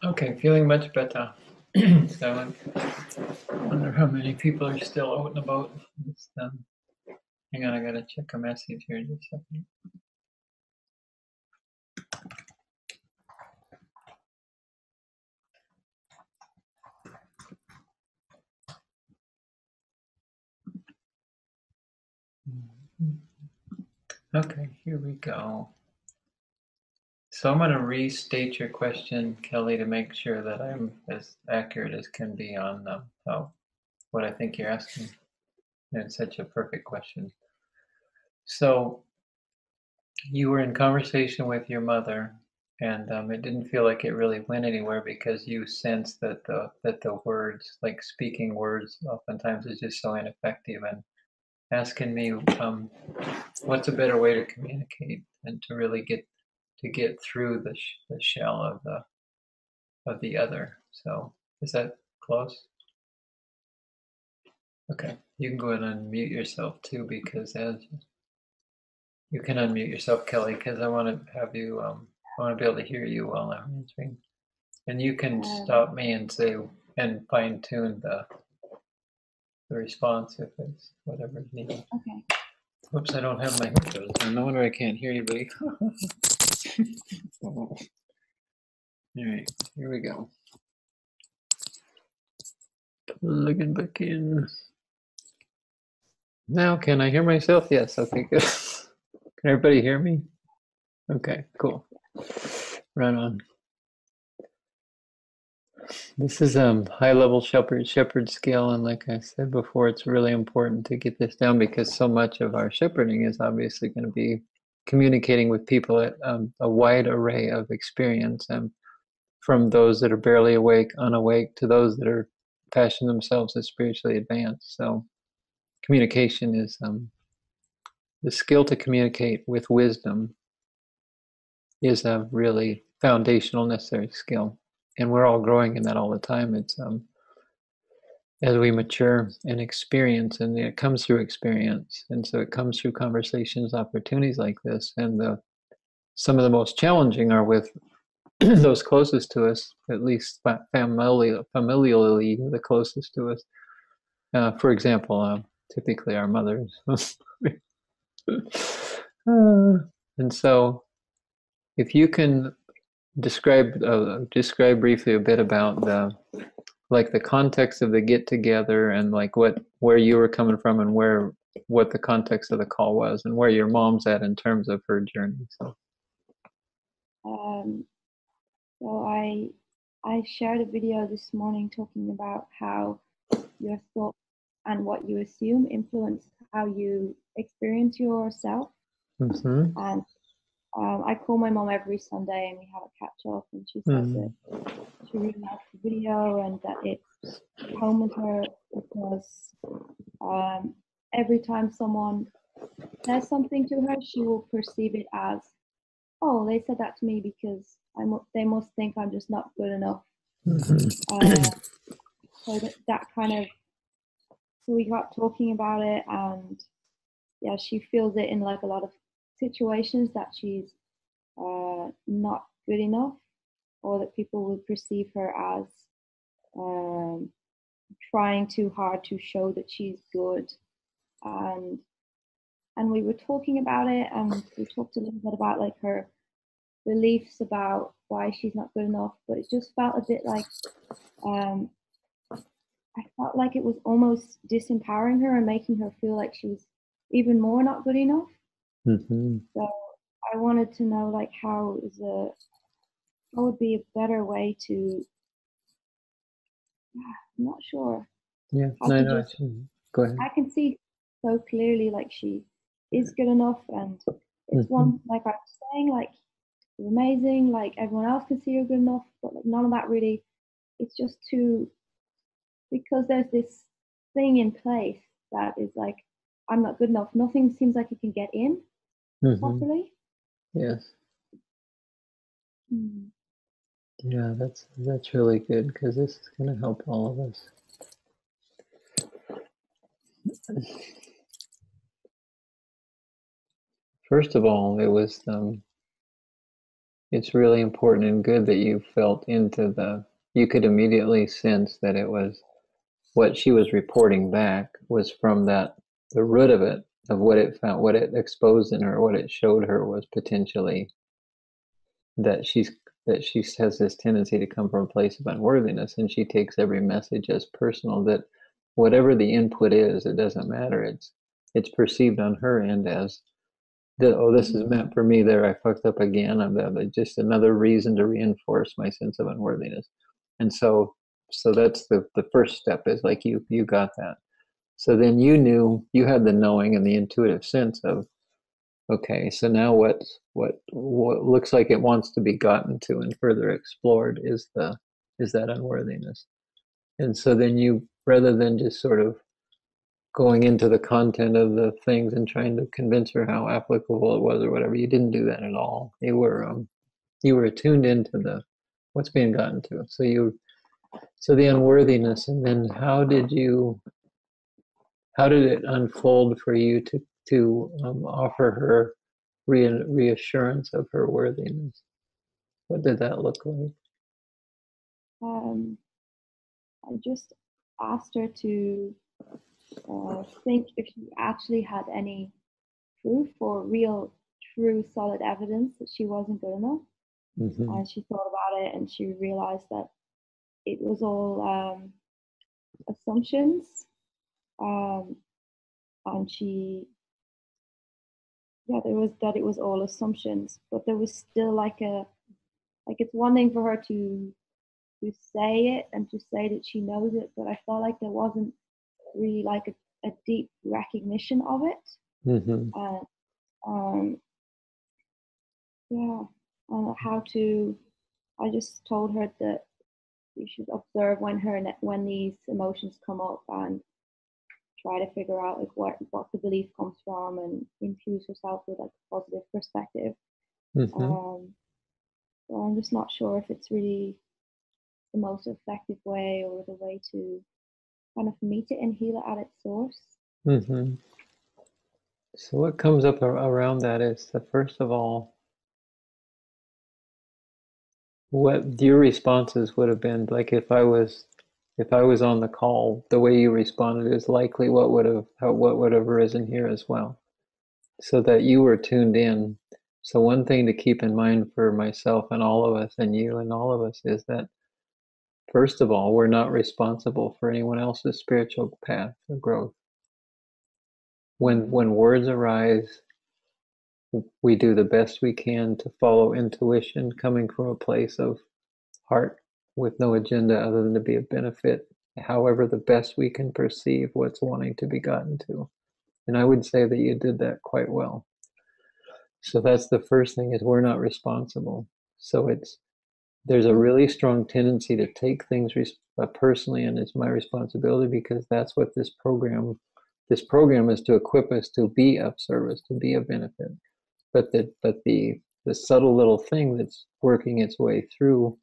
Okay, feeling much better. So I wonder how many people are still out and about. Hang on, I gotta check a message here in just a second. Okay, here we go. So I'm going to restate your question, Kelly, to make sure that I'm as accurate as can be on what I think you're asking. And it's such a perfect question. So you were in conversation with your mother, and it didn't feel like it really went anywhere because you sensed that the words, like speaking words, oftentimes is just so ineffective. And asking me, what's a better way to communicate and to really get through the shell of the other. So is that close? Okay, you can go ahead and unmute yourself too, because as you can unmute yourself, Kelly, because I want to have you. I want to be able to hear you while I'm answering, and you can stop me and say and fine tune the response if it's whatever is needed. Okay. Oops, I don't have my headphones on. No wonder I can't hear you, buddy. All right, here we go. Plugging back in. Now, can I hear myself? Yes, okay, good. Can everybody hear me? Okay, cool. Right on. This is high-level shepherd scale, and like I said before, it's really important to get this down because so much of our shepherding is obviously going to be communicating with people at a wide array of experience, and from those that are barely awake, unawake, to those that are fashioning themselves as spiritually advanced. So communication is the skill to communicate with wisdom is a really foundational necessary skill, and we're all growing in that all the time. It's as we mature and experience, and it comes through experience, and so it comes through conversations, opportunities like this, and some of the most challenging are with those closest to us, at least familially the closest to us. For example, typically our mothers. And so if you can describe briefly a bit about the context of the get together and like where you were coming from and what the context of the call was and where your mom's at in terms of her journey. So I shared a video this morning talking about how your thoughts and what you assume influence how you experience yourself. Mm-hmm. And I call my mom every Sunday and we have a catch up, and she said that she really liked the video and that it home with her because every time someone says something to her, she will perceive it as, oh, they said that to me because they must think I'm just not good enough. So that kind of, so we got talking about it, and yeah, she feels it in like a lot of situations that she's not good enough, or that people will perceive her as trying too hard to show that she's good. And we were talking about it, and we talked a little bit about like her beliefs about why she's not good enough, but it just felt a bit like I felt like it was almost disempowering her and making her feel like she was even more not good enough. Mm-hmm. So I wanted to know like how would be a better way to, I'm not sure. Yeah, no, go ahead. I can see so clearly like she is good enough, and it's one, like I was saying, like you're amazing, like everyone else can see you're good enough, but like none of that really, it's just too, because there's this thing in place that is like, I'm not good enough. Nothing seems like it can get in properly. Yes. Yeah, that's really good because this is going to help all of us. First of all, it was it's really important and good that you felt into you could immediately sense that it was what she was reporting back was from the root of it, of what it found, what it exposed in her, what it showed her was potentially that she has this tendency to come from a place of unworthiness, and she takes every message as personal, that whatever the input is, it doesn't matter. It's perceived on her end as this is meant for me. There, I fucked up again. I'm just another reason to reinforce my sense of unworthiness. And so that's the first step, is like you got that. So then you knew, you had the knowing and the intuitive sense of, okay, so now what looks like it wants to be gotten to and further explored is that unworthiness. And so then you, rather than just sort of going into the content of the things and trying to convince her how applicable it was or whatever, you didn't do that at all. You were attuned into what's being gotten to. So the unworthiness, and then how did it unfold for you to offer her reassurance of her worthiness? What did that look like? I just asked her to think if she actually had any proof or real, true, solid evidence that she wasn't good enough. Mm-hmm. And she thought about it, and she realized that it was all assumptions. And it was all assumptions, but there was still it's one thing for her to say it and to say that she knows it, but I felt like there wasn't really like a deep recognition of it. Mm-hmm. I just told her that you should observe when these emotions come up and try to figure out like what the belief comes from, and infuse herself with like a positive perspective. Mm-hmm. So I'm just not sure if it's really the most effective way or the way to kind of meet it and heal it at its source. Mm-hmm. So what comes up around that is that, first of all, what your responses would have been like if I was on the call. The way you responded is likely what would have arisen here as well, so that you were tuned in. So one thing to keep in mind for myself and all of us, and you and all of us, is that first of all, we're not responsible for anyone else's spiritual path or growth. When words arise, we do the best we can to follow intuition coming from a place of heart, with no agenda other than to be of benefit, however the best we can perceive what's wanting to be gotten to. And I would say that you did that quite well. So that's the first thing, is we're not responsible. So there's a really strong tendency to take things personally, and it's my responsibility, because that's what this program is, to equip us to be of service, to be of benefit. But the subtle little thing that's working its way through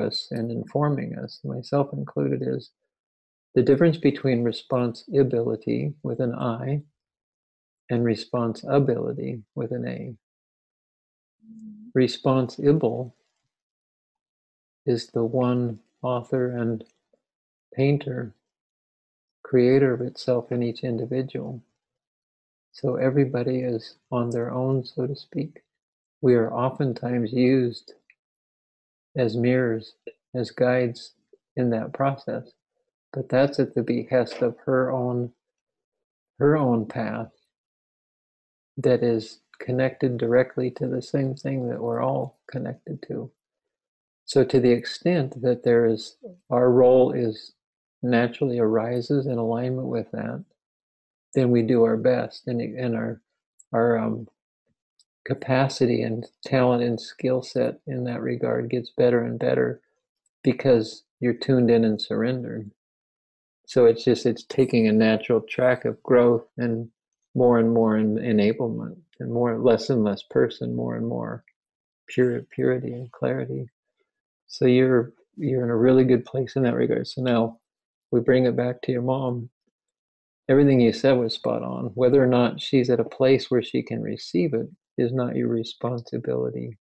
us and informing us, myself included, is the difference between responsibility with an I and responsibility with an A. Responsible is the one author and painter, creator of itself in each individual. So everybody is on their own, so to speak. We are oftentimes used as mirrors, as guides in that process. But that's at the behest of her own path that is connected directly to the same thing that we're all connected to. So to the extent that our role is naturally arises in alignment with that, then we do our best, and our capacity and talent and skill set in that regard gets better and better, because you're tuned in and surrendered. So it's taking a natural track of growth, and more enablement, and less and less person, more and more purity and clarity. So you're in a really good place in that regard. So now we bring it back to your mom. Everything you said was spot on. Whether or not she's at a place where she can receive it is not your responsibility.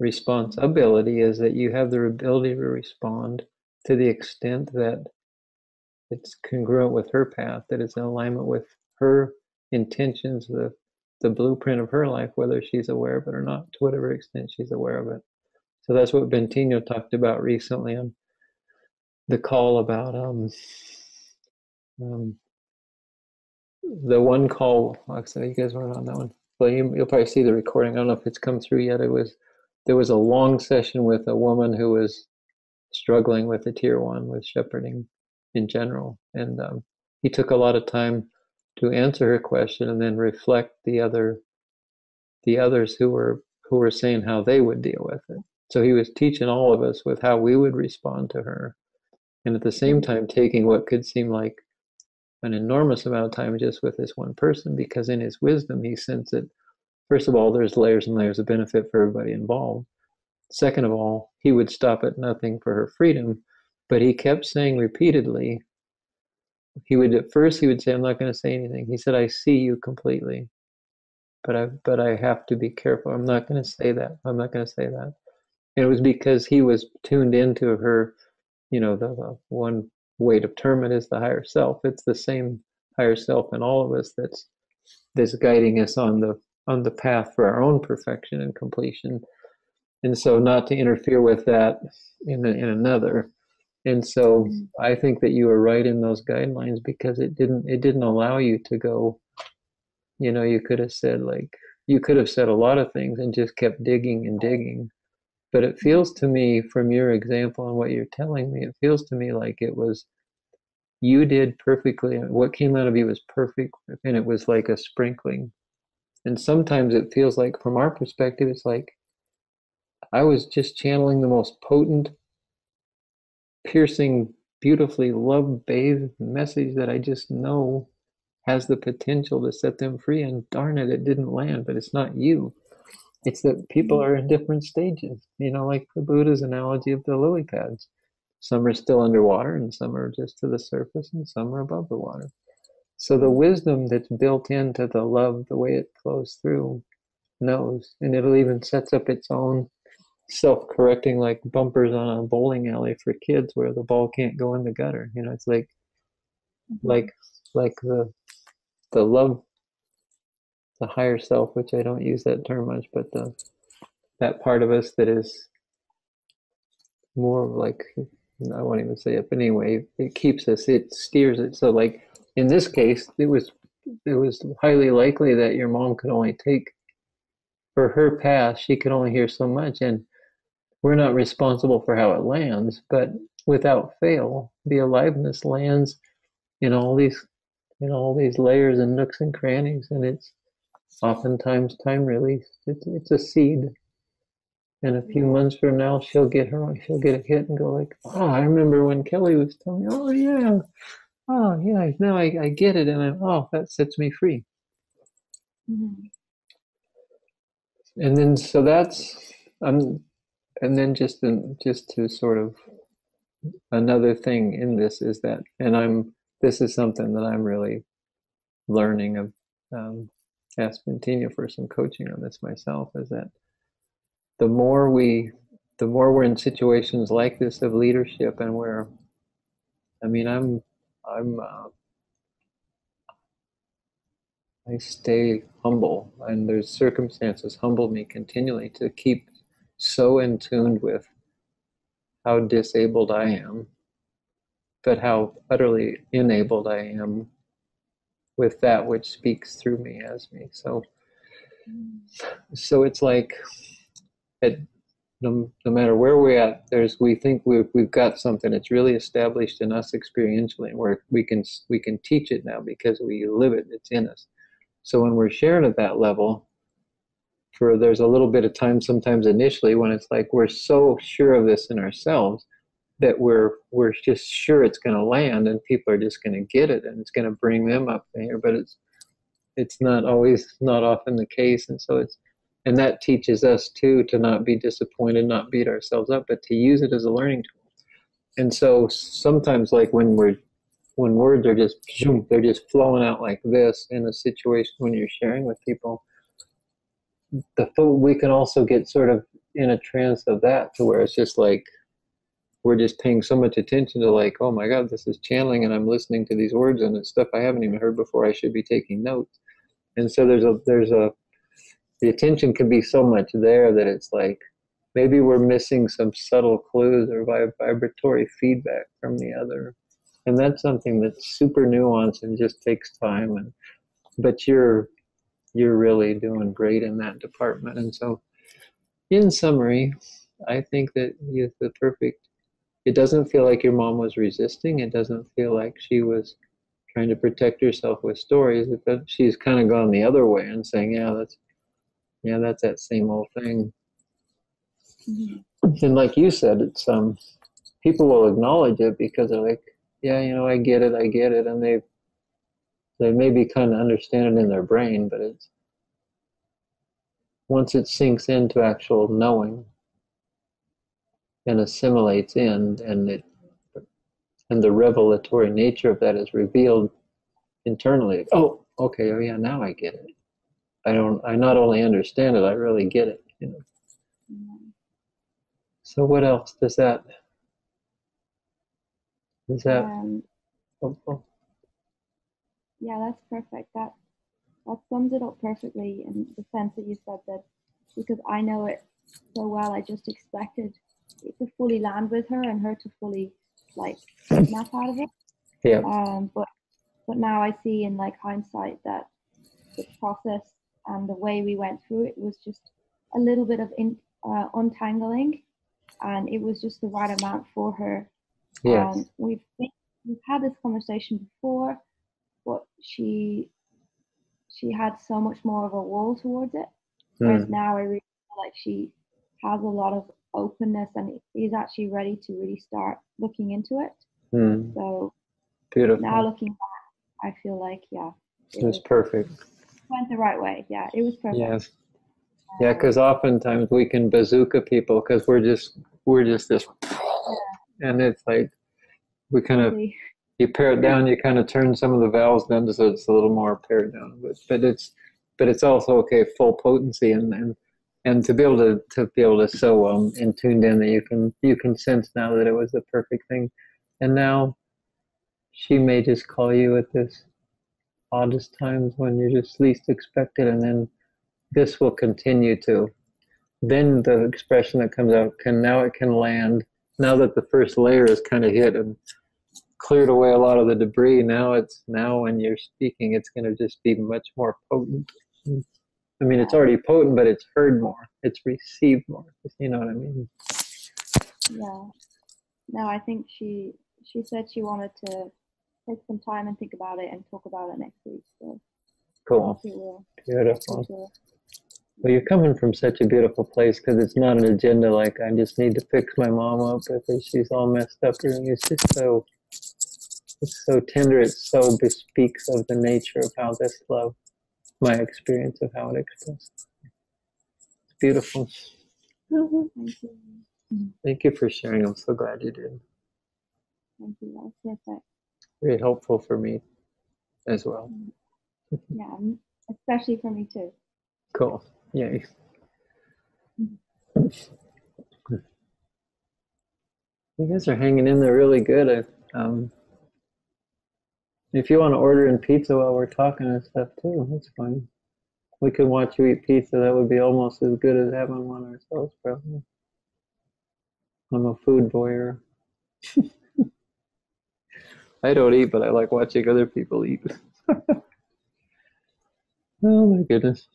responsibility is that you have the ability to respond to the extent that it's congruent with her path, that it's in alignment with her intentions, the blueprint of her life, whether she's aware of it or not, to whatever extent she's aware of it. So that's what Bentinho talked about recently on the call about the one call. Actually, you guys weren't on that one. Well, you'll probably see the recording. I don't know if it's come through yet. There was a long session with a woman who was struggling with the tier 1, with shepherding in general, and he took a lot of time to answer her question and then reflect the others who were saying how they would deal with it. So he was teaching all of us with how we would respond to her, and at the same time taking what could seem like an enormous amount of time just with this one person, because in his wisdom he sensed that, first of all, there's layers and layers of benefit for everybody involved. Second of all, he would stop at nothing for her freedom, but he kept saying repeatedly, at first he would say, I'm not going to say anything. He said, I see you completely, but I have to be careful. I'm not going to say that. I'm not going to say that. And it was because he was tuned into her, the one way to term it is the higher self. It's the same higher self in all of us that's guiding us on the path for our own perfection and completion. And so not to interfere with that in another. And so I think that you were right in those guidelines, because it didn't allow you to go, you could have said a lot of things and just kept digging and digging. But it feels to me, from your example and what you're telling me, it feels to me like it was, you did perfectly. What came out of you was perfect, and it was like a sprinkling. And sometimes it feels like, from our perspective, it's like I was just channeling the most potent, piercing, beautifully love-bathed message that I just know has the potential to set them free, and darn it, it didn't land. But it's not you. It's that people are in different stages, like the Buddha's analogy of the lily pads. Some are still underwater, and some are just to the surface, and some are above the water. So the wisdom that's built into the love, the way it flows through, knows, and it'll even sets up its own self-correcting, like bumpers on a bowling alley for kids where the ball can't go in the gutter. It's like the love, the higher self, which I don't use that term much, but that part of us that is more like, I won't even say it, but anyway, it keeps us, it steers it. So like in this case, it was highly likely that your mom could only take, for her path, she could only hear so much, and we're not responsible for how it lands, but without fail, the aliveness lands in all these layers and nooks and crannies, and it's oftentimes time released. It's a seed, and a few months from now, she'll get a hit and go like, oh, I remember when Kelly was telling me, oh yeah, now I get it, and that sets me free. Mm-hmm. And then so that's and then just to sort of, another thing in this is that, and this is something that I'm really learning of. Ask Bentinho for some coaching on this myself, is that the more we're in situations like this of leadership, and where, I stay humble, and there's circumstances humble me continually to keep so in tune with how disabled I am, but how utterly enabled I am with that which speaks through me as me. So it's like, no matter where we're at, we think we've got something that's really established in us experientially, and where we can teach it now because we live it. It's in us. So when we're sharing at that level, there's a little bit of time sometimes initially when it's like we're so sure of this in ourselves that we're just sure it's going to land, and people are just going to get it, and it's going to bring them up here. But it's not often the case, and that teaches us too to not be disappointed, not beat ourselves up, but to use it as a learning tool. And so sometimes, like when words are just, they're just flowing out like this in a situation when you're sharing with people, we can also get sort of in a trance of that, to where it's just like we're just paying so much attention to, like, oh my God, this is channeling, and I'm listening to these words, and it's stuff I haven't even heard before. I should be taking notes. And so the attention can be so much there that it's like maybe we're missing some subtle clues or vibratory feedback from the other. And that's something that's super nuanced and just takes time. But you're really doing great in that department. And so, in summary, I think that you're the perfect. It doesn't feel like your mom was resisting. It doesn't feel like she was trying to protect herself with stories. She's kind of gone the other way and saying, that's that same old thing. And like you said, it's people will acknowledge it because they're like, yeah, I get it, and they maybe kind of understand it in their brain, but it's once it sinks into actual knowing and assimilates in, and the revelatory nature of that is revealed internally. Oh, okay, oh yeah, now I get it. I not only understand it, I really get it. So what else does that? Is that helpful? Yeah, that's perfect. That sums it up perfectly in the sense that you said that, because I know it so well, I just expected it to fully land with her and her to fully snap out of it. Yeah. But now I see in hindsight that the process and the way we went through it was just a little bit of untangling, and it was just the right amount for her. Yes. We've had this conversation before, but she had so much more of a wall towards it, whereas now I really feel like she has a lot of openness and is actually ready to really start looking into it. So beautiful. now looking back, I feel like it was perfect. Went the right way. Yeah, it was perfect. Yes. Yeah, because oftentimes we can bazooka people because we're just this, and it's like we kind of you pare it down, you kind of turn some of the valves down so it's a little more pared down, but it's also okay, full potency, and to be able to so in tuned in that you can sense now that it was the perfect thing, and now she may just call you at this oddest times when you just least expect it, and then this will continue to. Then the expression that comes out can land. Now that the first layer is kind of hit and cleared away a lot of the debris, now when you're speaking, it's going to just be much more potent. I mean, it's already potent, but it's heard more. It's received more. You know what I mean? Yeah. No, I think she said she wanted to take some time and think about it and talk about it next week. So cool. Beautiful. Well, you're coming from such a beautiful place because it's not an agenda like I just need to fix my mom up because she's all messed up. It's just it's so tender. It so bespeaks of the nature of how this love, my experience of how it expresses. It's beautiful. Thank you. Thank you for sharing. I'm so glad you did. Thank you. That was perfect. Very helpful for me as well. Yeah, especially for me too. Cool. Yay. You guys are hanging in there really good. If you want to order in pizza while we're talking and stuff too, that's fine. We can watch you eat pizza. That would be almost as good as having one ourselves, probably. I'm a food voyeur. I don't eat, but I like watching other people eat. Oh my goodness.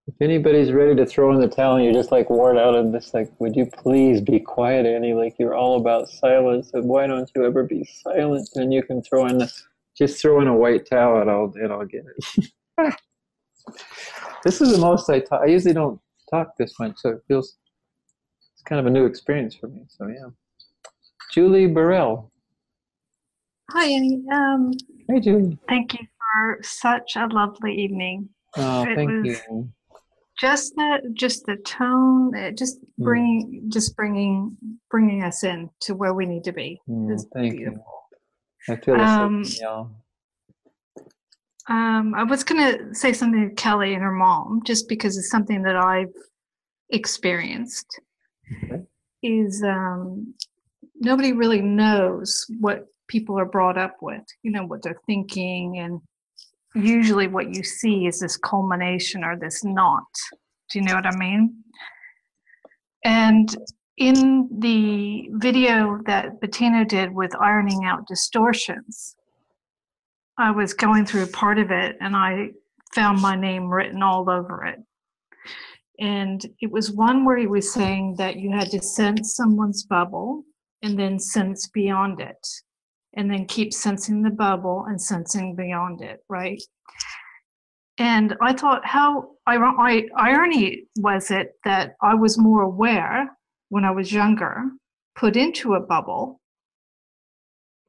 If anybody's ready to throw in the towel and you're just like worn out and just like, would you please be quiet, Annie? Like you're all about silence. And why don't you ever be silent? And you can just throw in a white towel and I'll get it. This is the most I talk. I usually don't talk this much, so it's kind of a new experience for me. So yeah. Julie Burrell. Hi, Annie. Hey, Julie. Thank you for such a lovely evening. Oh, thank you. Just the tone, bringing us in to where we need to be. It's thank beautiful. You. I feel the same, y'all. I was going to say something to Kelly and her mom, just because it's something that I've experienced. Okay. Is nobody really knows what people are brought up with, you know, what they're thinking, and usually what you see is this culmination or this knot. Do you know what I mean? And in the video that Bentinho did with ironing out distortions, I was going through part of it and I found my name written all over it. And it was one where he was saying that you had to sense someone's bubble and then sense beyond it, and then keep sensing the bubble and sensing beyond it, right? And I thought, how irony was it that I was more aware when I was younger, put into a bubble,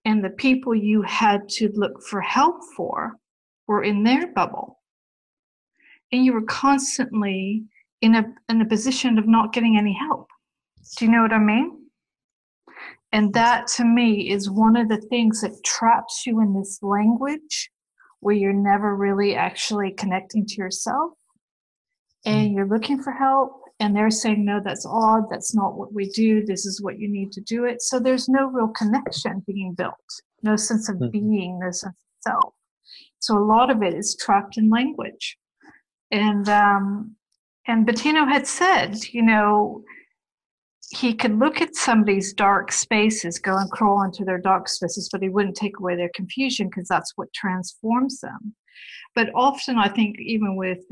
and the people you had to look for help for were in their bubble. And you were constantly in a position of not getting any help. Do you know what I mean? And that, to me, is one of the things that traps you in this language where you're never really actually connecting to yourself. And you're looking for help, and they're saying, no, that's odd, that's not what we do, this is what you need to do it. So there's no real connection being built, no sense of being, no sense of self. So a lot of it is trapped in language. And Bentinho had said, you know, he could look at somebody's dark spaces, go and crawl into their dark spaces, but he wouldn't take away their confusion because that's what transforms them. But often I think even with,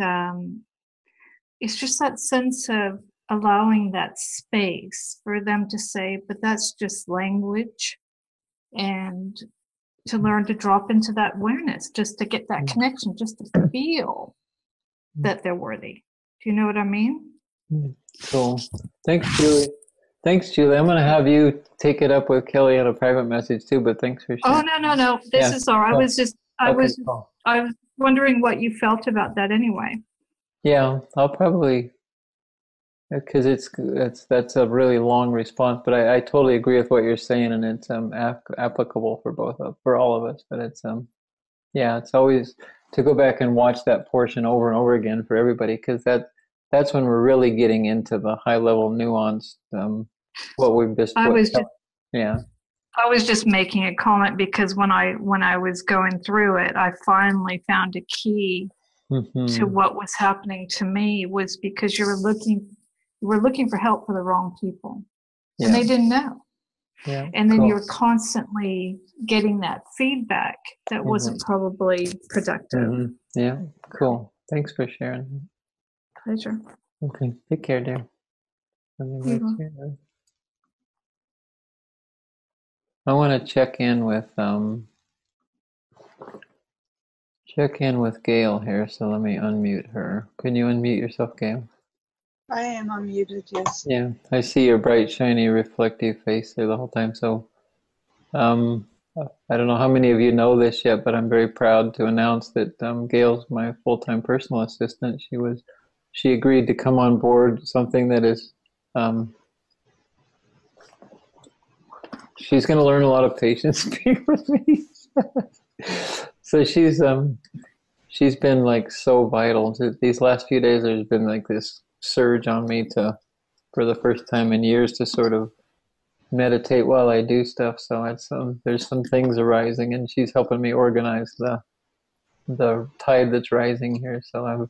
it's just that sense of allowing that space for them to say, but that's just language, and to learn to drop into that awareness, just to get that connection, just to feel that they're worthy. Do you know what I mean? Cool. Thanks, Julie. Thanks, Julie. I'm going to have you take it up with Kelly in a private message too, but thanks for sharing. Oh, no. This is all right. I was wondering what you felt about that anyway. Yeah, I'll probably, because that's a really long response, but I totally agree with what you're saying, and it's applicable for all of us. But it's it's always to go back and watch that portion over and over again for everybody, because that's when we're really getting into the high level nuanced what we've just. I was just making a comment because when I was going through it, I finally found a key to what was happening to me, was because you were looking for help for the wrong people, and they didn't know. Yeah, and then you're constantly getting that feedback that wasn't probably productive. Yeah, cool. Thanks for sharing. Pleasure. Okay, take care, dear. I want to check in with Gail here, so let me unmute her. Can you unmute yourself, Gail? I am unmuted, yes. Yeah, I see your bright, shiny, reflective face there the whole time. So, I don't know how many of you know this yet, but I'm very proud to announce that Gail's my full-time personal assistant. She agreed to come on board something that is, she's going to learn a lot of patience with me. So she's been like so vital. These last few days, there's been like this surge on me for the first time in years, to sort of meditate while I do stuff. So it's there's some things arising, and she's helping me organize the tide that's rising here. So I'm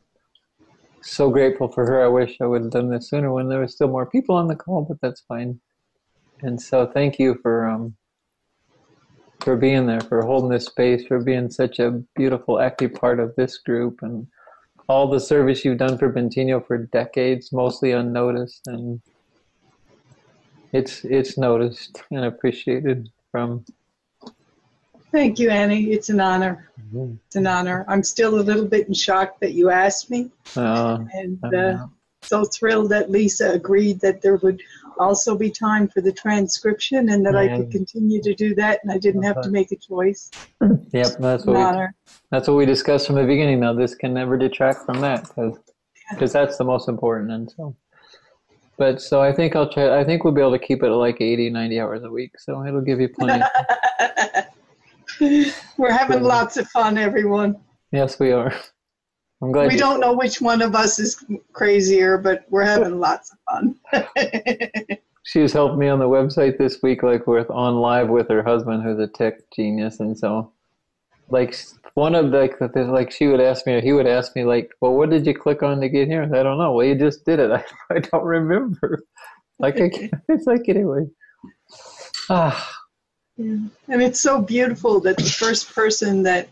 so grateful for her. I wish I would have done this sooner when there was still more people on the call, but that's fine. And so thank you for being there, for holding this space, for being such a beautiful, active part of this group, and all the service you've done for Bentinho for decades, mostly unnoticed, and it's noticed and appreciated from. Thank you, Annie. It's an honor. It's an honor. I'm still a little bit in shock that you asked me, and so thrilled that Lisa agreed that there would also be time for the transcription, and that I could continue to do that, and I didn't have to make a choice. Yep, that's what we discussed from the beginning. Now this can never detract from that, because that's the most important. And so I think I'll try. I think we'll be able to keep it at like 80, 90 hours a week, so it'll give you plenty. We're having lots of fun, everyone. Yes, we are. I'm glad we don't know which one of us is crazier, but we're having lots of fun. She's helped me on the website this week, like with on live with her husband, who's a tech genius, and so like one of the like she would ask me, or he would ask me, like, well, what did you click on to get here? I don't know. Well, you just did it. I don't remember. Like it's like anyway. Ah. Yeah. And it's so beautiful that the first person that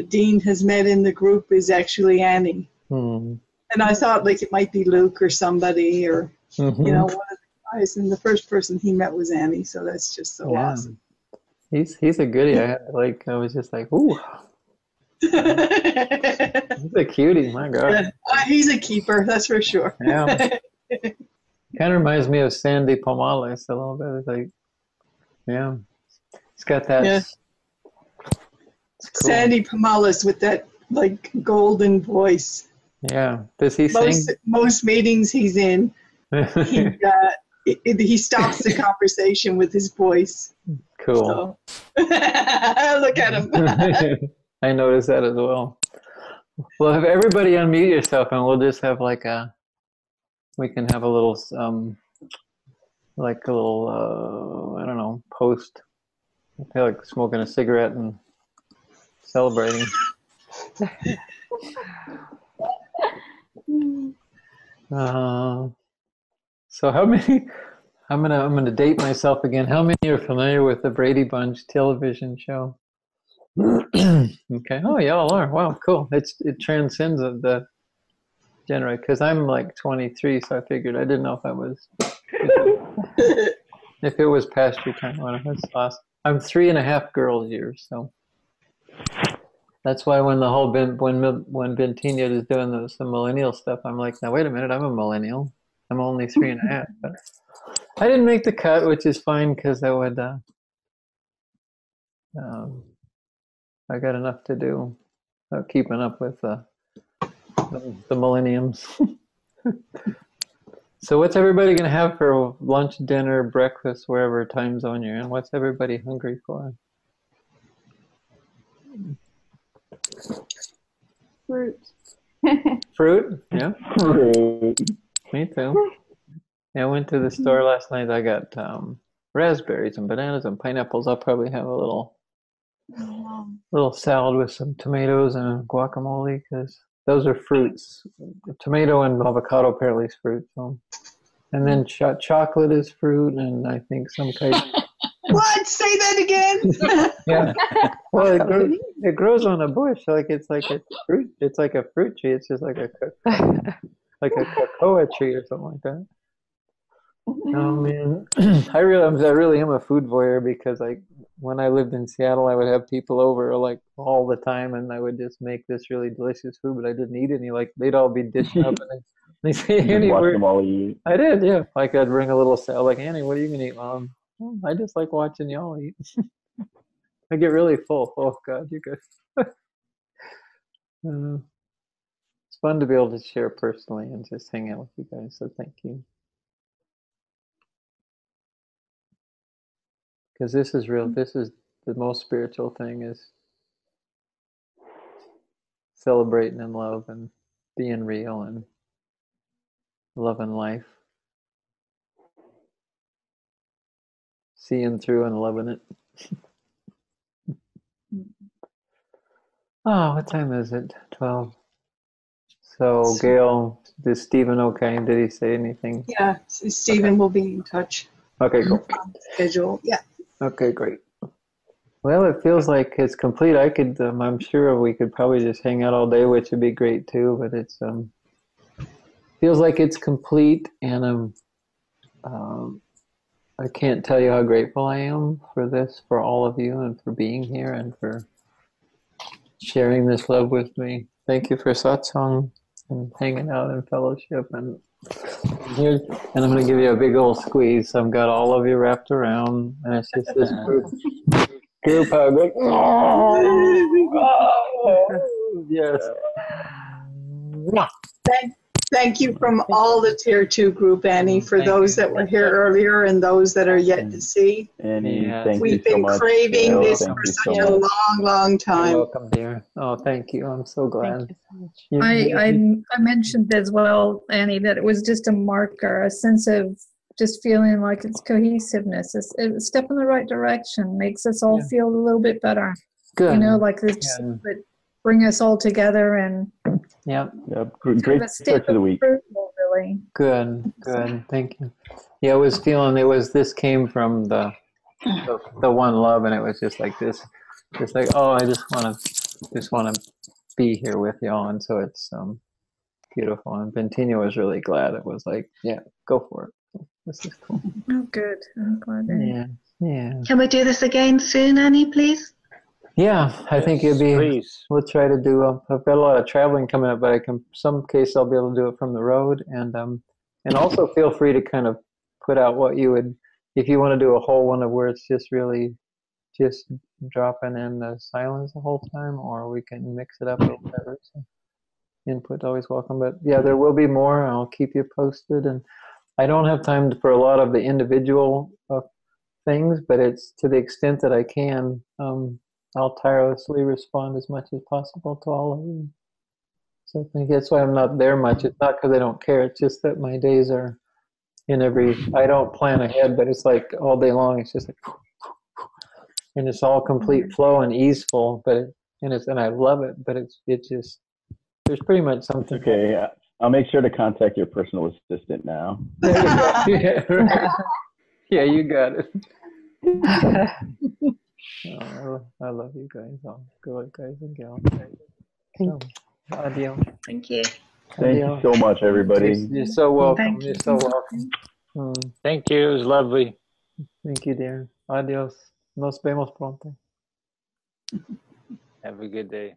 Dean has met in the group is actually Annie. And I thought like it might be Luke or somebody, or you know, one of the guys. And the first person he met was Annie. So that's just so awesome. He's a goodie. I was just like, ooh. He's a cutie, my God. Yeah. He's a keeper, that's for sure. Yeah. Kind of reminds me of Sandy Pomales a little bit. It's like, yeah. It's got that. Yeah. Cool. Sandy Pomales with that like golden voice. Yeah. Does he sing? Most meetings he's in, he stops the conversation with his voice. Cool. So. Look at him. I noticed that as well. Well, have everybody unmute yourself, and we'll just have like we can have a little, like a little, I don't know, post. I feel like smoking a cigarette and celebrating. So how many? I'm gonna date myself again. How many are familiar with the Brady Bunch television show? Okay. Oh, y'all are. Wow, cool. It transcends the genre, because I'm like 23, so I figured I didn't know if I was if it was past your time. That's awesome. I'm 3.5 girls years, so that's why when the whole when Bentinho is doing some millennial stuff, I'm like, now wait a minute, I'm a millennial. I'm only 3.5, but I didn't make the cut, which is fine, because I would. I got enough to do keeping up with the millenniums. So what's everybody going to have for lunch, dinner, breakfast, wherever time zone you're in? What's everybody hungry for? Fruit. Fruit? Yeah. Fruit. Me too. Yeah, I went to the store last night. I got raspberries and bananas and pineapples. I'll probably have a little salad with some tomatoes and guacamole, because those are fruits. Tomato and avocado apparently is fruit. So, and then chocolate is fruit, and I think some kind of... What? Say that again. Yeah. Well, it grows on a bush, like it's like a fruit. It's like a fruit tree. It's just like a cocoa tree or something like that. Oh man, I really am a food voyeur, because like when I lived in Seattle, I would have people over like all the time, and I would just make this really delicious food, but I didn't eat any. Like they'd all be dishing up, and they say, Annie, watch them all eat. I did, yeah. Like I'd bring a little salad, like, Annie, what are you gonna eat, Mom? Oh, I just like watching y'all eat. I get really full. Oh God, you guys. It's fun to be able to share personally and just hang out with you guys. So thank you. Because this is real. This is the most spiritual thing, is celebrating in love and being real and loving life. Seeing through and loving it. Oh, what time is it? 12. So, Gail, is Stephen okay? Did he say anything? Yeah, Stephen will be in touch. Okay, cool. Schedule, yeah. Okay, great. Well, it feels like it's complete. I could, I'm sure we could probably just hang out all day, which would be great too. But it's feels like it's complete, and I can't tell you how grateful I am for this, for all of you, and for being here, and for sharing this love with me. Thank you for satsang and hanging out in fellowship, and here. And I'm going to give you a big old squeeze. I've got all of you wrapped around, and it's just this group hug. Like, oh, yes. Thank you from all the Tier 2 group, Annie, for those that were here earlier and those that are yet to see. Annie, thank We've you so been much. craving this Thank for you such so a much. long time. You're welcome, dear. Oh, thank you. I'm so glad. I mentioned as well, Annie, that it was just a marker, a sense of just feeling like it's cohesiveness. It's a step in the right direction, makes us all feel a little bit better. Good. You know, like this would bring us all together and Great start to the week. Approval, really. Good. Thank you. Yeah, I was feeling this came from the one love, and it was just like this, just like, oh, I just want to be here with y'all, and so it's beautiful. And Bentinho was really glad. It was like, yeah, go for it. This is cool. Oh, good. I'm glad. Yeah. Can we do this again soon, Annie, please? Yeah, I think it'd be. Please. We'll try to do. I've got a lot of traveling coming up, but some case I'll be able to do it from the road, and also feel free to kind of put out what you would, if you want to do a whole one of where it's just really just dropping in the silence the whole time, or we can mix it up or whatever. So input always welcome, but yeah, there will be more. I'll keep you posted, and I don't have time for a lot of the individual things, but it's to the extent that I can. I'll tirelessly respond as much as possible to all of you. So I think that's why I'm not there much. It's not because I don't care. It's just that my days are I don't plan ahead, but it's like all day long. It's just like, and it's all complete flow and easeful. But and I love it. But it just there's pretty much something. Okay, I'll make sure to contact your personal assistant now. Yeah, right. Yeah, you got it. Oh, I love you guys, all good guys and gals. Adios. Thank you. Thank you so much, everybody. You're so welcome. Thank You're you. so welcome. Thank you. It was lovely. Thank you, dear. Adios. Nos vemos pronto. Have a good day.